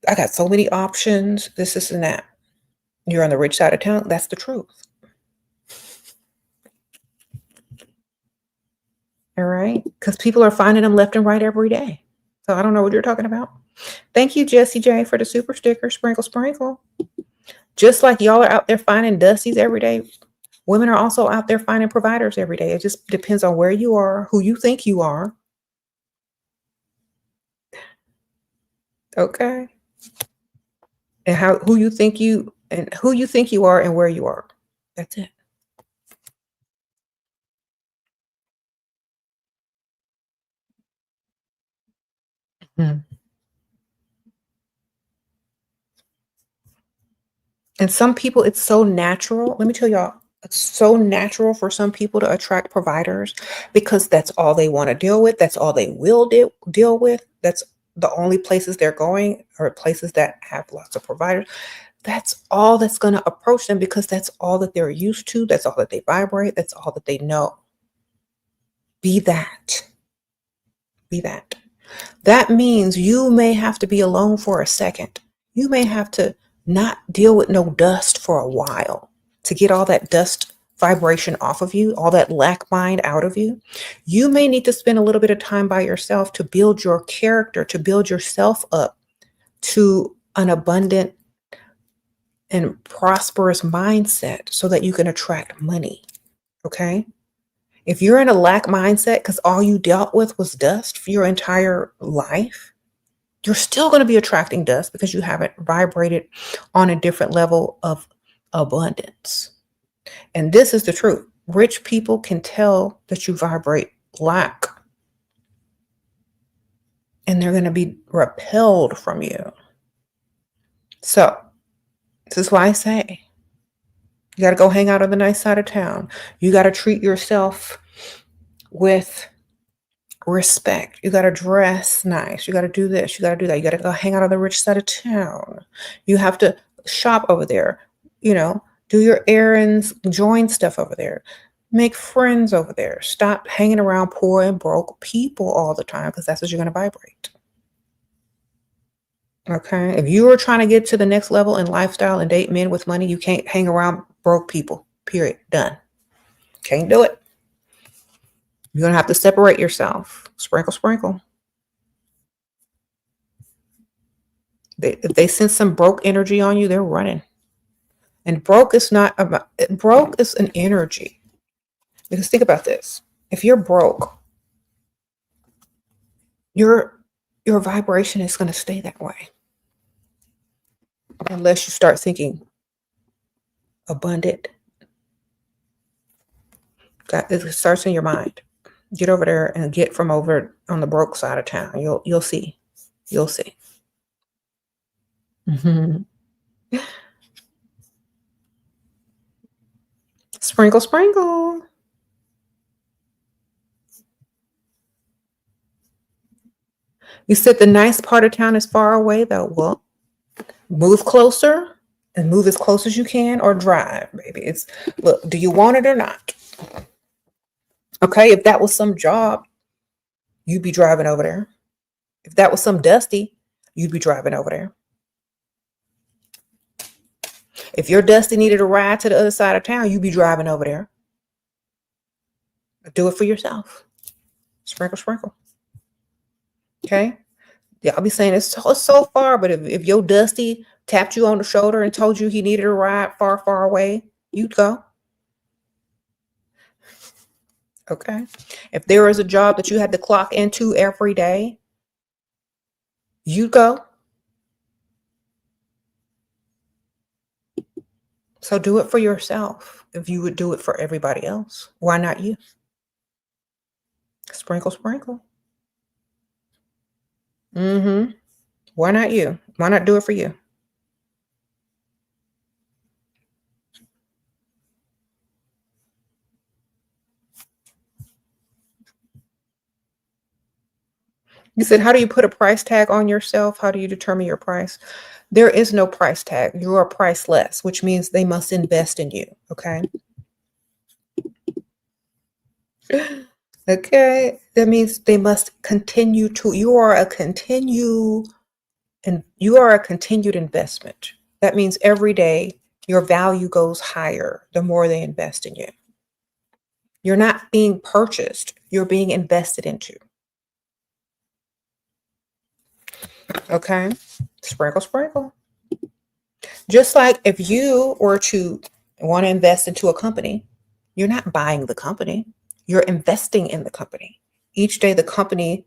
I got so many options, this, and that. You're on the rich side of town. That's the truth. All right. Because people are finding them left and right every day. So I don't know what you're talking about. Thank you, Jessie J, for the super sticker. Sprinkle, sprinkle. Just like y'all are out there finding Dusties every day, women are also out there finding providers every day. It just depends on where you are, who you think you are. Okay. And who you think you are and where you are. That's it. Hmm. And some people, it's so natural. Let me tell y'all, it's so natural for some people to attract providers because that's all they want to deal with. That's all they will deal with. That's the only places they're going, or places that have lots of providers. That's all that's going to approach them because that's all that they're used to. That's all that they vibrate. That's all that they know. Be that. Be that. That means you may have to be alone for a second. You may have to not deal with no dust for a while to get all that dust vibration off of you, all that lack mind out of you. You may need to spend a little bit of time by yourself to build your character, to build yourself up to an abundant and prosperous mindset so that you can attract money. Okay? If you're in a lack mindset because all you dealt with was dust for your entire life, you're still going to be attracting dust because you haven't vibrated on a different level of abundance. And this is the truth. Rich people can tell that you vibrate lack, and they're going to be repelled from you. So this is why I say you got to go hang out on the nice side of town. You got to treat yourself with respect. You got to dress nice. You got to do this. You got to do that. You got to go hang out on the rich side of town. You have to shop over there, do your errands, join stuff over there, make friends over there. Stop hanging around poor and broke people all the time because that's what you're going to vibrate. Okay. If you are trying to get to the next level in lifestyle and date men with money, you can't hang around broke people. Period. Done. Can't do it. You're going to have to separate yourself. Sprinkle, sprinkle. If they sense some broke energy on you, they're running. And broke is not about, broke is an energy. Because think about this. If you're broke, your vibration is going to stay that way. Unless you start thinking abundant. It starts in your mind. Get over there and get from over on the broke side of town. You'll see. You'll see. Mm-hmm. Sprinkle, sprinkle. You said the nice part of town is far away, though. Well, move closer and move as close as you can, or drive, baby. Look, do you want it or not? Okay, if that was some job, you'd be driving over there. If that was some dusty, you'd be driving over there. If your dusty needed a ride to the other side of town, you'd be driving over there. Do it for yourself. Sprinkle, sprinkle. Okay? Yeah, I'll be saying it's so far, but if your dusty tapped you on the shoulder and told you he needed a ride far, far away, you'd go. Okay? If there was a job that you had to clock into every day, you'd go. So do it for yourself. If you would do it for everybody else, why not you? Sprinkle, sprinkle. Mm-hmm. Why not you? Why not do it for you? You said, how do you put a price tag on yourself? How do you determine your price? There is no price tag. You are priceless, which means they must invest in you. Okay. Okay, that means they must continue to. You are a continued investment. That means every day your value goes higher the more they invest in you. You're not being purchased, you're being invested into. Okay? Sprinkle, sprinkle. Just like if you were to want to invest into a company, you're not buying the company, you're investing in the company. Each day, the company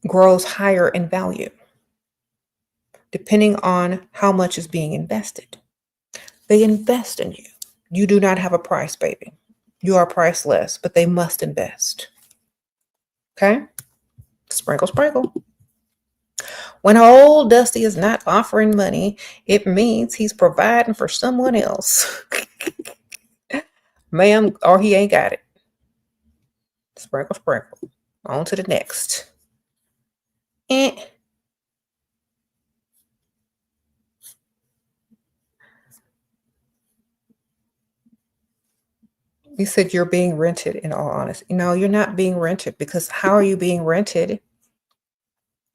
grows higher in value depending on how much is being invested. They invest in you. You do not have a price, baby. You are priceless, but they must invest. Okay? Sprinkle, sprinkle. When old Dusty is not offering money, it means he's providing for someone else. Ma'am, or he ain't got it. Sprinkle, sprinkle. On to the next. Eh. You said you're being rented, in all honesty. No, you're not being rented, because how are you being rented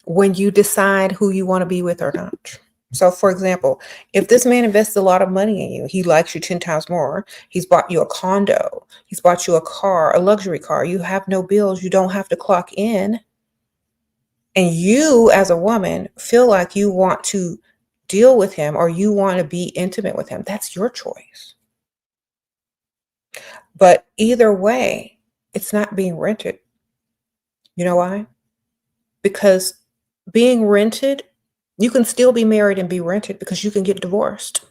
when you decide who you want to be with or not? So, for example, if this man invests a lot of money in you, he likes you 10 times more. He's bought you a condo. He's bought you a car, a luxury car. You have no bills. You don't have to clock in. And you, as a woman, feel like you want to deal with him or you want to be intimate with him. That's your choice. But either way, it's not being rented. You know why? Because being rented, you can still be married and be rented because you can get divorced.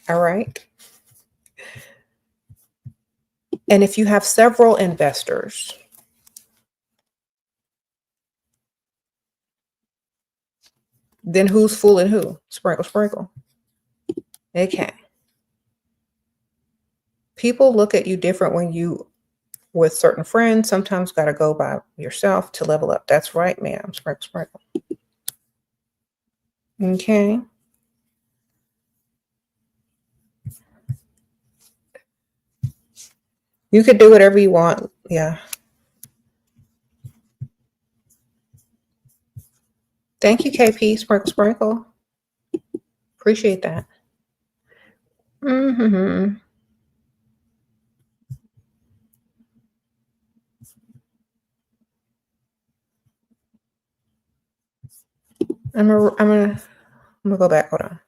All right. And if you have several investors, then who's fooling who? Sprinkle, sprinkle. Okay. People look at you different when you with certain friends. Sometimes got to go by yourself to level up. That's right, ma'am. Sprinkle, sprinkle. Okay. You could do whatever you want. Yeah. Thank you, KP. Sprinkle, sprinkle. Appreciate that. Mm-hmm. I'm gonna go back. Hold on.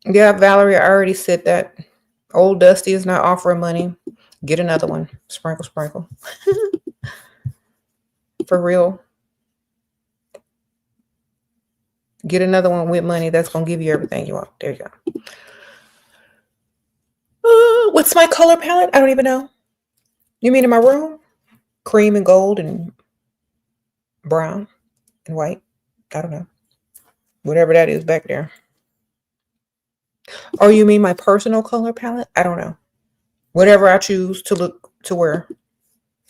Yeah, Valerie, I already said that. Old Dusty is not offering money. Get another one. Sprinkle, sprinkle. For real. Get another one with money that's gonna give you everything you want. There you go. What's my color palette? I don't even know. You mean in my room? Cream and gold and brown and white. I don't know. Whatever that is back there. Or you mean my personal color palette? I don't know. Whatever I choose to look to wear.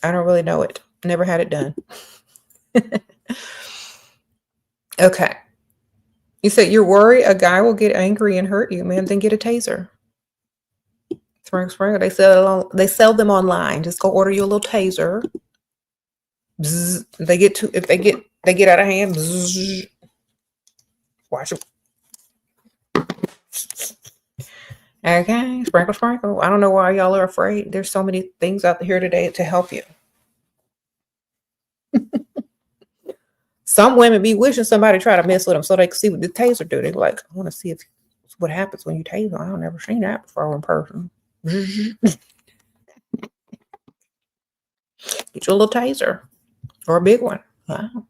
I don't really know it. Never had it done. Okay. You said you're worried a guy will get angry and hurt you, man. Then get a taser. Sprinkle. They sell them online. Just go order you a little taser. Bzz. If they get out of hand. Bzz. Watch it. Okay, sprinkle, sprinkle. I don't know why y'all are afraid. There's so many things out here today to help you. Some women be wishing somebody try to mess with them so they can see what the taser do. They're like, I want to see what happens when you tase them. I've never seen that before in person. Get you a little taser or a big one. Wow.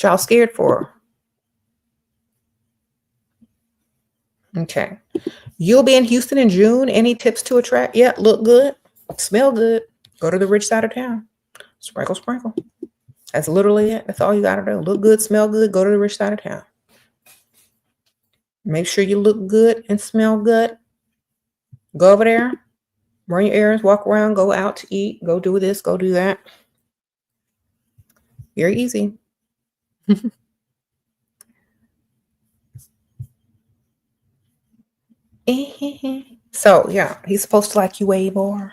Y'all scared for her. Okay. You'll be in Houston in June. Any tips to attract? Yeah, look good, smell good, go to the rich side of town. Sprinkle, sprinkle. That's literally it. That's all you gotta do. Look good, smell good, go to the rich side of town. Make sure you look good and smell good. Go over there, run your errands, walk around, go out to eat, go do this, go do that. Very easy. So yeah, he's supposed to like you way more.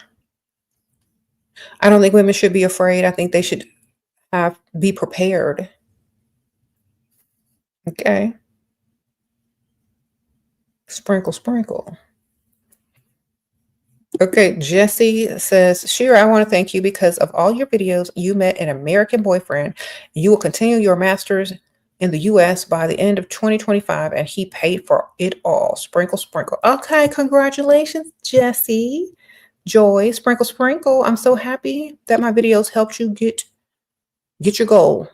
I don't think women should be afraid. I think they should be prepared. Okay. Sprinkle, sprinkle. Okay, Jesse says, Shira, I want to thank you because of all your videos. You met an American boyfriend. You will continue your master's in the US by the end of 2025, and he paid for it all. Sprinkle, sprinkle. Okay, congratulations, Jesse. Joy, sprinkle, sprinkle. I'm so happy that my videos helped you get your goal.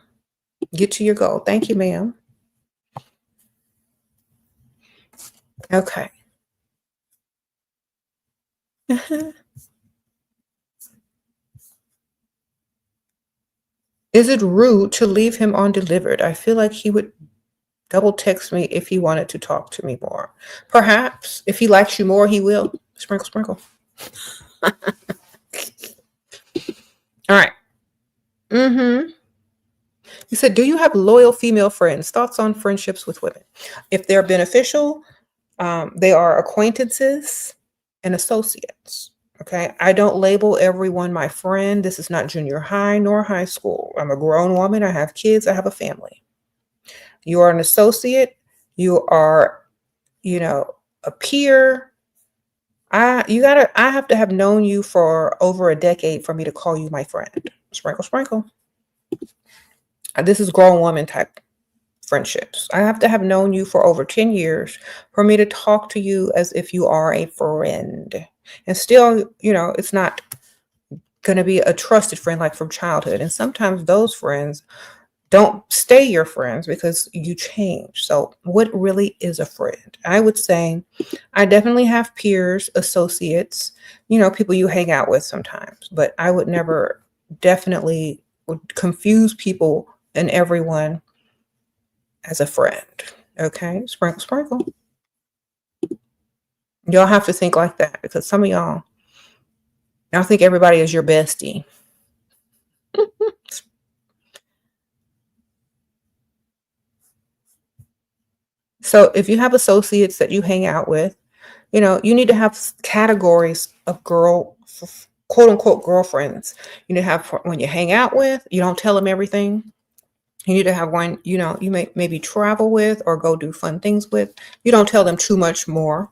Get to your goal. Thank you, ma'am. Okay. Is it rude to leave him undelivered? I feel like he would double text me if he wanted to talk to me more. Perhaps if he likes you more, he will. Sprinkle, sprinkle. All right. He said, do you have loyal female friends? Thoughts on friendships with women? If they're beneficial, they are acquaintances and associates. Okay. I don't label everyone my friend. This is not junior high nor high school. I'm a grown woman. I have kids. I have a family. You are an associate. You are, a peer. I have to have known you for over a decade for me to call you my friend. Sprinkle, sprinkle. This is grown woman type friendships. I have to have known you for over 10 years for me to talk to you as if you are a friend. And still, it's not going to be a trusted friend like from childhood. And sometimes those friends don't stay your friends because you change. So what really is a friend? I would say I definitely have peers, associates, people you hang out with sometimes, but I would never definitely would confuse people and everyone as a friend. Okay. Sprinkle, sprinkle. Y'all have to think like that because some of y'all think everybody is your bestie. So if you have associates that you hang out with, you need to have categories of quote unquote girlfriends. You need to have when you hang out with, you don't tell them everything. You need to have one, you may maybe travel with or go do fun things with. You don't tell them too much more.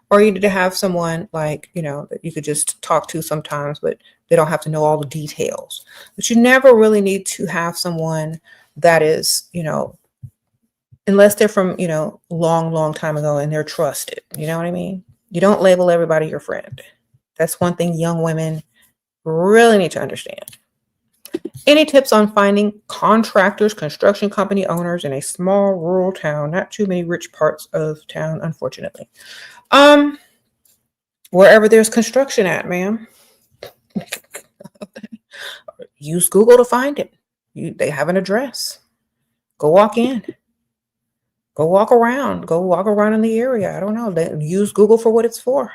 Or you need to have someone like, that you could just talk to sometimes, but they don't have to know all the details. But you never really need to have someone that is, unless they're from, long, long time ago and they're trusted. You know what I mean? You don't label everybody your friend. That's one thing young women really need to understand. Any tips on finding contractors, construction company owners in a small rural town? Not too many rich parts of town, unfortunately. Wherever there's construction at, ma'am. Use Google to find it. They have an address. Go walk in. Go walk around. Go walk around in the area. I don't know. Use Google for what it's for.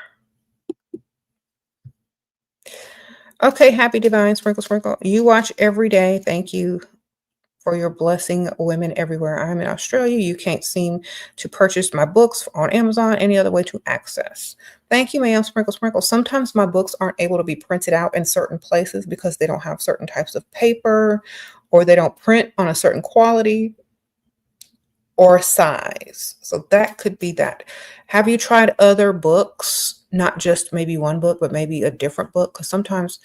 Okay, happy divine, sprinkle, sprinkle. You watch every day. Thank you for your blessing women everywhere. I'm in Australia. You can't seem to purchase my books on Amazon. Any other way to access? Thank you, ma'am. Sprinkle, sprinkle. Sometimes my books aren't able to be printed out in certain places because they don't have certain types of paper or they don't print on a certain quality or size. So that could be that. Have you tried other books? Not just maybe one book, but maybe a different book? Because sometimes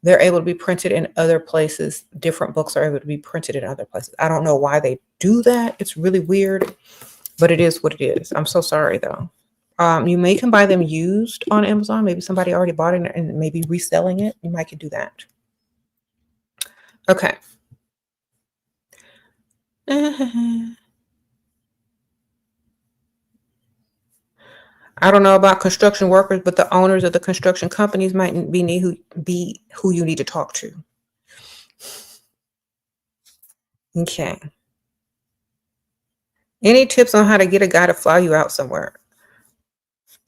they're able to be printed in other places. Different books are able to be printed in other places. I don't know why they do that. It's really weird, but it is what it is. I'm so sorry though. You may can buy them used on Amazon. Maybe somebody already bought it and maybe reselling it. You might could do that. Okay. I don't know about construction workers, but the owners of the construction companies might be who you need to talk to. Okay. Any tips on how to get a guy to fly you out somewhere?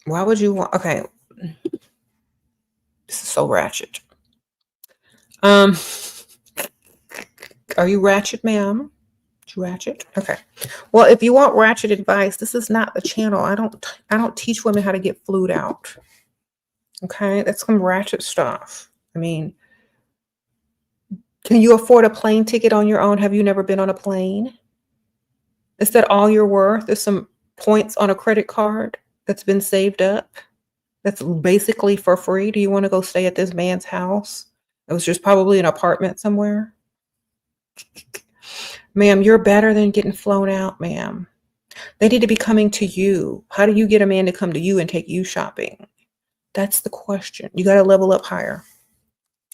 Why would you want? Okay. This is so ratchet. Are you ratchet, ma'am? Ratchet. Okay. Well, if you want ratchet advice, this is not the channel. I don't teach women how to get flued out. Okay, that's some ratchet stuff. I mean, can you afford a plane ticket on your own? Have you never been on a plane? Is that all you're worth? There's some points on a credit card that's been saved up. That's basically for free. Do you want to go stay at this man's house? It was just probably an apartment somewhere. Ma'am, you're better than getting flown out, ma'am. They need to be coming to you. How do you get a man to come to you and take you shopping? That's the question. You got to level up higher.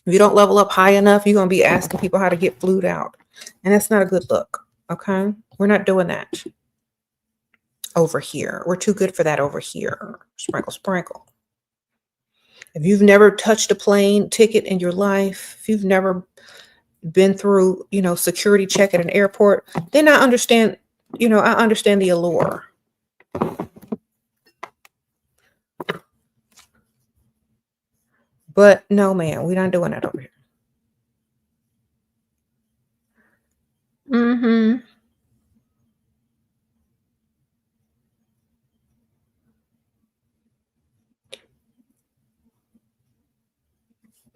If you don't level up high enough, you're going to be asking people how to get flued out. And that's not a good look. Okay? We're not doing that over here. We're too good for that over here. Sprinkle, sprinkle. If you've never touched a plane ticket in your life, if you've never been through, security check at an airport, then I understand, I understand the allure. But no, man, we're not doing that over here. Mm-hmm.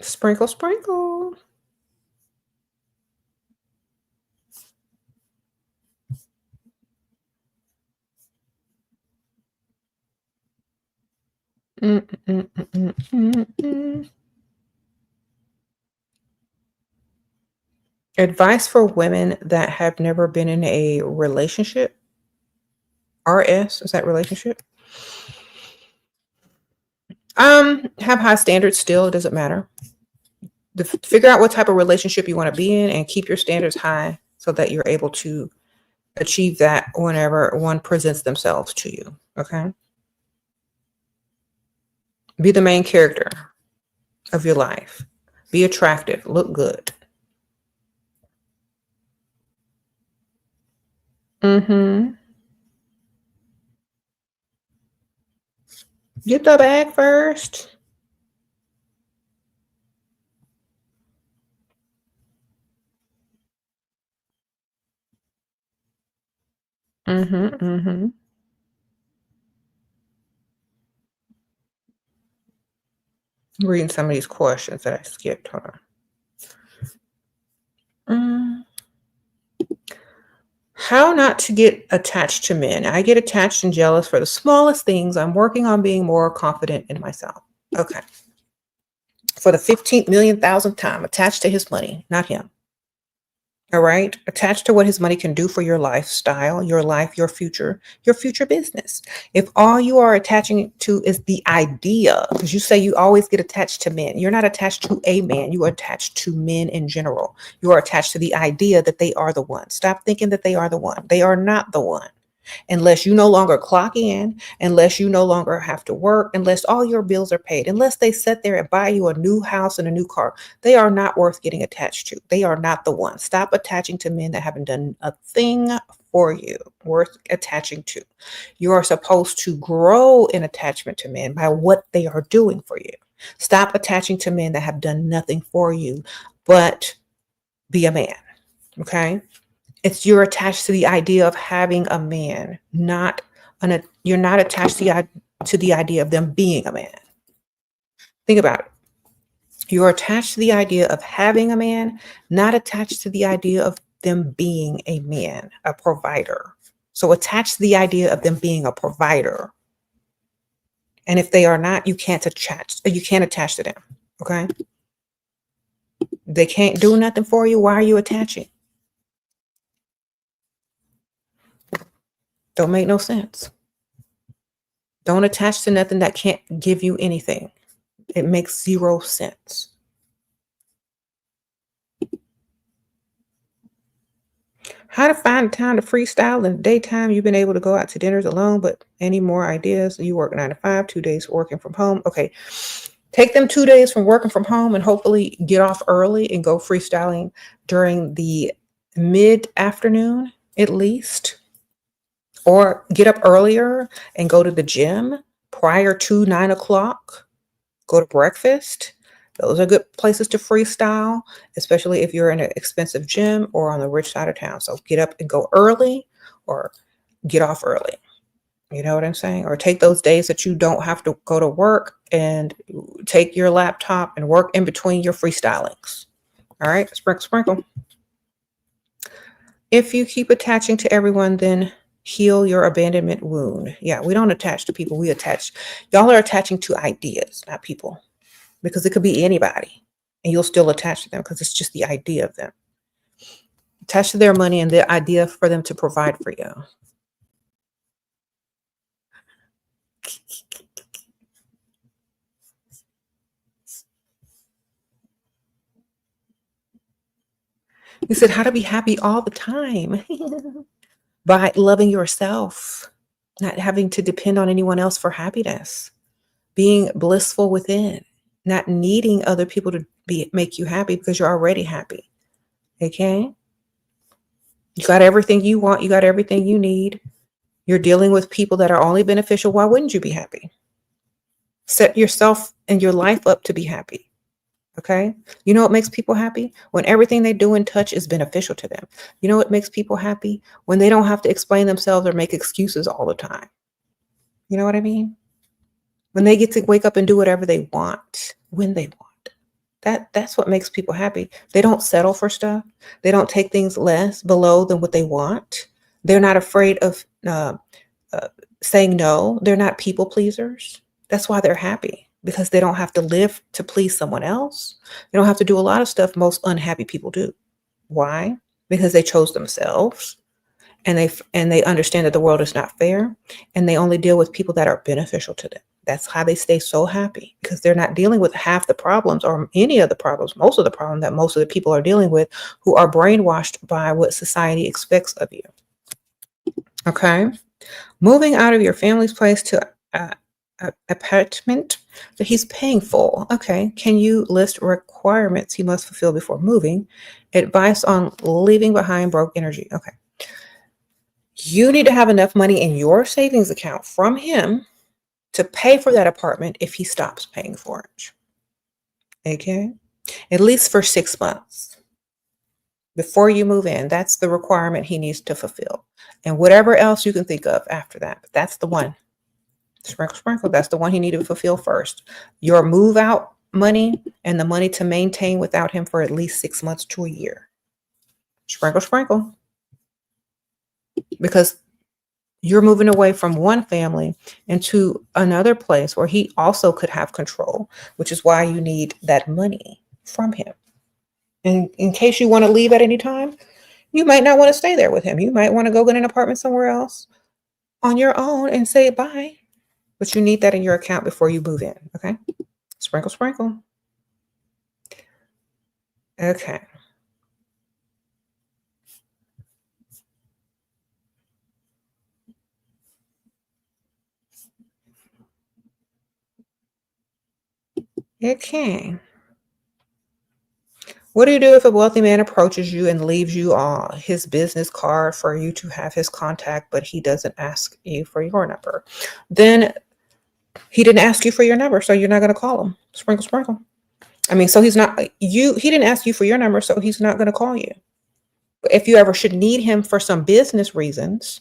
Sprinkle, sprinkle. Advice for women that have never been in a relationship. RS, is that relationship? Have high standards still, it doesn't matter. Figure out what type of relationship you want to be in and keep your standards high so that you're able to achieve that whenever one presents themselves to you. Okay? Be the main character of your life. Be attractive. Look good. Mm-hmm. Get the bag first. Reading some of these questions that I skipped. Hold on. How not to get attached to men. I get attached and jealous for the smallest things. I'm working on being more confident in myself. Okay. For the 15th million thousandth time, attached to his money, not him. All right. Attached to what his money can do for your lifestyle, your life, your future business. If all you are attaching to is the idea, because you say you always get attached to men, you're not attached to a man, you are attached to men in general. You are attached to the idea that they are the one. Stop thinking that they are the one. They are not the one. Unless you no longer clock in, unless you no longer have to work, unless all your bills are paid, unless they sit there and buy you a new house and a new car, they are not worth getting attached to. They are not the one. Stop attaching to men that haven't done a thing for you worth attaching to. You are supposed to grow in attachment to men by what they are doing for you. Stop attaching to men that have done nothing for you, but be a man. Okay? You're attached to the idea of having a man, you're not attached to the idea of them being a man. Think about it. You're attached to the idea of having a man, not attached to the idea of them being a man, a provider. So attach to the idea of them being a provider. And if they are not, you can't attach to them. Okay? They can't do nothing for you. Why are you attaching? Don't make no sense. Don't attach to nothing that can't give you anything. It makes zero sense. How to find time to freestyle in the daytime. You've been able to go out to dinners alone, but any more ideas? You work 9 to 5, 2 days working from home. Okay. Take them 2 days from working from home and hopefully get off early and go freestyling during the mid-afternoon at least. Or get up earlier and go to the gym prior to 9 o'clock. Go to breakfast. Those are good places to freestyle, especially if you're in an expensive gym or on the rich side of town. So get up and go early or get off early. You know what I'm saying? Or take those days that you don't have to go to work and take your laptop and work in between your freestylings. All right, sprinkle, sprinkle. If you keep attaching to everyone, then heal your abandonment wound. Yeah, we don't attach to people. We attach. Y'all are attaching to ideas, not people, because it could be anybody and you'll still attach to them because it's just the idea of them. Attach to their money and the idea for them to provide for you. He said how to be happy all the time by loving yourself, not having to depend on anyone else for happiness, being blissful within, not needing other people to make you happy because you're already happy. Okay? You got everything you want. You got everything you need. You're dealing with people that are only beneficial. Why wouldn't you be happy? Set yourself and your life up to be happy. Okay. You know what makes people happy? When everything they do and touch is beneficial to them. You know what makes people happy? When they don't have to explain themselves or make excuses all the time. You know what I mean? When they get to wake up and do whatever they want, when they want. That's what makes people happy. They don't settle for stuff. They don't take things less below than what they want. They're not afraid of saying no. They're not people pleasers. That's why they're happy. Because they don't have to live to please someone else. They don't have to do a lot of stuff most unhappy people do. Why? Because they chose themselves and they understand that the world is not fair and they only deal with people that are beneficial to them. That's how they stay so happy because they're not dealing with half the problems or any of the problems, most of the problem that most of the people are dealing with who are brainwashed by what society expects of you. Okay. Moving out of your family's place to apartment that he's paying for. Okay. Can you list requirements he must fulfill before moving? Advice on leaving behind broke energy. Okay. You need to have enough money in your savings account from him to pay for that apartment if he stops paying for it. Okay. At least for 6 months before you move in. That's the requirement he needs to fulfill. And whatever else you can think of after that. But that's the one. Sprinkle, sprinkle. That's the one he needed to fulfill first. Your move out money and the money to maintain without him for at least 6 months to a year. Sprinkle, sprinkle. Because you're moving away from one family into another place where he also could have control, which is why you need that money from him. And in case you want to leave at any time, you might not want to stay there with him. You might want to go get an apartment somewhere else on your own and say bye. But you need that in your account before you move in, okay? Sprinkle, sprinkle. Okay. Okay. What do you do if a wealthy man approaches you and leaves you his business card for you to have his contact, but he doesn't ask you for your number? Then he didn't ask you for your number, so you're not going to call him. Sprinkle, sprinkle. I mean, so he didn't ask you for your number, so he's not going to call you. But if you ever should need him for some business reasons,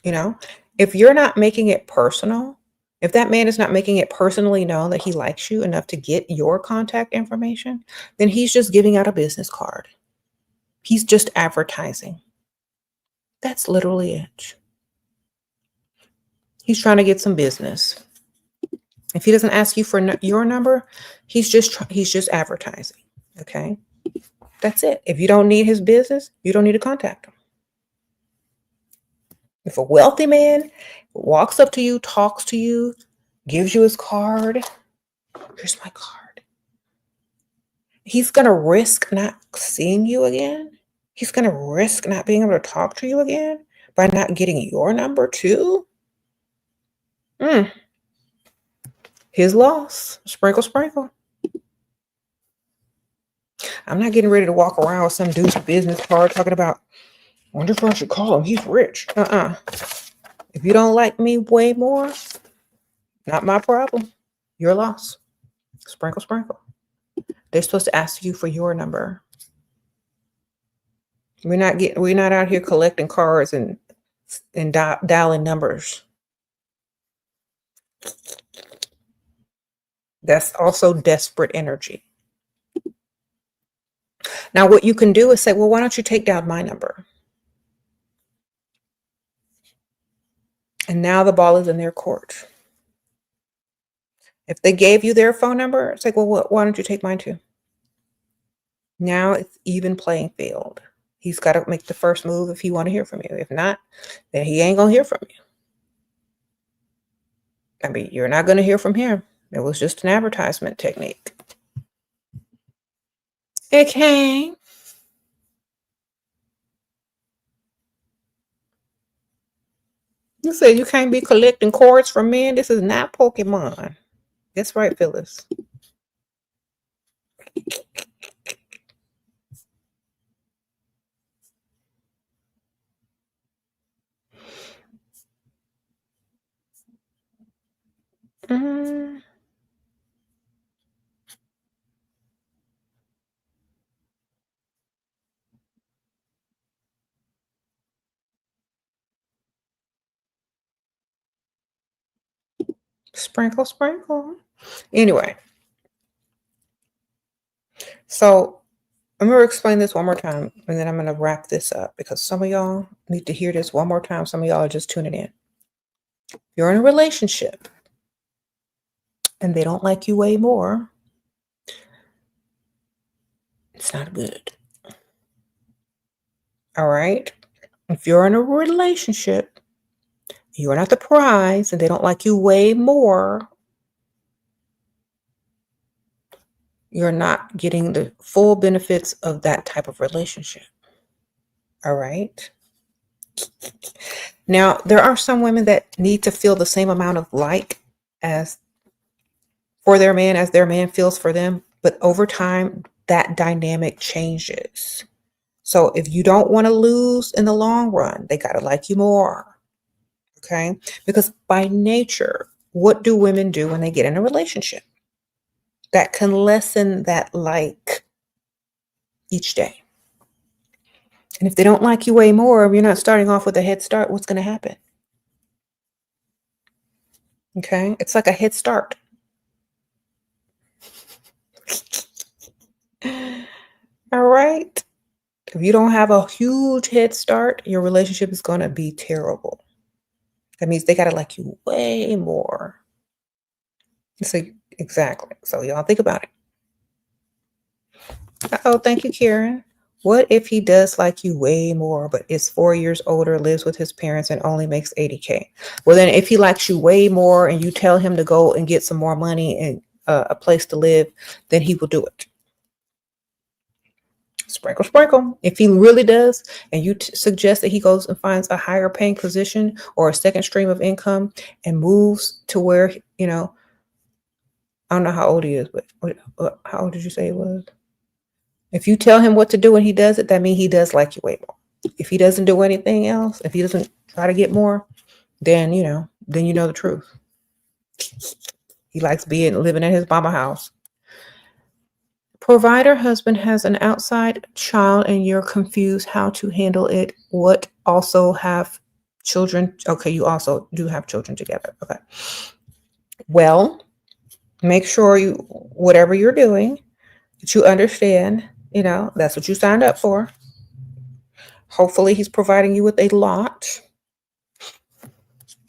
if you're not making it personal, if that man is not making it personally known that he likes you enough to get your contact information, then he's just giving out a business card. He's just advertising. That's literally it. He's trying to get some business. If he doesn't ask you for your number, he's just advertising. Okay. That's it. If you don't need his business, you don't need to contact him. If a wealthy man walks up to you, talks to you, gives you his card, here's my card. He's going to risk not seeing you again. He's going to risk not being able to talk to you again by not getting your number too. His loss. Sprinkle, sprinkle. I'm not getting ready to walk around with some dude's business card talking about, wonder if I should call him. He's rich. If you don't like me way more, not my problem. Your loss. Sprinkle, sprinkle. They're supposed to ask you for your number. We're not out here collecting cards and dialing numbers. That's also desperate energy. Now, what you can do is say, well, why don't you take down my number? And now the ball is in their court. If they gave you their phone number, it's like, well, why don't you take mine too? Now it's even playing field. He's got to make the first move if he want to hear from you. If not, then he ain't going to hear from you. I mean, you're not going to hear from him. It was just an advertisement technique. Okay. You said you can't be collecting cards from men. This is not Pokemon. That's right, Phyllis. Sprinkle, sprinkle. Anyway, so I'm going to explain this one more time, and then I'm going to wrap this up because some of y'all need to hear this one more time. Some of y'all are just tuning in. You're in a relationship and they don't like you way more. It's not good. All right. If you're in a relationship, you're not the prize and they don't like you way more, you're not getting the full benefits of that type of relationship. All right. Now, there are some women that need to feel the same amount of like as for their man as their man feels for them. But over time, that dynamic changes. So if you don't want to lose in the long run, they got to like you more. Okay. Because by nature, what do women do when they get in a relationship? That can lessen that like each day. And if they don't like you way more, if you're not starting off with a head start, what's going to happen? Okay. It's like a head start. All right. If you don't have a huge head start, your relationship is going to be terrible. That means they got to like you way more. So, exactly. So y'all think about it. Oh, thank you, Karen. What if he does like you way more, but is 4 years older, lives with his parents, and only makes $80K? Well, then if he likes you way more and you tell him to go and get some more money and a place to live, then he will do it. Sprinkle, sprinkle. If he really does, and you suggest that he goes and finds a higher paying position or a second stream of income and moves to where, you know, I don't know how old he is, but how old did you say he was? If you tell him what to do and he does it, that means he does like you way more. If he doesn't do anything else, if he doesn't try to get more, then you know the truth. He likes living in his mama house. Provider husband has an outside child and you're confused how to handle it. What also have children? Okay, you also do have children together. Okay. Well, make sure whatever you're doing, that you understand, that's what you signed up for. Hopefully he's providing you with a lot.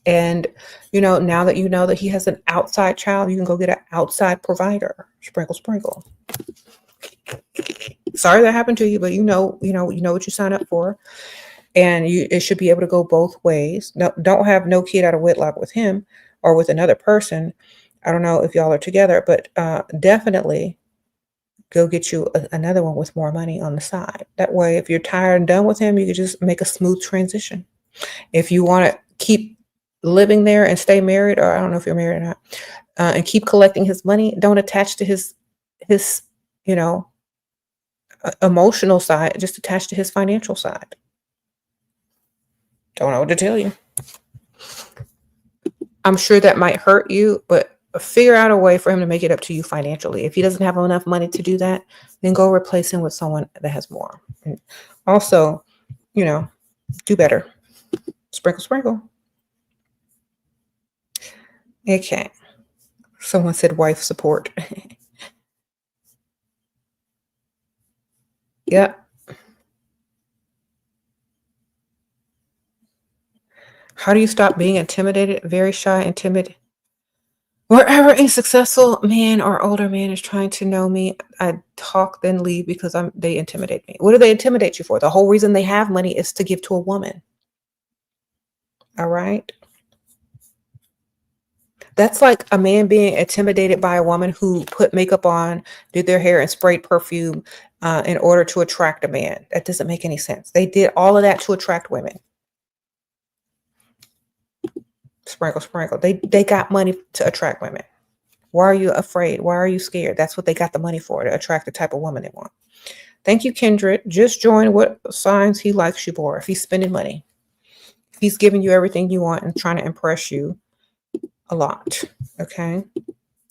And, now that you know that he has an outside child, you can go get an outside provider. Sprinkle, sprinkle. Sorry that happened to you, but you know what you signed up for. And it should be able to go both ways. No, don't have no kid out of wedlock with him or with another person. I don't know if y'all are together, but definitely go get you another one with more money on the side. That way, if you're tired and done with him, you can just make a smooth transition. If you want to keep living there and stay married, or I don't know if you're married or not, and keep collecting his money, don't attach to his emotional side, just attach to his financial side. Don't know what to tell you. I'm sure that might hurt you, but figure out a way for him to make it up to you financially. If he doesn't have enough money to do that, then go replace him with someone that has more. And also, do better. Sprinkle, sprinkle. Okay. Someone said wife support. Yep. How do you stop being intimidated? Very shy and timid. Wherever a successful man or older man is trying to know me, I talk then leave because they intimidate me. What do they intimidate you for? The whole reason they have money is to give to a woman. All right. That's like a man being intimidated by a woman who put makeup on, did their hair, and sprayed perfume in order to attract a man. That doesn't make any sense. They did all of that to attract women. Sprinkle, sprinkle. They got money to attract women. Why are you afraid? Why are you scared? That's what they got the money for, to attract the type of woman they want. Thank you, Kindred. Just join what signs he likes you more. If he's spending money, if he's giving you everything you want and trying to impress you a lot, okay?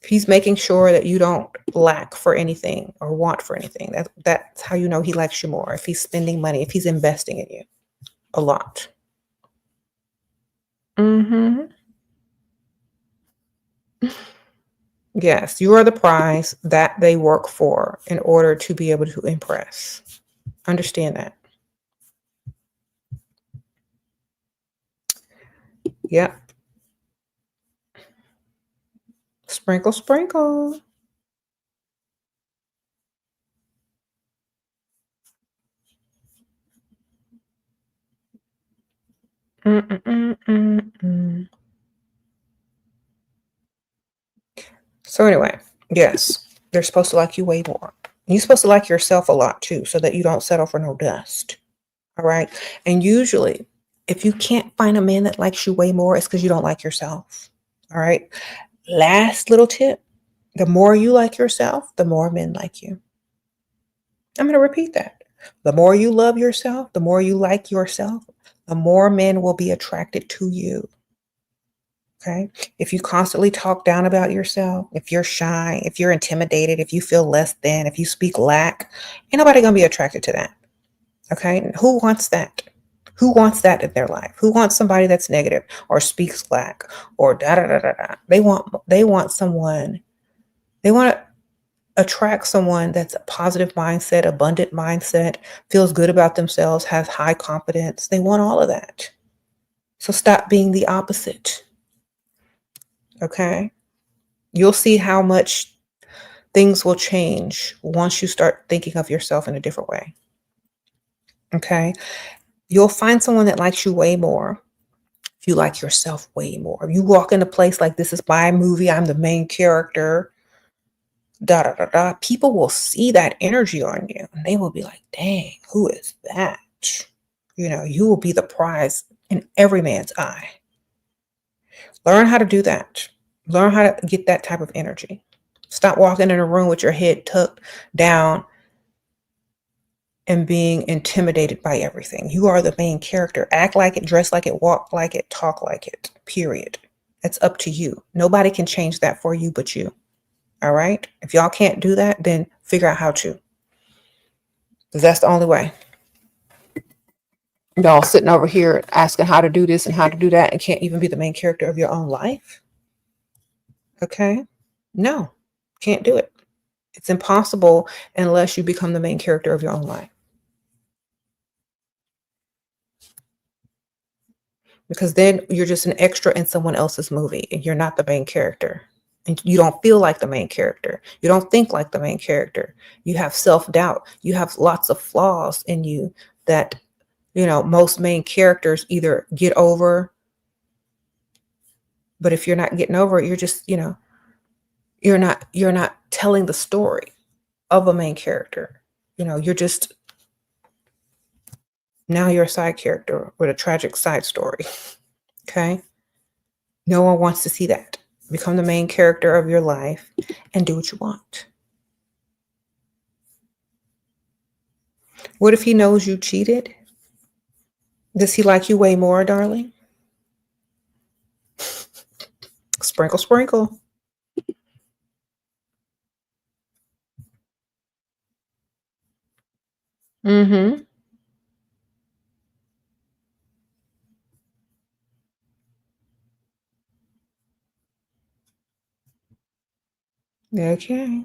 If he's making sure that you don't lack for anything or want for anything, that's how you know he likes you more. If he's spending money, if he's investing in you a lot. Yes, you are the prize that they work for in order to be able to impress. Understand that. Yep. Sprinkle, sprinkle. So anyway, yes, they're supposed to like you way more. You're supposed to like yourself a lot too, so that you don't settle for no dust. All right. And usually, if you can't find a man that likes you way more, it's because you don't like yourself. All right. Last little tip. The more you like yourself, the more men like you. I'm going to repeat that. The more you love yourself, the more you like yourself, the more men will be attracted to you. Okay. If you constantly talk down about yourself, if you're shy, if you're intimidated, if you feel less than, if you speak lack, ain't nobody going to be attracted to that. Okay. Who wants that? Who wants that in their life? Who wants somebody that's negative or speaks lack or da da da da da? They want someone, they want to attract someone that's a positive mindset, abundant mindset, feels good about themselves, has high confidence. They want all of that. So stop being the opposite. Okay. You'll see how much things will change once you start thinking of yourself in a different way. Okay. You'll find someone that likes you way more if you like yourself way more. If you walk in a place like, this is my movie, I'm the main character, da da da da, people will see that energy on you and they will be like, dang, who is that? You will be the prize in every man's eye. Learn how to do that. Learn how to get that type of energy. Stop walking in a room with your head tucked down and being intimidated by everything. You are the main character. Act like it, dress like it, walk like it, talk like it, period. It's up to you. Nobody can change that for you but you. All right? If y'all can't do that, then figure out how to. Because that's the only way. Y'all sitting over here asking how to do this and how to do that and can't even be the main character of your own life. Okay? No, can't do it. It's impossible unless you become the main character of your own life. Because then you're just an extra in someone else's movie and you're not the main character. And you don't feel like the main character. You don't think like the main character. You have self-doubt. You have lots of flaws in you that, most main characters either get over. But if you're not getting over it, you're just, you're not telling the story of a main character. You're just, now you're a side character with a tragic side story. Okay. No one wants to see that. Become the main character of your life and do what you want. What if he knows you cheated? Does he like you way more, darling? Sprinkle, sprinkle. Mm-hmm. Okay.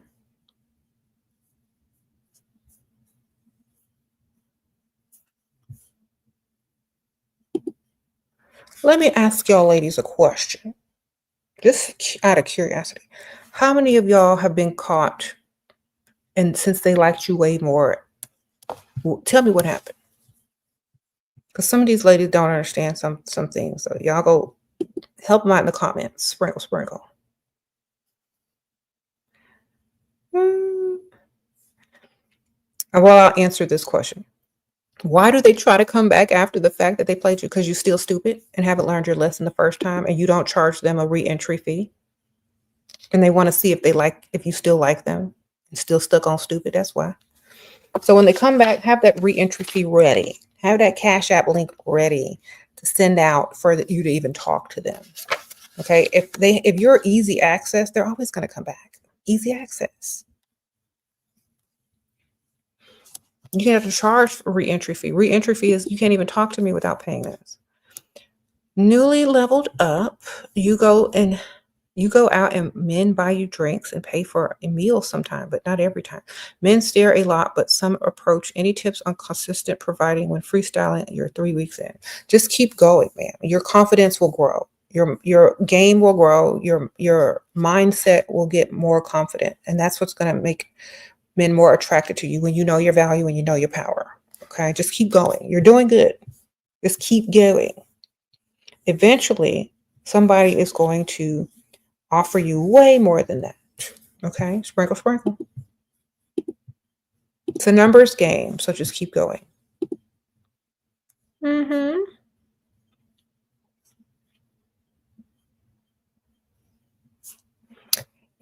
Let me ask y'all ladies a question. Just out of curiosity. How many of y'all have been caught and since they liked you way more, tell me what happened? Because some of these ladies don't understand some things. So y'all go help them out in the comments. Sprinkle, sprinkle. Mm. Well, I'll answer this question. Why do they try to come back after the fact that they played you? Because you're still stupid and haven't learned your lesson the first time, and you don't charge them a re-entry fee, and they want to see if you still like them and still stuck on stupid. That's why. So when they come back, have that re-entry fee ready. Have that Cash App link ready to send out for you to even talk to them. Okay. If you're easy access, they're always going to come back. Easy access. You have to charge a re-entry fee. Re-entry fee is you can't even talk to me without paying this. Newly leveled up, you go out and men buy you drinks and pay for a meal sometime, but not every time. Men stare a lot, but some approach. Any tips on consistent providing when freestyling? You're 3 weeks in. Just keep going, man. Your confidence will grow. Your game will grow. Your mindset will get more confident, and that's what's going to make men more attracted to you when you know your value and you know your power. Okay, just keep going. You're doing good. Just keep going. Eventually, somebody is going to offer you way more than that. Okay, sprinkle, sprinkle. It's a numbers game, so just keep going. Mm-hmm.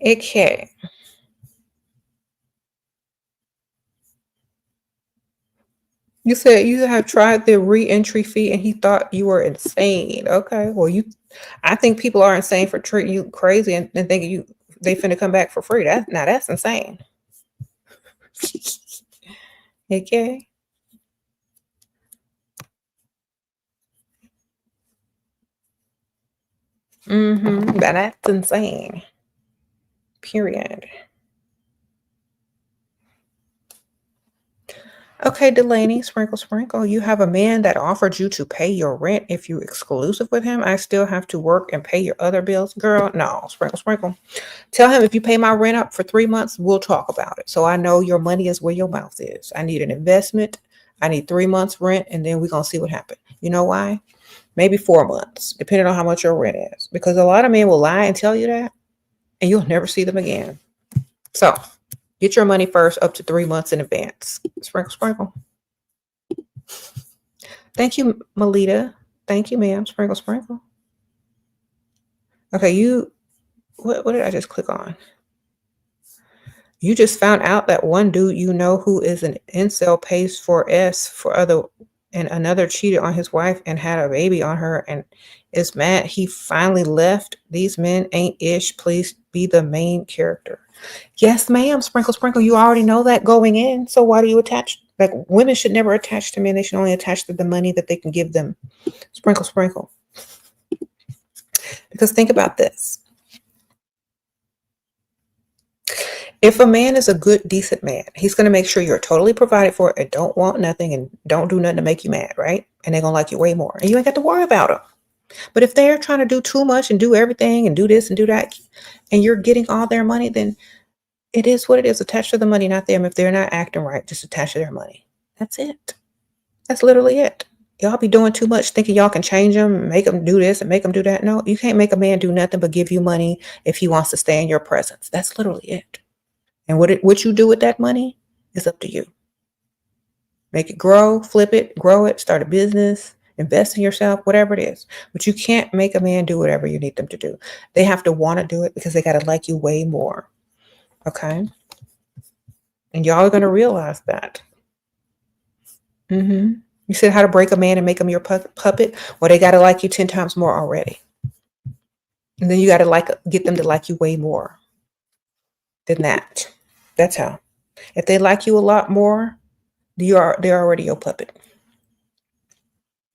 Okay. You said you have tried the re-entry fee and he thought you were insane. Okay. Well, I think people are insane for treating you crazy and thinking they finna come back for free. That's insane. Okay. Mm-hmm. That's insane. Period. Okay, Delaney, sprinkle, sprinkle. You have a man that offered you to pay your rent if you exclusive with him. I still have to work and pay your other bills. Girl, no, sprinkle, sprinkle. Tell him if you pay my rent up for 3 months, we'll talk about it. So I know your money is where your mouth is. I need an investment. I need 3 months rent, and then we're going to see what happens. You know why? Maybe 4 months, depending on how much your rent is. Because a lot of men will lie and tell you that, and you'll never see them again. So get your money first up to 3 months in advance. Sprinkle, sprinkle. Thank you, Melita. Thank you, ma'am. Sprinkle, sprinkle. Okay, what did I just click on? You just found out that one dude you know who is an incel pays for S for other and another cheated on his wife and had a baby on her and is mad he finally left. These men ain't ish. Please be the main character. Yes, ma'am. Sprinkle, sprinkle. You already know that going in. So why do you attach? Like women should never attach to men. They should only attach to the money that they can give them. Sprinkle, sprinkle. Because think about this. If a man is a good, decent man, he's going to make sure you're totally provided for and don't want nothing and don't do nothing to make you mad, right? And they're going to like you way more. And you ain't got to worry about them. But if they're trying to do too much and do everything and do this and do that, and you're getting all their money, then it is what it is. Attached to the money, not them. If they're not acting right, just attach to their money. That's it. That's literally it. Y'all be doing too much thinking y'all can change them, make them do this and make them do that. No, you can't make a man do nothing but give you money if he wants to stay in your presence. That's literally it. And what you do with that money is up to you. Make it grow, flip it, grow it, start a business, invest in yourself, whatever it is. But you can't make a man do whatever you need them to do. They have to want to do it because they got to like you way more. Okay? And y'all are going to realize that. Mm-hmm. You said how to break a man and make him your puppet? Well, they got to like you 10 times more already. And then you got to get them to like you way more than that. That's how. If they like you a lot more, They're already your puppet.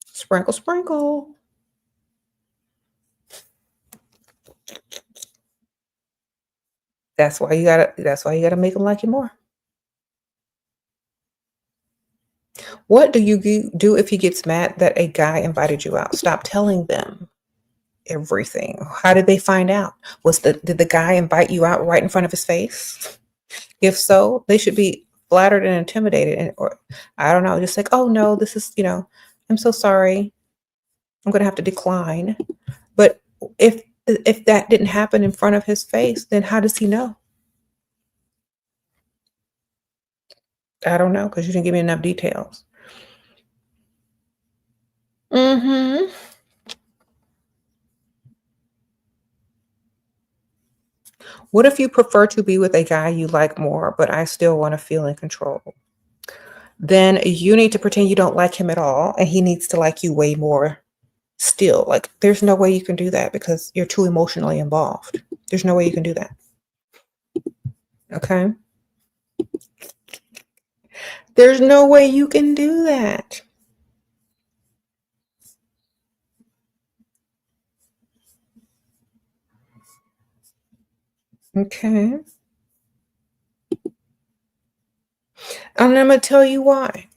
Sprinkle, sprinkle. That's why you gotta make them like you more. What do you do if he gets mad that a guy invited you out? Stop telling them everything. How did they find out? Did the guy invite you out right in front of his face? If so, they should be flattered and intimidated, and or I don't know, just like, oh no, this is, I'm so sorry. I'm gonna have to decline. But if that didn't happen in front of his face, then how does he know? I don't know, because you didn't give me enough details. Mm-hmm. What if you prefer to be with a guy you like more, but I still want to feel in control? Then you need to pretend you don't like him at all, and he needs to like you way more still. Like, there's no way you can do that because you're too emotionally involved. There's no way you can do that. Okay? There's no way you can do that. Okay? And I'm going to tell you why.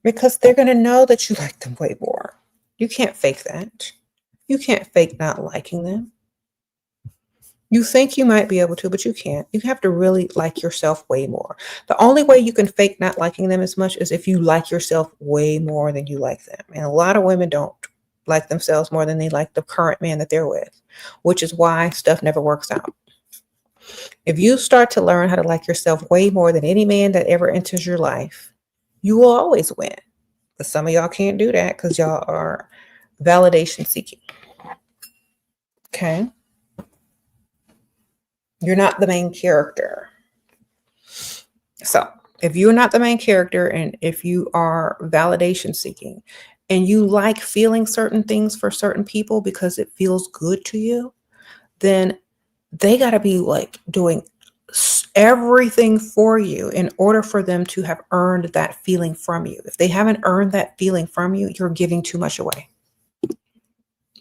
Because they're going to know that you like them way more. You can't fake that. You can't fake not liking them. You think you might be able to, but you can't. You have to really like yourself way more. The only way you can fake not liking them as much is if you like yourself way more than you like them. And a lot of women don't like themselves more than they like the current man that they're with, which is why stuff never works out. If you start to learn how to like yourself way more than any man that ever enters your life, you will always win. But some of y'all can't do that because y'all are validation seeking. Okay? You're not the main character. So if you're not the main character, and if you are validation seeking and you like feeling certain things for certain people because it feels good to you, then they got to be like doing everything for you in order for them to have earned that feeling from you. If they haven't earned that feeling from you, you're giving too much away.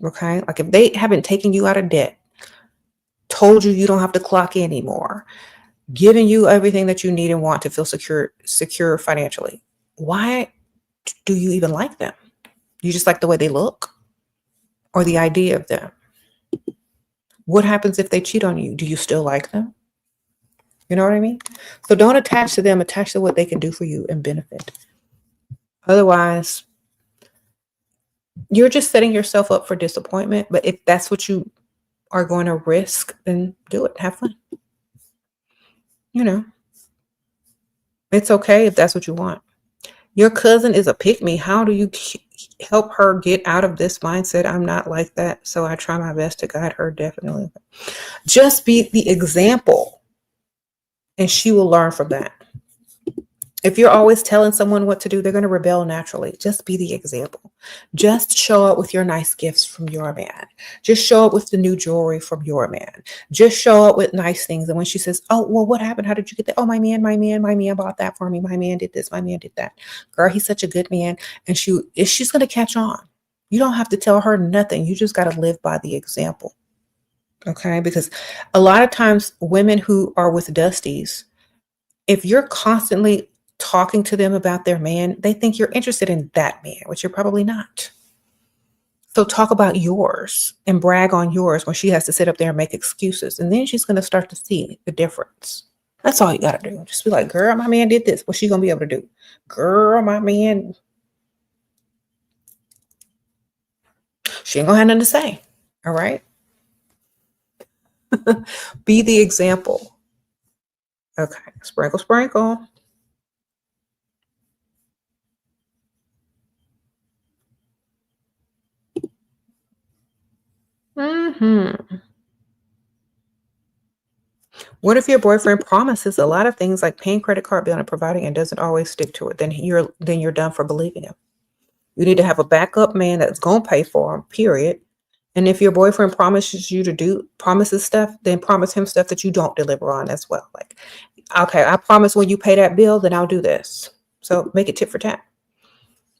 Okay? Like, if they haven't taken you out of debt, told you don't have to clock in anymore, giving you everything that you need and want to feel secure financially, why do you even like them? You just like the way they look or the idea of them? What happens if they cheat on you? Do you still like them? You know what I mean? So don't attach to them, attach to what they can do for you and benefit. Otherwise, you're just setting yourself up for disappointment. But if that's what you are going to risk, then do it. Have fun. It's okay if that's what you want. Your cousin is a pick-me. How do you help her get out of this mindset? I'm not like that, so I try my best to guide her. Definitely. Just be the example, and she will learn from that. If you're always telling someone what to do, they're going to rebel naturally. Just be the example. Just show up with your nice gifts from your man. Just show up with the new jewelry from your man. Just show up with nice things. And when she says, oh, well, what happened? How did you get that? Oh, my man bought that for me. My man did this. My man did that. Girl, he's such a good man. And she's going to catch on. You don't have to tell her nothing. You just got to live by the example. Okay? Because a lot of times women who are with Dusties, if you're constantly talking to them about their man, they think you're interested in that man, which you're probably not. So talk about yours and brag on yours when she has to sit up there and make excuses. And then she's going to start to see the difference. That's all you got to do. Just be like, girl, my man did this. What's she going to be able to do? Girl, my man, she ain't going to have nothing to say. All right? Be the example. Okay. Sprinkle, sprinkle. What if your boyfriend promises a lot of things like paying credit card bill and providing and doesn't always stick to it? Then you're done for believing him. You need to have a backup man that's gonna pay for him, period. And if your boyfriend promises stuff, then promise him stuff that you don't deliver on as well. Like, okay, I promise when you pay that bill, then I'll do this. So make it tit for tat.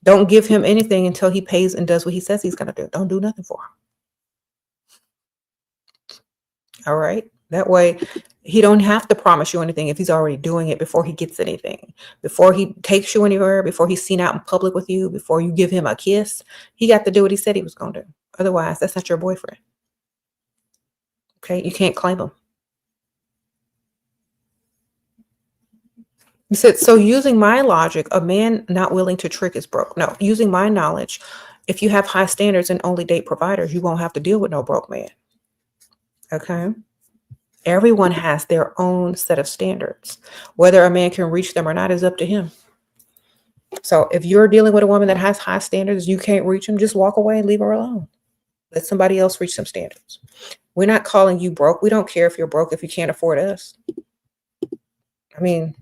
Don't give him anything until he pays and does what he says he's going to do. Don't do nothing for him. All right. That way he don't have to promise you anything if he's already doing it before he gets anything, before he takes you anywhere, before he's seen out in public with you, before you give him a kiss. He got to do what he said he was going to do. Otherwise, that's not your boyfriend. Okay. You can't claim him. You said, so using my logic, a man not willing to trick is broke. No, using my knowledge, if you have high standards and only date providers, you won't have to deal with no broke man. Okay. Everyone has their own set of standards. Whether a man can reach them or not is up to him. So if you're dealing with a woman that has high standards, you can't reach them, just walk away and leave her alone. Let somebody else reach some standards. We're not calling you broke. We don't care if you're broke if you can't afford us. I mean,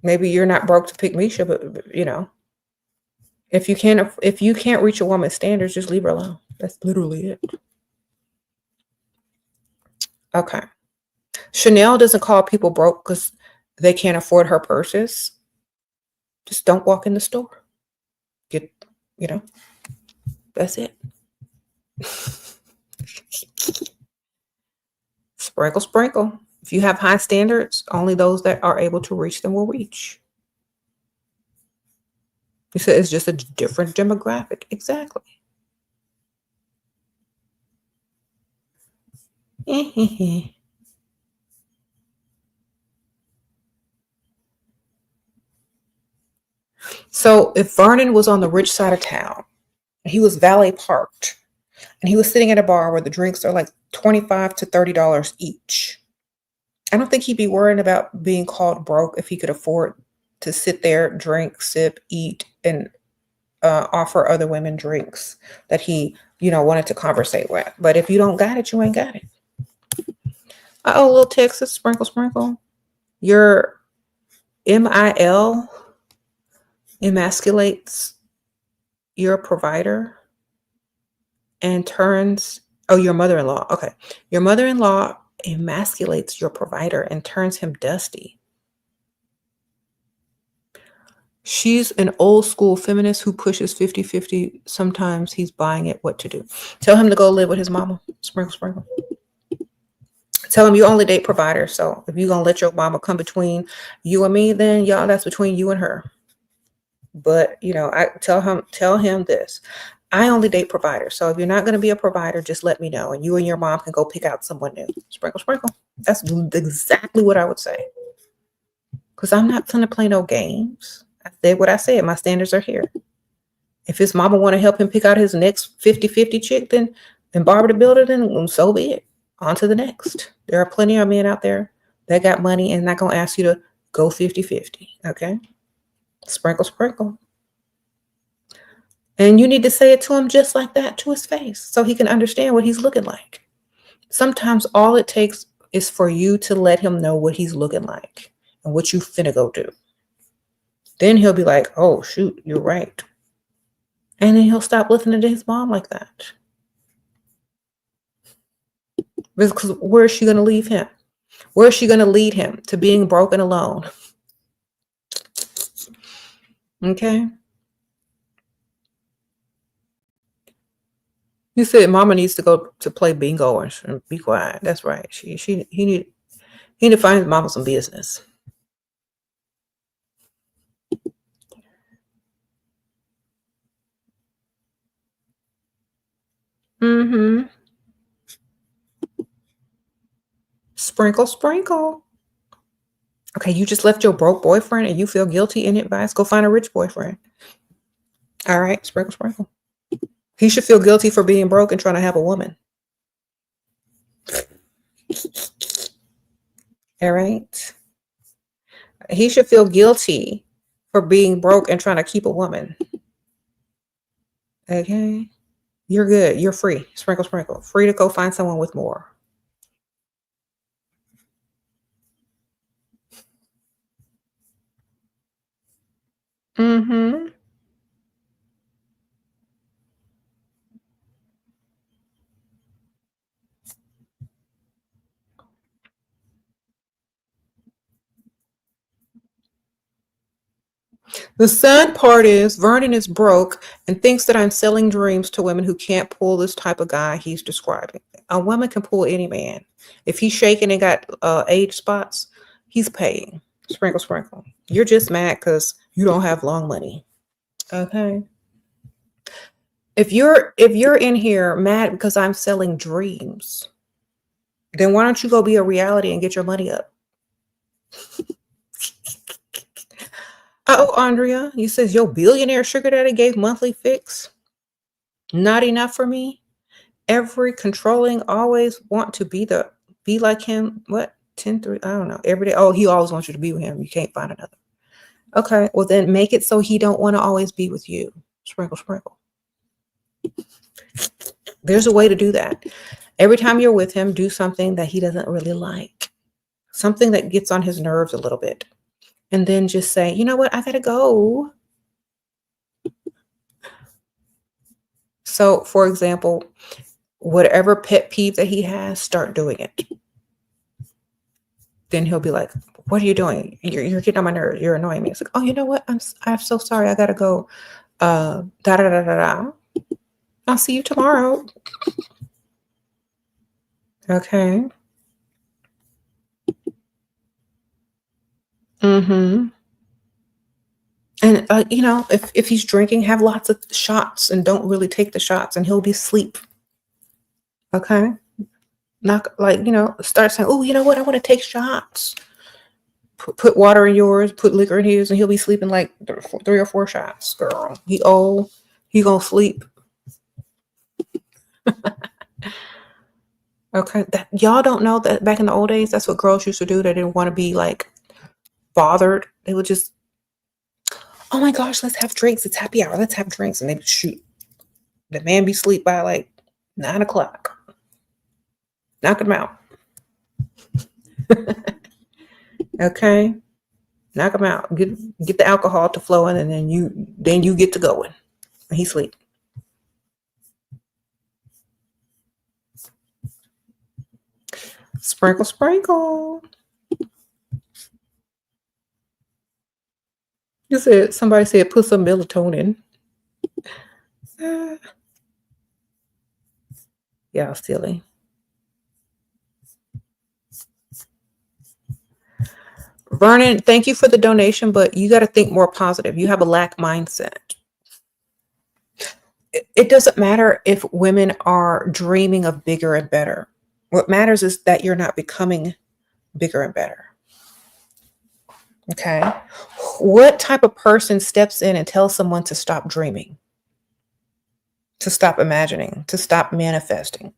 maybe you're not broke to pick Misha, but if you can't reach a woman's standards, just leave her alone. That's literally it. Okay. Chanel doesn't call people broke because they can't afford her purses. Just don't walk in the store. That's it. Sprinkle, sprinkle. If you have high standards, only those that are able to reach them will reach. You said it's just a different demographic. Exactly. So if Vernon was on the rich side of town, he was valet parked, and he was sitting at a bar where the drinks are like $25 to $30 each, I don't think he'd be worrying about being called broke if he could afford to sit there, drink, sip, eat, and offer other women drinks that he, wanted to conversate with. But if you don't got it, you ain't got it. Oh, little Texas, sprinkle, sprinkle. Your MIL emasculates your provider and turns, your mother-in-law. Okay. Your mother-in-law emasculates your provider and turns him dusty. She's an old school feminist who pushes 50-50. Sometimes he's buying it what to do. Tell him to go live with his mama. Sprinkle, sprinkle. Tell him you only date providers. So if you're going to let your mama come between you and me, then y'all, that's between you and her. But, I tell him this. I only date providers. So if you're not going to be a provider, just let me know. And you and your mom can go pick out someone new. Sprinkle, sprinkle. That's exactly what I would say. Because I'm not going to play no games. I said what I said. My standards are here. If his mama want to help him pick out his next 50-50 chick, then Barbara the Builder, then so be it. On to the next. There are plenty of men out there that got money and not going to ask you to go 50-50. Okay? Sprinkle, sprinkle. And you need to say it to him just like that, to his face, so he can understand what he's looking like. Sometimes all it takes is for you to let him know what he's looking like and what you finna go do. Then he'll be like, oh, shoot, you're right. And then he'll stop listening to his mom like that. Because where is she going to leave him? Where is she going to lead him? To being broken alone. Okay? You said mama needs to go to play bingo and be quiet. That's right. He need to find his mama some business. Mm-hmm. Sprinkle, sprinkle. Okay, you just left your broke boyfriend and you feel guilty in advice. Go find a rich boyfriend. All right, sprinkle, sprinkle. He should feel guilty for being broke and trying to have a woman. All right. He should feel guilty for being broke and trying to keep a woman. Okay. You're good. You're free. Sprinkle, sprinkle. Free to go find someone with more. Mm-hmm. The sad part is Vernon is broke and thinks that I'm selling dreams to women who can't pull this type of guy he's describing. A woman can pull any man. If he's shaking and got age spots, he's paying. Sprinkle, sprinkle. You're just mad because you don't have long money. Okay. If you're in here mad because I'm selling dreams, then why don't you go be a reality and get your money up? Oh, Andrea, you says your billionaire sugar daddy gave monthly fix. Not enough for me. Every controlling always want to be like him. What? 10-3? I don't know. Every day. Oh, he always wants you to be with him. You can't find another. Okay. Well, then make it so he don't want to always be with you. Sprinkle, sprinkle. There's a way to do that. Every time you're with him, do something that he doesn't really like. Something that gets on his nerves a little bit. And then just say, you know what? I got to go. So, for example, whatever pet peeve that he has, start doing it. Then he'll be like, what are you doing? You're getting on my nerves. You're annoying me. It's like, oh, you know what? I'm so sorry. I got to go. Da da da da da. I'll see you tomorrow. Okay. Mm-hmm. And, if he's drinking, have lots of shots and don't really take the shots and he'll be asleep. Okay. Not start saying, oh, you know what? I want to take shots. Put water in yours, put liquor in his, and he'll be sleeping like 3 or 4 shots, girl. He old. He gonna sleep. Okay. That y'all don't know that back in the old days, that's what girls used to do. They didn't want to be like bothered. They would just, oh my gosh, let's have drinks. It's happy hour. Let's have drinks. And they would shoot. The man be asleep by like 9 o'clock. Knock him out. Okay. Knock him out. Get the alcohol to flowing, and then you get to going. And he sleep. Sprinkle, sprinkle. Somebody said put some melatonin. Yeah, silly. Vernon, thank you for the donation, but you got to think more positive. You have a lack mindset. It doesn't matter if women are dreaming of bigger and better. What matters is that you're not becoming bigger and better. Okay. What type of person steps in and tells someone to stop dreaming, to stop imagining, to stop manifesting,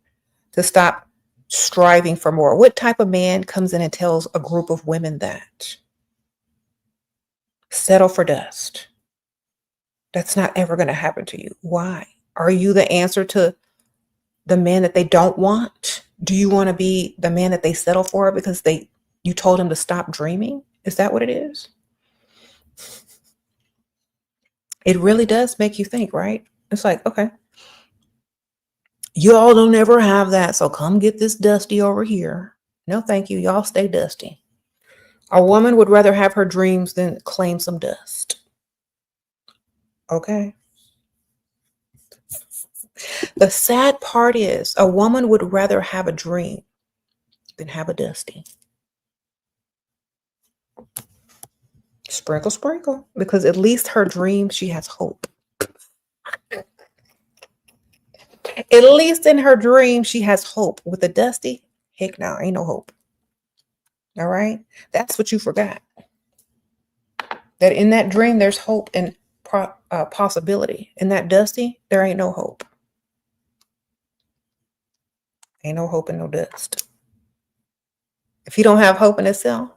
to stop striving for more? What type of man comes in and tells a group of women that? Settle for dust. That's not ever going to happen to you. Why? Are you the answer to the man that they don't want? Do you want to be the man that they settle for because you told them to stop dreaming? Is that what it is? It really does make you think, right? It's like, okay, you all don't ever have that, so come get this dusty over here. No, thank you. Y'all stay dusty. A woman would rather have her dreams than claim some dust. Okay. The sad part is a woman would rather have a dream than have a dusty. Sprinkle, sprinkle. Because at least her dream, she has hope. At least in her dream, she has hope. With a dusty, heck no, ain't no hope. All right? That's what you forgot. That in that dream, there's hope and possibility. In that dusty, there ain't no hope. Ain't no hope and no dust. If you don't have hope in itself,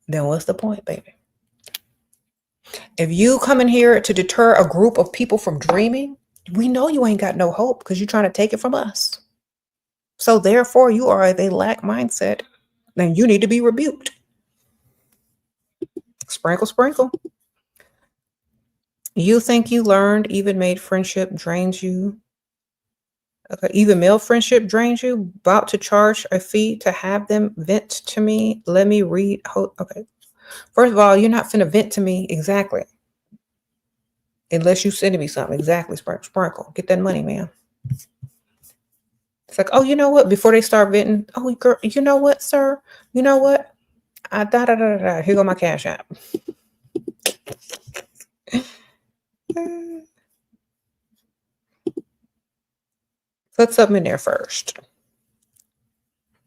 then what's the point, baby? If you come in here to deter a group of people from dreaming, we know you ain't got no hope because you're trying to take it from us. So therefore, you are of a lack mindset, then you need to be rebuked. Sprinkle, sprinkle. You think you learned even made friendship drains you? Okay, even male friendship drains you? About to charge a fee to have them vent to me? Let me read. Okay. First of all, you're not finna vent to me. Exactly. Unless you sending me something. Exactly. Sprinkle. Get that money, man. It's like, oh, you know what? Before they start venting, oh, girl, you know what, sir? You know what? Here go my cash app. Put something in there first.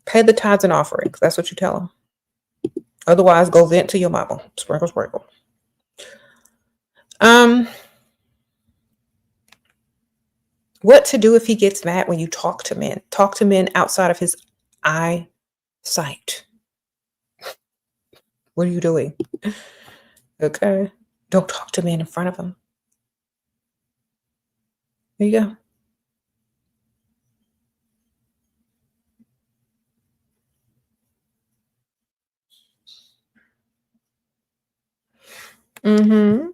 Pay the tithes and offerings. That's what you tell them. Otherwise, go vent to your mama. Sprinkle, sprinkle. What to do if he gets mad when you talk to men? Talk to men outside of his eyesight. What are you doing? Okay. Don't talk to men in front of him. There you go. Mm-hmm.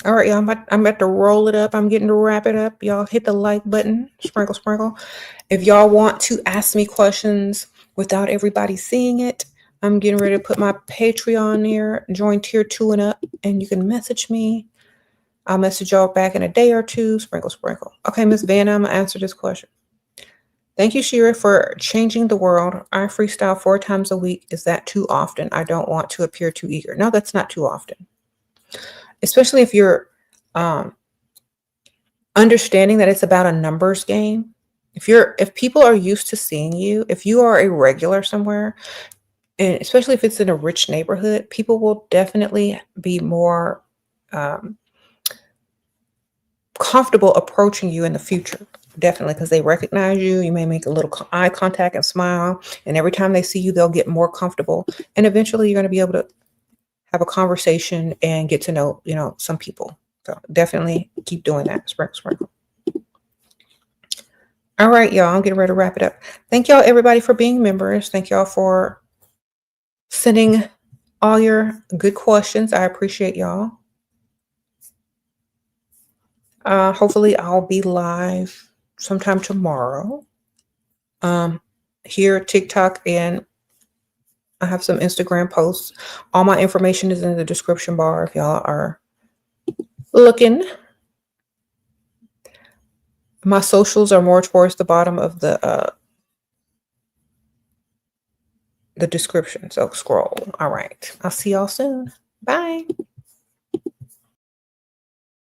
All right, y'all. I'm about to roll it up. I'm getting to wrap it up. Y'all hit the like button. Sprinkle, sprinkle. If y'all want to ask me questions without everybody seeing it, I'm getting ready to put my Patreon there. Join tier 2 and up, and you can message me. I'll message y'all back in a day or two. Sprinkle, sprinkle. Okay, Miss Vanna, I'm going to answer this question. Thank you, Shira, for changing the world. I freestyle 4 times a week. Is that too often? I don't want to appear too eager. No, that's not too often. Especially if you're understanding that it's about a numbers game. If people are used to seeing you, if you are a regular somewhere, and especially if it's in a rich neighborhood, people will definitely be more comfortable approaching you in the future. Definitely, because they recognize you. You may make a little eye contact and smile, and every time they see you, they'll get more comfortable, and eventually you're going to be able to have a conversation and get to know, some people. So definitely keep doing that. Sprinkle, sprinkle. All right, y'all, I'm getting ready to wrap it up. Thank y'all, everybody, for being members. Thank y'all for sending all your good questions. I appreciate y'all. Hopefully I'll be live sometime tomorrow. Here, TikTok, and I have some Instagram posts. All my information is in the description bar if y'all are looking. My socials are more towards the bottom of the description, so scroll. All right. I'll see y'all soon. Bye.